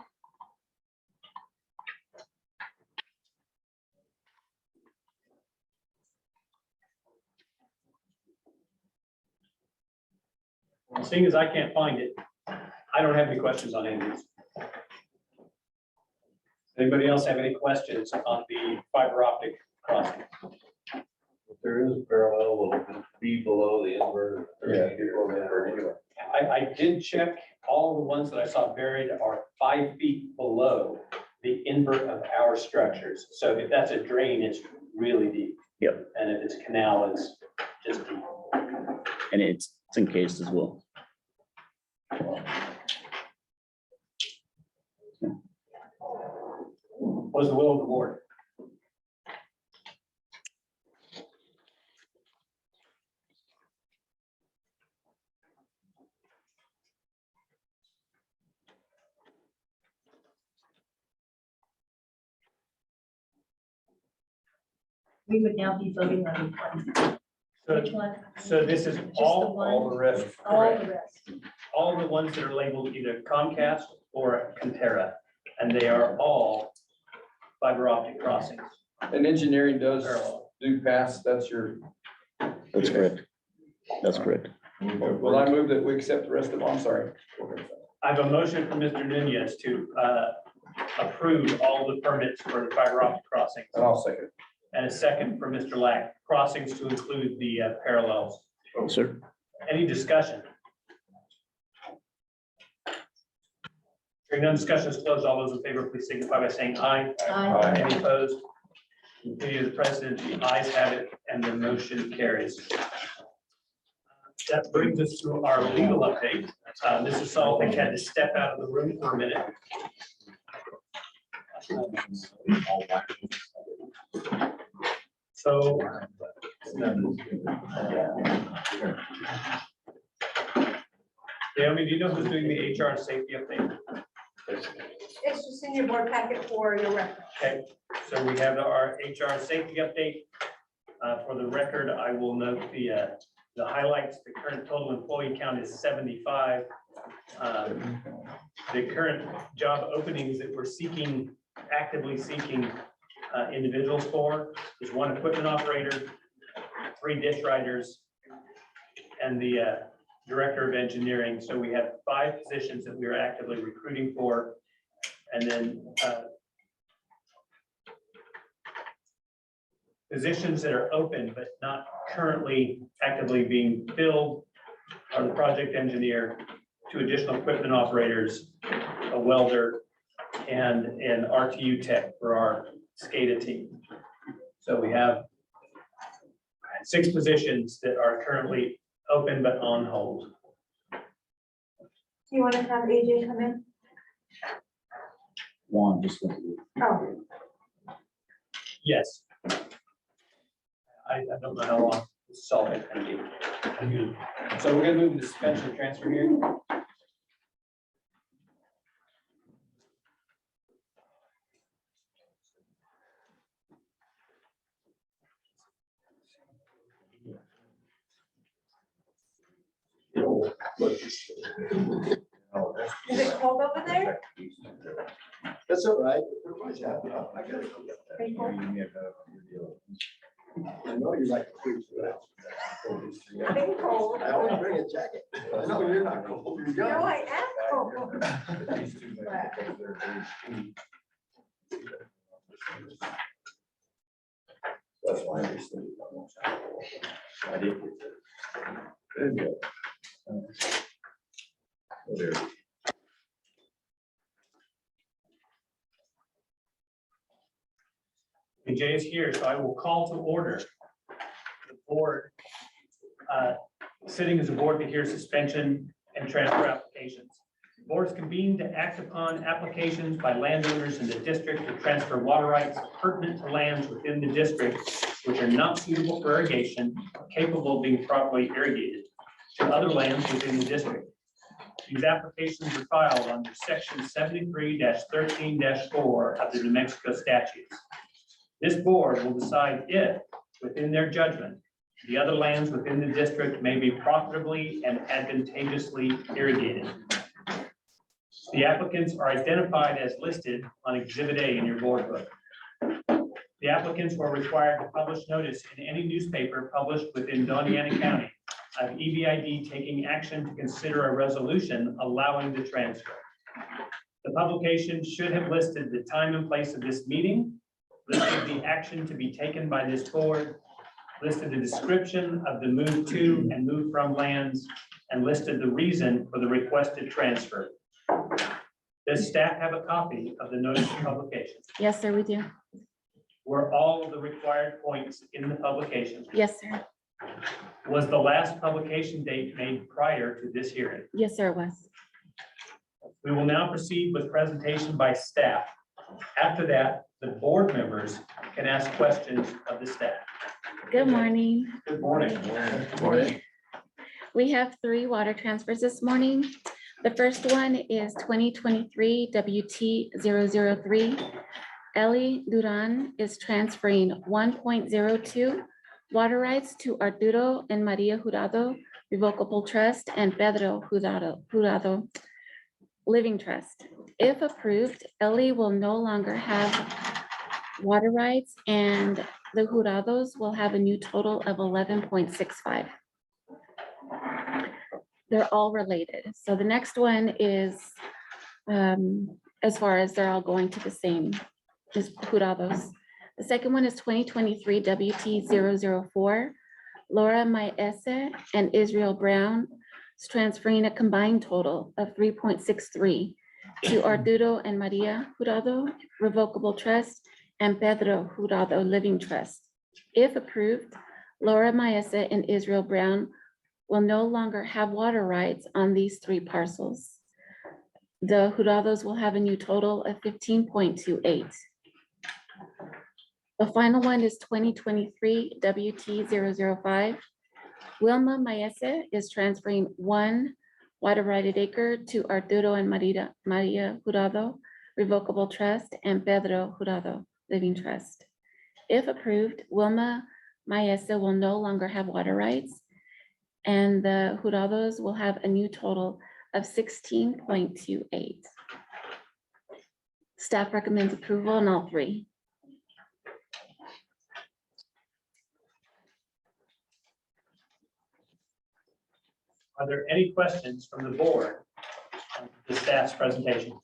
Well, seeing as I can't find it, I don't have any questions on any of these. Anybody else have any questions on the fiber optic crossing? If there is a parallel, will it be below the inverter? I did check, all the ones that I saw buried are 5 feet below the invert of our structures. So if that's a drain, it's really deep. Yep. And if it's a canal, it's just deep. And it's encased as well. What is the will of the board? We would now be voting on which one? So this is Just the all one? the rest. All the rest. All the ones that are labeled either Comcast or Conterra, and they are all fiber optic crossings. And engineering does Parallel. do pass, that's your, That's correct. That's correct. well, I move that we accept the rest of them, I'm sorry. I have a motion from Mr. Nunez to approve all the permits for the fiber optic crossings. And I'll second. And a second from Mr. Lack, crossings to include the parallels. Sir. Any discussion? Hearing none, discussion is closed. All those in favor, please signify by saying aye. Aye. Any opposed? Opinion of the president, the ayes have it, and the motion carries. That brings us to our legal update. Mrs. Salvik had to step out of the room for a minute. So. Naomi, do you know who's doing the HR safety update? It's just in your board packet for your reference. Okay, so we have our HR safety update. For the record, I will note the highlights. The current total employee count is 75. The current job openings that we're seeking, actively seeking individuals for is 1 equipment operator, 3 ditch riders, and the director of engineering. So we have 5 positions that we are actively recruiting for. And then positions that are open but not currently actively being filled are the project engineer, 2 additional equipment operators, a welder, and an RTU tech for our SCADA team. So we have 6 positions that are currently open but on hold. You want to have AJ come in? Juan, just. Oh, Yes. I don't know how long this solve it can be. So we're gonna move to suspension transfer here. is it cold over there? That's all right. Everybody's happy. I gotta go get that. Are you cold? I know you like to preach, but I'm cold. I always bring a jacket. I know you're not cold. You're young. No, I am cold. That's why I just think I did. Good job. Oh, there. And Jay is here, so I will call to order the board, sitting as a board to hear suspension and transfer applications. The board is convened to act upon applications by landowners in the district to transfer water rights pertinent to lands within the district which are not suitable for irrigation or capable of being properly irrigated to other lands within the district. These applications are filed under section 73-13-4 of the New Mexico statutes. This board will decide if, within their judgment, the other lands within the district may be profitably and advantageously irrigated. The applicants are identified as listed on Exhibit A in your board book. The applicants were required to publish notice in any newspaper published within Doñana County of EBID taking action to consider a resolution allowing the transfer. The publication should have listed the time and place of this meeting, listed the action to be taken by this board, listed the description of the move to and move from lands, and listed the reason for the requested transfer. Does staff have a copy of the notice of publication? Yes, sir, we do. Were all of the required points in the publication? Yes, sir. Was the last publication date made prior to this hearing? Yes, sir, it was. We will now proceed with presentation by staff. After that, the board members can ask questions of the staff. Good morning. Good morning. We have 3 water transfers this morning. The first one is 2023 WT 003. Ellie Duran is transferring 1.02 water rights to Arturo and Maria Jurado Revocable Trust and Pedro Jurado Living Trust. If approved, Ellie will no longer have water rights and the Jurados will have a new total of 11.65. They're all related. So the next one is, as far as they're all going to the same, just Jurados. The second one is 2023 WT 004. Laura Maese and Israel Brown is transferring a combined total of 3.63 to Arturo and Maria Jurado Revocable Trust and Pedro Jurado Living Trust. If approved, Laura Maese and Israel Brown will no longer have water rights on these 3 parcels. The Jurados will have a new total of 15.28. The final one is 2023 WT 005. Wilma Maese is transferring 1 water righted acre to Arturo and Maria Jurado Revocable Trust and Pedro Jurado Living Trust. If approved, Wilma Maese will no longer have water rights, and the Jurados will have a new total of 16.28. Staff recommends approval on all 3. Are there any questions from the board on the staff's presentation?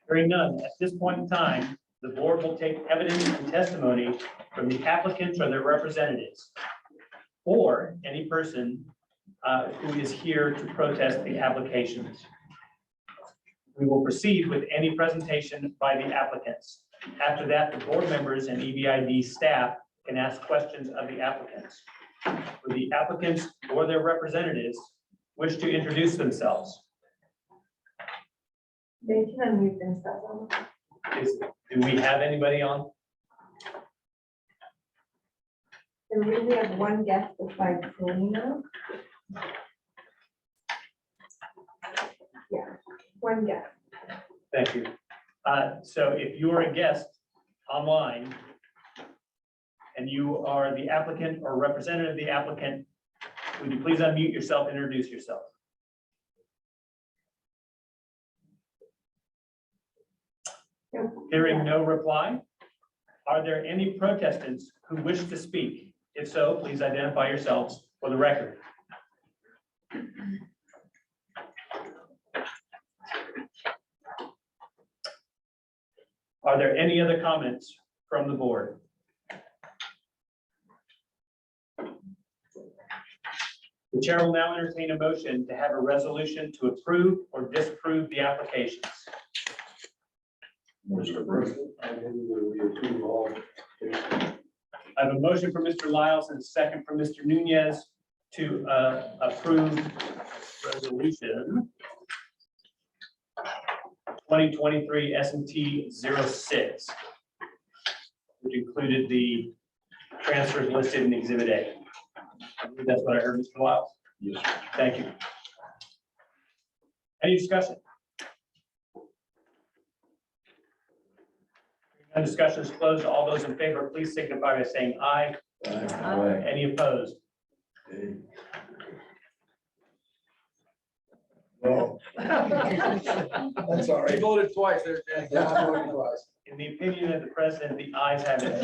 Hearing none, at this point in time, the board will take evidence and testimony from the applicants or their representatives, or any person who is here to protest the applications. We will proceed with any presentation by the applicants. After that, the board members and EBID staff can ask questions of the applicants. Would the applicants or their representatives wish to introduce themselves? They can unmute themselves. Do we have anybody on? And we only have 1 guest besides Selena. Yeah, 1 guest. Thank you. So if you are a guest online and you are the applicant or representative of the applicant, would you please unmute yourself and introduce yourself? Hearing no reply, are there any protestants who wish to speak? If so, please identify yourselves for the record. Are there any other comments from the board? The chair will now entertain a motion to have a resolution to approve or disapprove the applications. I I have a motion from Mr. Lyles and a second from Mr. Nunez. to approve resolution 2023 S&T 06, which included the transfers listed in Exhibit A. I believe that's what I heard, Mr. Wiles. Yes. Thank you. Any discussion? And discussion is closed. All those in favor, please signify by saying aye. Aye. Any opposed? No. That's all You right. voted twice there, Jack. Yeah, I voted twice. In the opinion of the president, the ayes have it.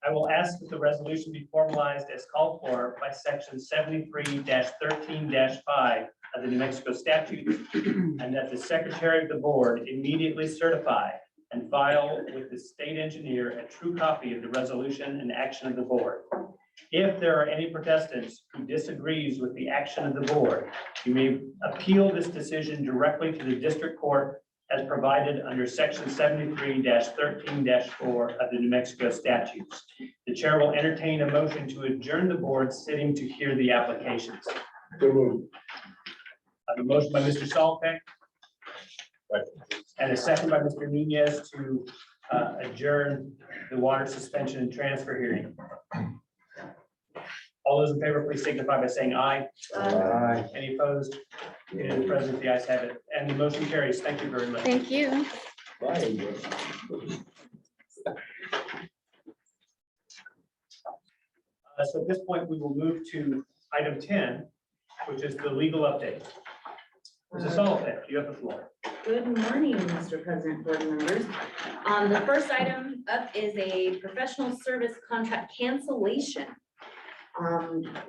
I will ask that the resolution be formalized as called for by section 73-13-5 of the New Mexico statutes, and that the secretary of the board immediately certify and file with the state engineer a true copy of the resolution and action of the board. If there are any protestants who disagrees with the action of the board, you may appeal this decision directly to the district court as provided under section 73-13-4 of the New Mexico statutes. The chair will entertain a motion to adjourn the board sitting to hear the applications. So moved. I have a motion by Mr. Salpeck. And a second by Mr. Nunez to adjourn the water suspension and transfer hearing. All those in favor, please signify by saying aye. Aye. Any opposed? And the president, the ayes have it, and the motion carries. Thank you very much. Thank you. So at this point, we will move to item 10, which is the legal update. Mrs. Salpeck, you have the floor. Good morning, Mr. President, board members. The first item up is a professional service contract cancellation.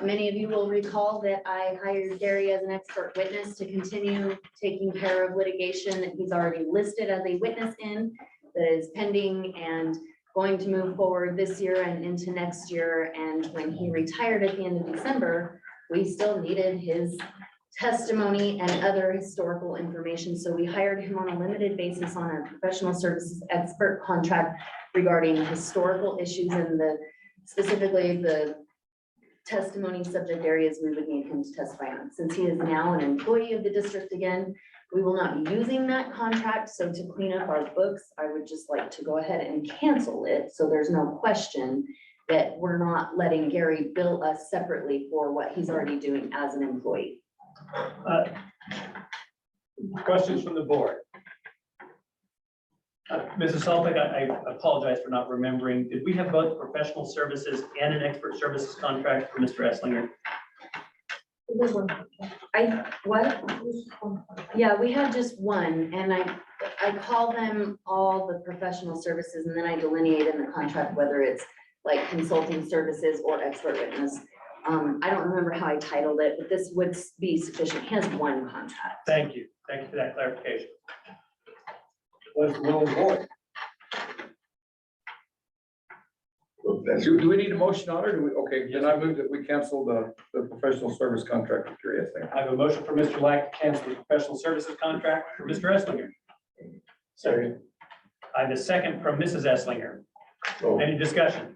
Many of you will recall that I hired Gary as an expert witness to continue taking care of litigation that he's already listed as a witness in, that is pending and going to move forward this year and into next year. And when he retired at the end of December, we still needed his testimony and other historical information. So we hired him on a limited basis on a professional services expert contract regarding historical issues and specifically the testimony subject areas we would need him to testify on. Since he is now an employee of the district again, we will not be using that contract. So to clean up our books, I would just like to go ahead and cancel it. So there's no question that we're not letting Gary bill us separately for what he's already doing as an employee. Questions from the board? Mrs. Salpeck, I apologize for not remembering. Did we have both professional services and an expert services contract for Mr. Esslinger? What? Yeah, we had just one, and I call them all the professional services, and then I delineate in the contract whether it's like consulting services or expert witness. I don't remember how I titled it, but this would be sufficient. He has one contract. Thank you. Thank you for that clarification. What's the will of the board? Do we need a motion on it? Do we, okay, then I move that we cancel the professional service contract with Gary Esslinger. I have a motion for Mr. Lack to cancel the professional services contract for Mr. Esslinger. Second. I have a second from Mrs. Esslinger. Any discussion?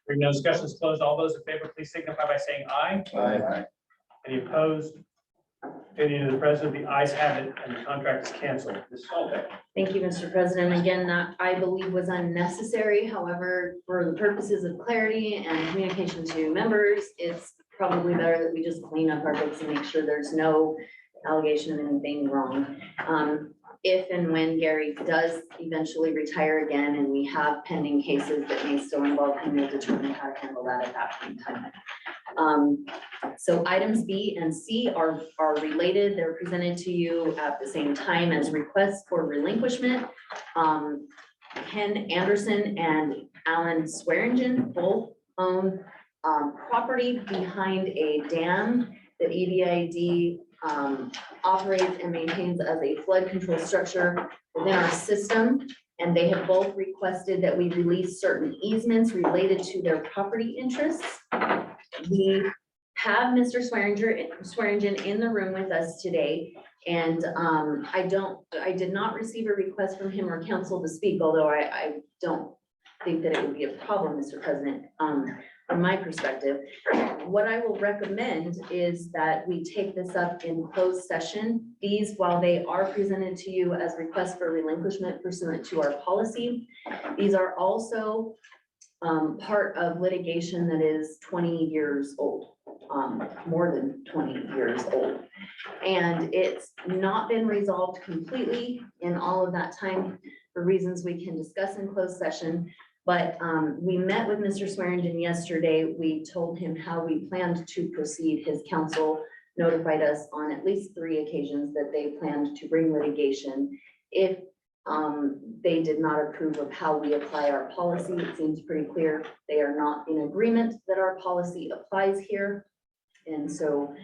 Hearing no discussion is closed. All those in favor, please signify by saying aye. Aye. Any opposed? Opinion of the president, the ayes have it, and the contract is canceled. Ms. Salpeck. Thank you, Mr. President. Again, that I believe was unnecessary. However, for the purposes of clarity and communication to members, it's probably better that we just clean up our books and make sure there's no allegation of anything wrong. If and when Gary does eventually retire again and we have pending cases that may still involve him, we'll determine how to handle that at that point in time. So items B and C are related. They're presented to you at the same time as requests for relinquishment. Ken Anderson and Alan Swearingen both own property behind a dam that EBID operates and maintains as a flood control structure within our system. And they have both requested that we release certain easements related to their property interests. We have Mr. Swearingen in the room with us today. And I did not receive a request from him or counsel to speak, although I don't think that it would be a problem, Mr. President, from my perspective. What I will recommend is that we take this up in closed session. These, while they are presented to you as requests for relinquishment pursuant to our policy, these are also part of litigation that is 20 years old, more than 20 years old. And it's not been resolved completely in all of that time for reasons we can discuss in closed session. But we met with Mr. Swearingen yesterday. We told him how we planned to proceed. His counsel notified us on at least 3 occasions that they planned to bring litigation if they did not approve of how we apply our policy. It seems pretty clear they are not in agreement that our policy applies here. And so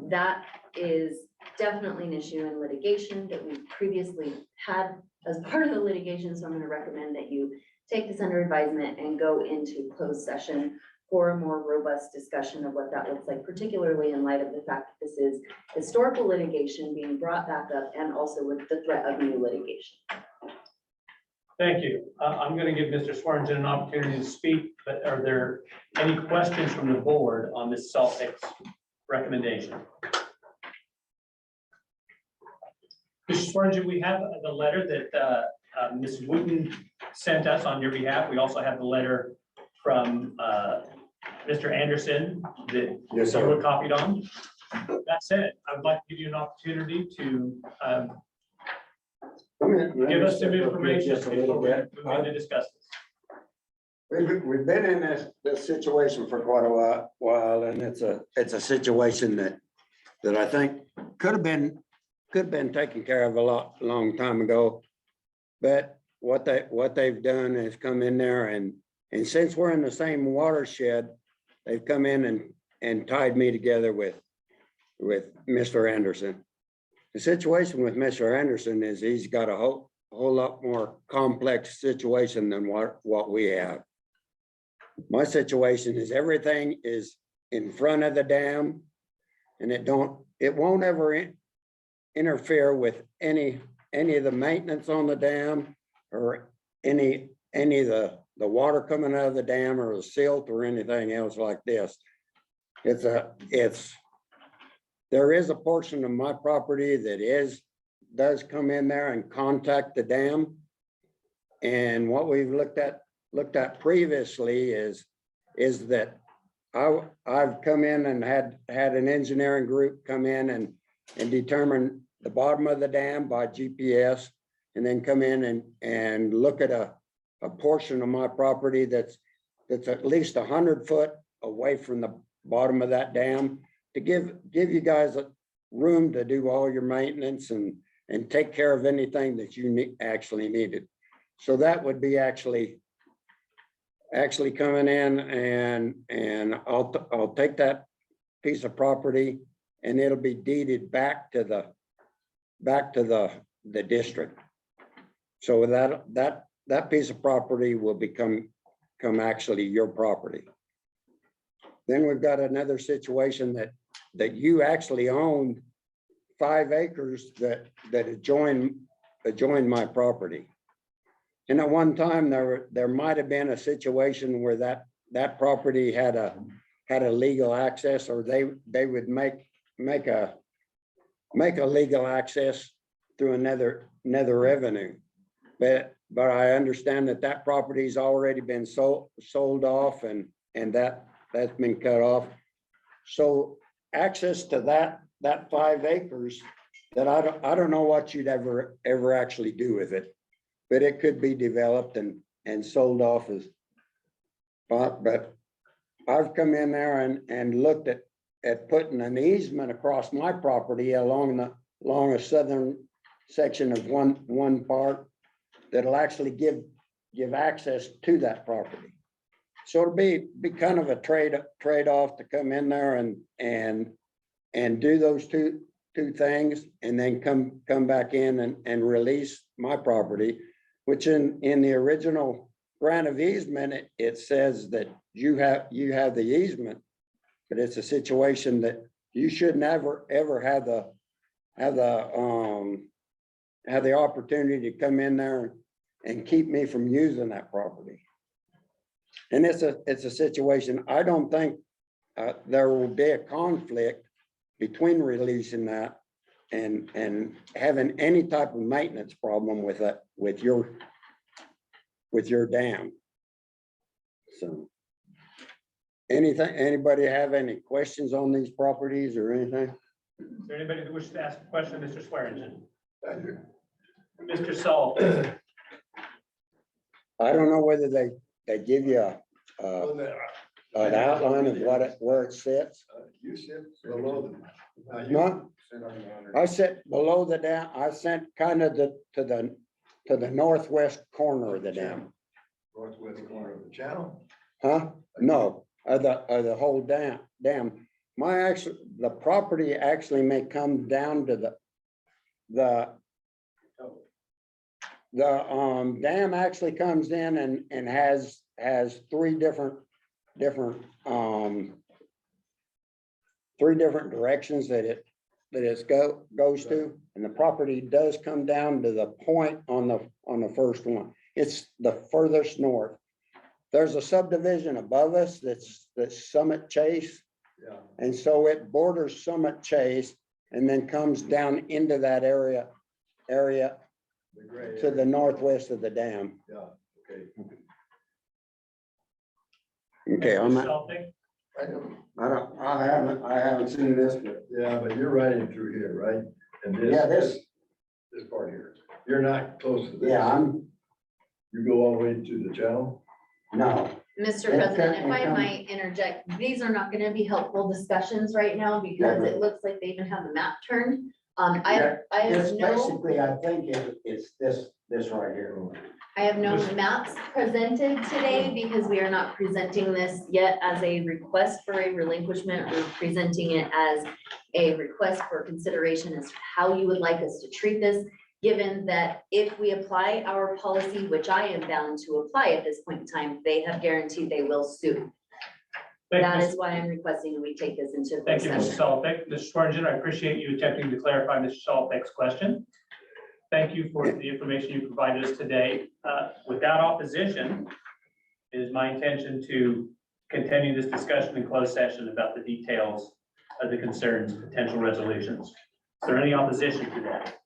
that is definitely an issue in litigation that we previously had as part of the litigation. So I'm going to recommend that you take this under advisement and go into closed session for a more robust discussion of what that looks like, particularly in light of the fact that this is historical litigation being brought back up and also with the threat of new litigation. Thank you. I'm going to give Mr. Swearingen an opportunity to speak, but are there any questions from the board on this salt mix recommendation? Mr. Swearingen, we have the letter that Ms. Wooten sent us on your behalf. We also have the letter from Mr. Anderson that you were copied on. That said, I would like to give you an opportunity to give us some information before we move into discuss this. We've been in this situation for quite a while, and it's a situation that I think could have been taken care of long time ago. But what they've done is come in there and since we're in the same watershed, they've come in and tied me together with Mr. Anderson. The situation with Mr. Anderson is he's got a whole lot more complex situation than what we have. My situation is everything is in front of the dam, and it won't ever interfere with any of the maintenance on the dam or any of the water coming out of the dam or the silt or anything else like this. There is a portion of my property that does come in there and contact the dam. And what we've looked at previously is that I've come in and had an engineering group come in and determine the bottom of the dam by GPS, and then come in and look at a portion of my property that's at least 100 foot away from the bottom of that dam, to give you guys a room to do all your maintenance and take care of anything that you actually needed. So that would be actually coming in, and I'll take that piece of property and it'll be deeded back to the district. So that piece of property will become actually your property. Then we've got another situation that you actually owned 5 acres that adjoin my property. And at one time there might have been a situation where that property had a legal access, or they would make a legal access through another revenue. But I understand that property's already been sold off, and that's been cut off. So access to that 5 acres, that I don't know what you'd ever actually do with it, but it could be developed and sold off as, but I've come in there and looked at putting an easement across my property along a southern section of one part that'll actually give access to that property. So it'll be kind of a trade-off to come in there and do those two things, and then come back in and release my property, which in the original grant of easement, it says that you have the easement, but it's a situation that you should never ever have the opportunity to come in there and keep me from using that property. And it's a situation, I don't think there will be a conflict between releasing that and having any type of maintenance problem with it, with your dam. So. Anybody have any questions on these properties or anything? Is there anybody that wishes to ask a question, Mr. Swearingen? I do. Mr. Saul? I don't know whether they give you an outline of where it sits. You sit below the. No, I sit below the dam. I sent kind of to the northwest corner of the dam. Northwest corner of the channel. Huh? No, of the whole dam. The property actually may come down to the dam actually comes in and has three different directions that it goes to, and the property does come down to the point on the first one. It's the furthest north. There's a subdivision above us that's Summit Chase. Yeah. And so it borders Summit Chase and then comes down into that area to the northwest of the dam. Yeah, okay. Okay, I'm Mr. not, I know. I haven't seen this, but Yeah, but you're riding through here, right? And this part here, you're not close to this. yeah, You go all the way to the channel? no. Mr. President, if I might interject, these are not gonna be helpful discussions right now because it looks like they even have the map turned. I It's have no, basically, I think it's this right here. I have no maps presented today because we are not presenting this yet as a request for a relinquishment. We're presenting it as a request for consideration as to how you would like us to treat this, given that if we apply our policy, which I am bound to apply at this point in time, they have guaranteed they will sue. That is why I'm requesting that we take this into. Thank you, Mr. session. Solopek. Mr. Swearingen, I appreciate you attempting to clarify Mr. Solopek's question. Thank you for the information you provided us today. Without opposition, it is my intention to continue this discussion in closed session about the details of the concerns, potential resolutions. Is there any opposition to that?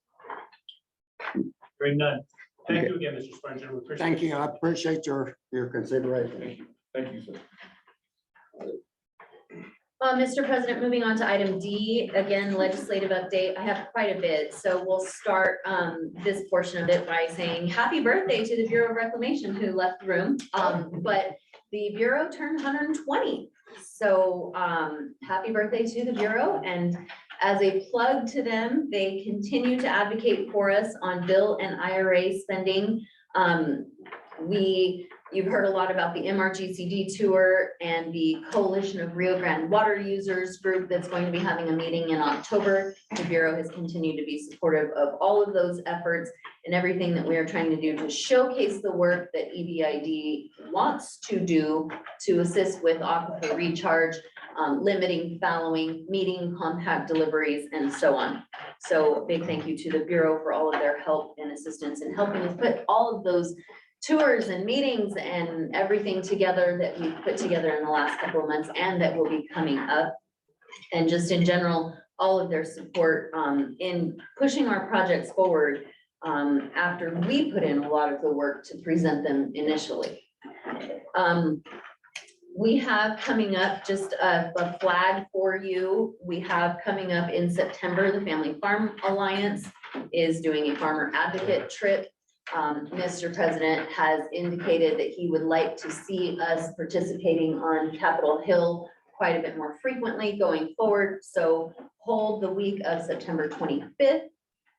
Hearing none. Thank you again, Mr. Swearingen. We appreciate it. Thank you. I appreciate your consideration. Thank you, sir. Mr. President, moving on to item D, again, legislative update. I have quite a bit, so we'll start this portion of it by saying happy birthday to the Bureau of Reclamation who left the room. But the Bureau turned 120. So happy birthday to the Bureau. And as a plug to them, they continue to advocate for us on bill and IRA spending. You've heard a lot about the MRGCD tour and the Coalition of Rio Grande Water Users group that's going to be having a meeting in October. The Bureau has continued to be supportive of all of those efforts and everything that we are trying to do to showcase the work that EBID wants to do to assist with aquifer recharge, limiting fallowing, meeting compact deliveries, and so on. So big thank you to the Bureau for all of their help and assistance in helping us put all of those tours and meetings and everything together that we've put together in the last couple of months and that will be coming up. And just in general, all of their support in pushing our projects forward after we put in a lot of the work to present them initially. We have coming up just a flag for you. We have coming up in September, the Family Farm Alliance is doing a farmer advocate trip. Mr. President has indicated that he would like to see us participating on Capitol Hill quite a bit more frequently going forward. So hold the week of September 25th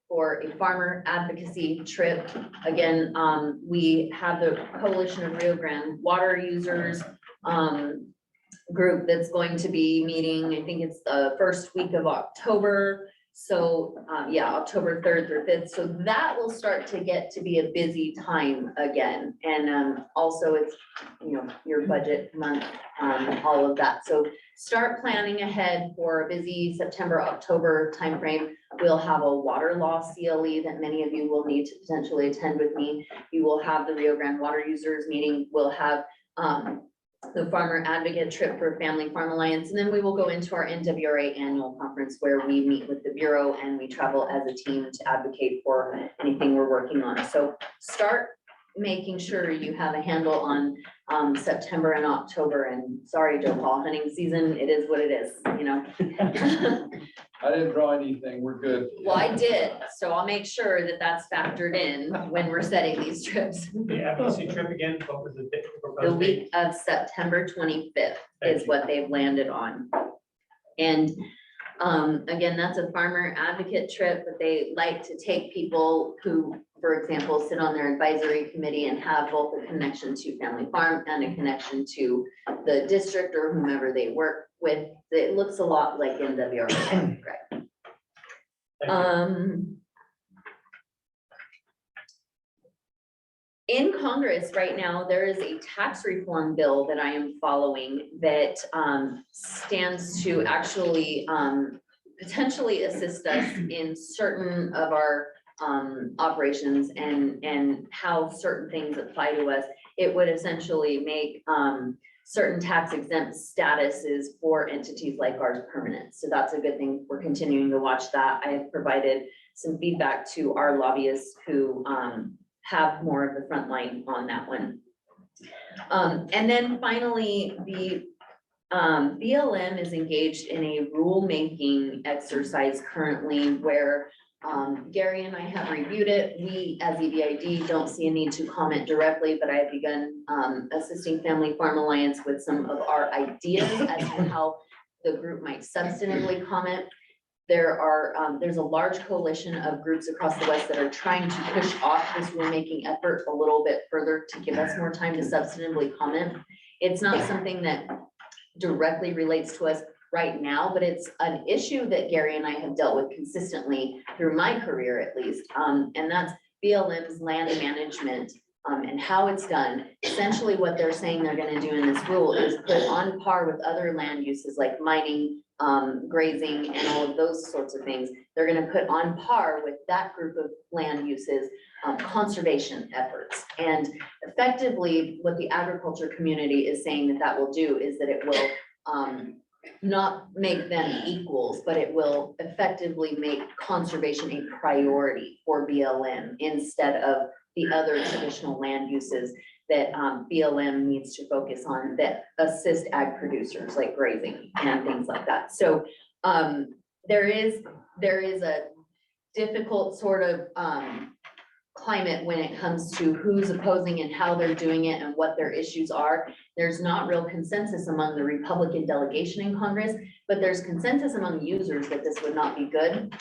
for a farmer advocacy trip. Again, we have the Coalition of Rio Grande Water Users group that's going to be meeting, I think it's the first week of October. So yeah, October 3rd through 5th. So that will start to get to be a busy time again. And also it's, you know, your budget month, all of that. So start planning ahead for a busy September, October timeframe. We'll have a water law CLE that many of you will need to potentially attend with me. You will have the Rio Grande Water Users meeting. We'll have the Farmer Advocate Trip for Family Farm Alliance, and then we will go into our NWRA annual conference where we meet with the Bureau and we travel as a team to advocate for anything we're working on. So start making sure you have a handle on September and October. And sorry, Joe Paul, hunting season, it is what it is, you know. I didn't draw anything. We're good. Well, I did, so I'll make sure that that's factored in when we're setting these trips. The FEC trip again, what was the date? The proposed date? week of September 25th Thank is you. what they've landed on. And again, that's a farmer advocate trip, but they like to take people who, for example, sit on their advisory committee and have both a connection to family farm and a connection to the district or whomever they work with. It looks a lot like NWRA, right? In Congress right now, there is a tax reform bill that I am following that stands to actually potentially assist us in certain of our operations and how certain things apply to us. It would essentially make certain tax exempt statuses for entities like ours permanent. So that's a good thing. We're continuing to watch that. I have provided some feedback to our lobbyists who have more of the front line on that one. And then finally, the BLM is engaged in a rulemaking exercise currently where Gary and I have reviewed it. We, as EBID, don't see a need to comment directly, but I have begun assisting Family Farm Alliance with some of our ideas as to how the group might substantively comment. There's a large coalition of groups across the West that are trying to push off this rulemaking effort a little bit further to give us more time to substantively comment. It's not something that directly relates to us right now, but it's an issue that Gary and I have dealt with consistently through my career at least. And that's BLM's land management and how it's done. Essentially what they're saying they're gonna do in this rule is put on par with other land uses like mining, grazing, and all of those sorts of things. They're gonna put on par with that group of land uses, conservation efforts. And effectively, what the agriculture community is saying that will do is that it will not make them equals, but it will effectively make conservation a priority for BLM instead of the other traditional land uses that BLM needs to focus on that assist ag producers like grazing and things like that. So there is a difficult sort of climate when it comes to who's opposing and how they're doing it and what their issues are. There's not real consensus among the Republican delegation in Congress, but there's consensus among users that this would not be good.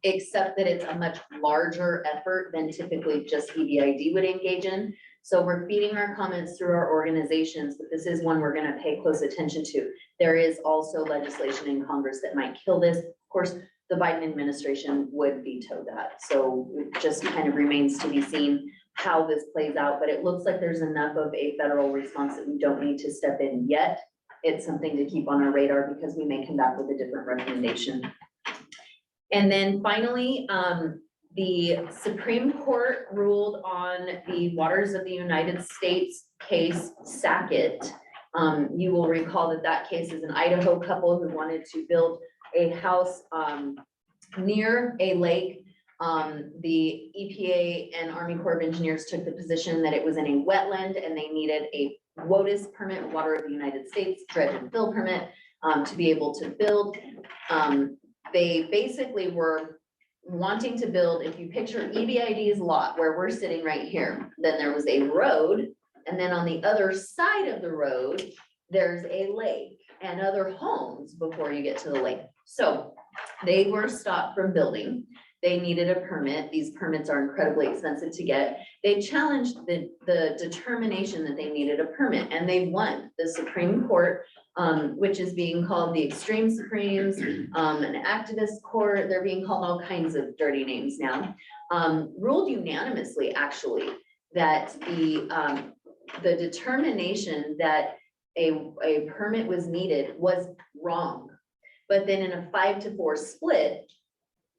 Except that it's a much larger effort than typically just EBID would engage in. So we're feeding our comments through our organizations, but this is one we're gonna pay close attention to. There is also legislation in Congress that might kill this. Of course, the Biden administration would veto that. So it just kind of remains to be seen how this plays out, but it looks like there's enough of a federal response that we don't need to step in yet. It's something to keep on our radar because we may come back with a different recommendation. And then finally, the Supreme Court ruled on the Waters of the United States case, Sackett. You will recall that that case is an Idaho couple who wanted to build a house near a lake. The EPA and Army Corps of Engineers took the position that it was in a wetland and they needed a WOTUS permit, Water of the United States, dredge and fill permit, to be able to build. They basically were wanting to build, if you picture EBID's lot where we're sitting right here, then there was a road. And then on the other side of the road, there's a lake and other homes before you get to the lake. So they were stopped from building. They needed a permit. These permits are incredibly expensive to get. They challenged the determination that they needed a permit and they won. The Supreme Court, which is being called the Extreme Supremes, an activist court, they're being called all kinds of dirty names now, ruled unanimously actually that the determination that a permit was needed was wrong. But then in a 5-4 split,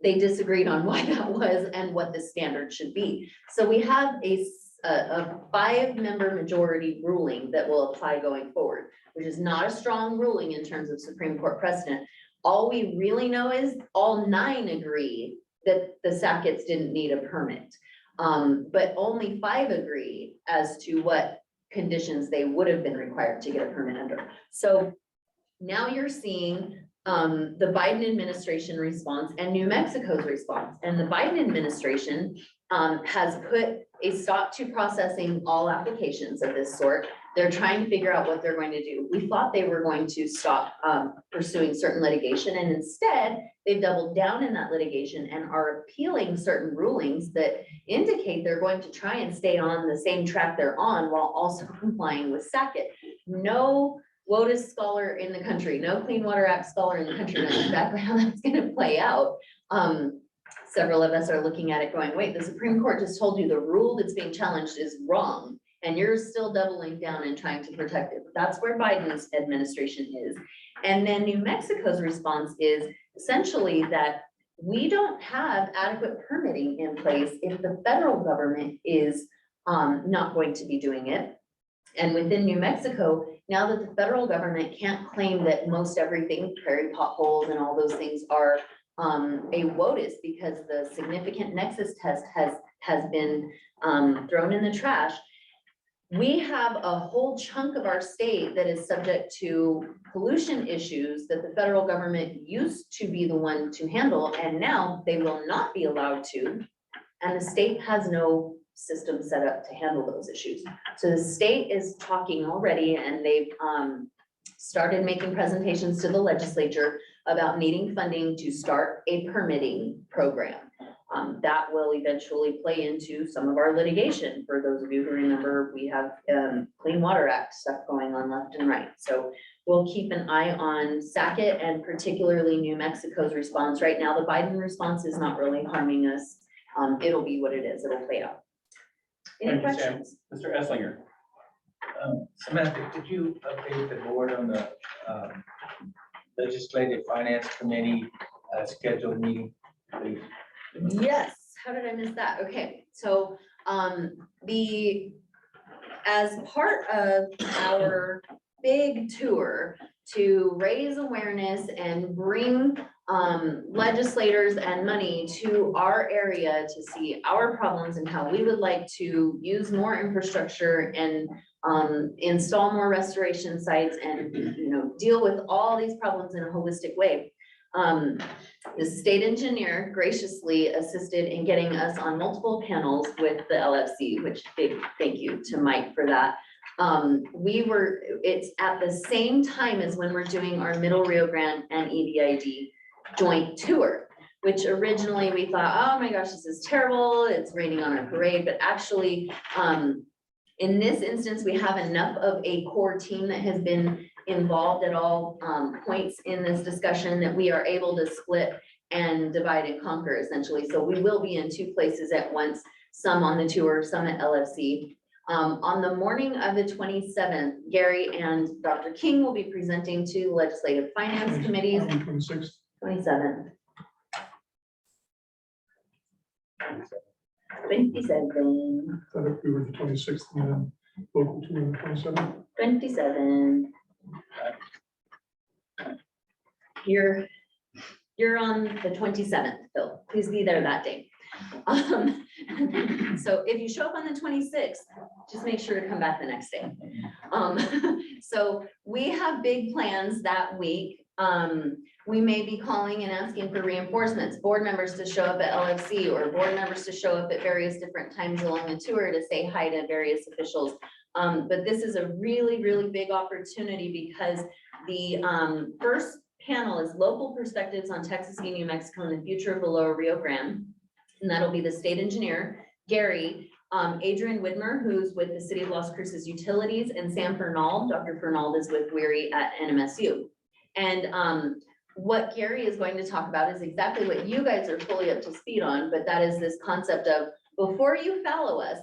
they disagreed on why that was and what the standard should be. So we have a a 5-member majority ruling that will apply going forward, which is not a strong ruling in terms of Supreme Court precedent. All we really know is all 9 agree that the Sacketts didn't need a permit. But only 5 agree as to what conditions they would have been required to get a permit under. So now you're seeing the Biden administration response and New Mexico's response. And the Biden administration has put a stop to processing all applications of this sort. They're trying to figure out what they're going to do. We thought they were going to stop pursuing certain litigation, and instead they've doubled down in that litigation and are appealing certain rulings that indicate they're going to try and stay on the same track they're on while also complying with Sackett. No WOTUS scholar in the country, no Clean Water Act scholar in the country knows exactly how that's gonna play out. Several of us are looking at it going, wait, the Supreme Court just told you the rule that's being challenged is wrong, and you're still doubling down and trying to protect it. That's where Biden's administration is. And then New Mexico's response is essentially that we don't have adequate permitting in place if the federal government is not going to be doing it. And within New Mexico, now that the federal government can't claim that most everything, prairie potholes and all those things are a WOTUS because the significant nexus test has been thrown in the trash. We have a whole chunk of our state that is subject to pollution issues that the federal government used to be the one to handle, and now they will not be allowed to. And the state has no system set up to handle those issues. So the state is talking already, and they've started making presentations to the legislature about needing funding to start a permitting program. That will eventually play into some of our litigation. For those of you who remember, we have Clean Water Act stuff going on left and right. So we'll keep an eye on Sackett and particularly New Mexico's response. Right now, the Biden response is not really harming us. It'll be what it is. It'll play out. Any Thank you, Sam. questions? Mr. Esslinger. Samantha, could you update the board on the Legislative Finance Committee scheduled meeting, please? Yes, how did I miss that? Okay, so as part of our big tour to raise awareness and bring legislators and money to our area to see our problems and how we would like to use more infrastructure and install more restoration sites and, you know, deal with all these problems in a holistic way. The state engineer graciously assisted in getting us on multiple panels with the LFC, which big thank you to Mike for that. It's at the same time as when we're doing our Middle Rio Grande and EBID joint tour, which originally we thought, oh my gosh, this is terrible, it's raining on our parade, but actually, in this instance, we have enough of a core team that has been involved at all points in this discussion that we are able to split and divide and conquer essentially. So we will be in 2 places at once, some on the tour, some at LFC. On the morning of the 27th, Gary and Dr. King will be presenting to legislative finance committees. 26th. 27th. 27. Thought if we were the 26th and then local tour on the 27th. 27. You're on the 27th, Phil. Please be there that day. So if you show up on the 26th, just make sure to come back the next day. So we have big plans that week. We may be calling and asking for reinforcements, board members to show up at LFC or board members to show up at various different times along the tour to say hi to various officials. But this is a really, really big opportunity because the first panel is local perspectives on Texas v. New Mexico and the future of the Lower Rio Grande. And that'll be the state engineer, Gary, Adrian Widmer, who's with the City of Las Cruces Utilities, and Sam Fernald. Dr. Fernald is with Weary at NMSU. And what Gary is going to talk about is exactly what you guys are fully up to speed on, but that is this concept of before you follow us,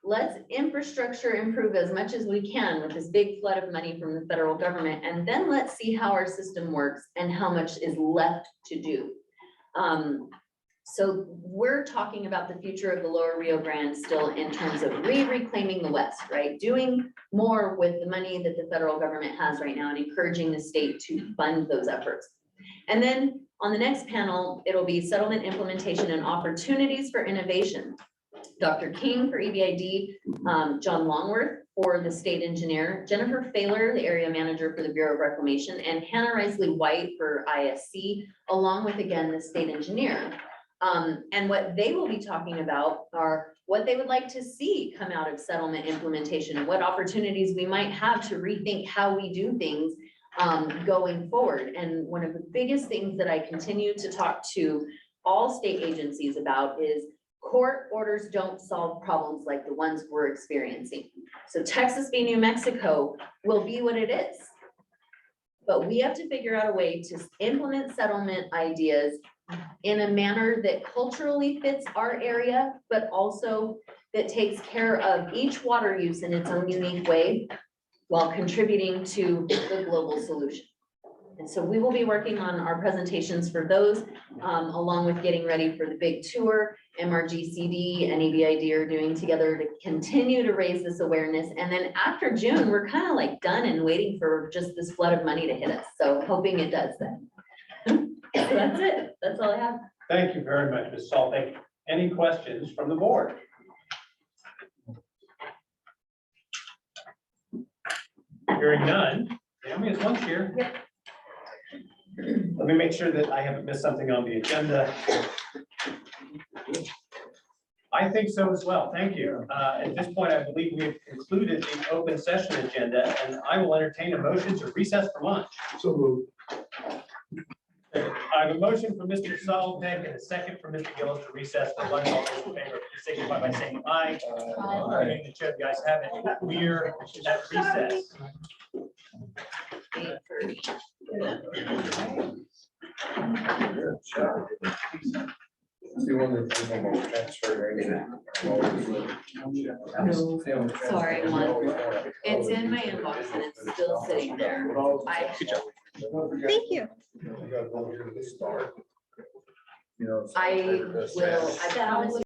let's infrastructure improve as much as we can with this big flood of money from the federal government, and then let's see how our system works and how much is left to do. So we're talking about the future of the Lower Rio Grande still in terms of reclaiming the West, right? Doing more with the money that the federal government has right now and encouraging the state to fund those efforts. And then on the next panel, it'll be settlement implementation and opportunities for innovation. Dr. King for EBID, John Longworth for the state engineer, Jennifer Failer, the area manager for the Bureau of Reclamation, and Hannah Risley White for ISC, along with, again, the state engineer. And what they will be talking about are what they would like to see come out of settlement implementation and what opportunities we might have to rethink how we do things going forward. And one of the biggest things that I continue to talk to all state agencies about is court orders don't solve problems like the ones we're experiencing. So Texas v. New Mexico will be what it is. But we have to figure out a way to implement settlement ideas in a manner that culturally fits our area, but also that takes care of each water use in its own unique way while contributing to the global solution. And so we will be working on our presentations for those, along with getting ready for the big tour MRGCD and EBID are doing together to continue to raise this awareness. And then after June, we're kind of like done and waiting for just this flood of money to hit us. So hoping it does then. So that's it. That's all I have. Thank you very much, Ms. Saul. Thank you. Any questions from the board? Hearing none. Naomi, is lunch here? Yep. Let me make sure that I haven't missed something on the agenda. I think so as well. Thank you. At this point, I believe we have concluded the open session agenda, and I will entertain a motion to recess for lunch. So moved. I have a motion from Mr. Solomon and a second from Mr. Gillis to recess for lunch. All those in favor, please signify by saying aye. Aye. The chair, you guys have it. We're at recess. 8:30. Good job. See one of the almost transferred. Sorry, one. It's in my inbox and it's still sitting there. Thank you. I will, I promise you.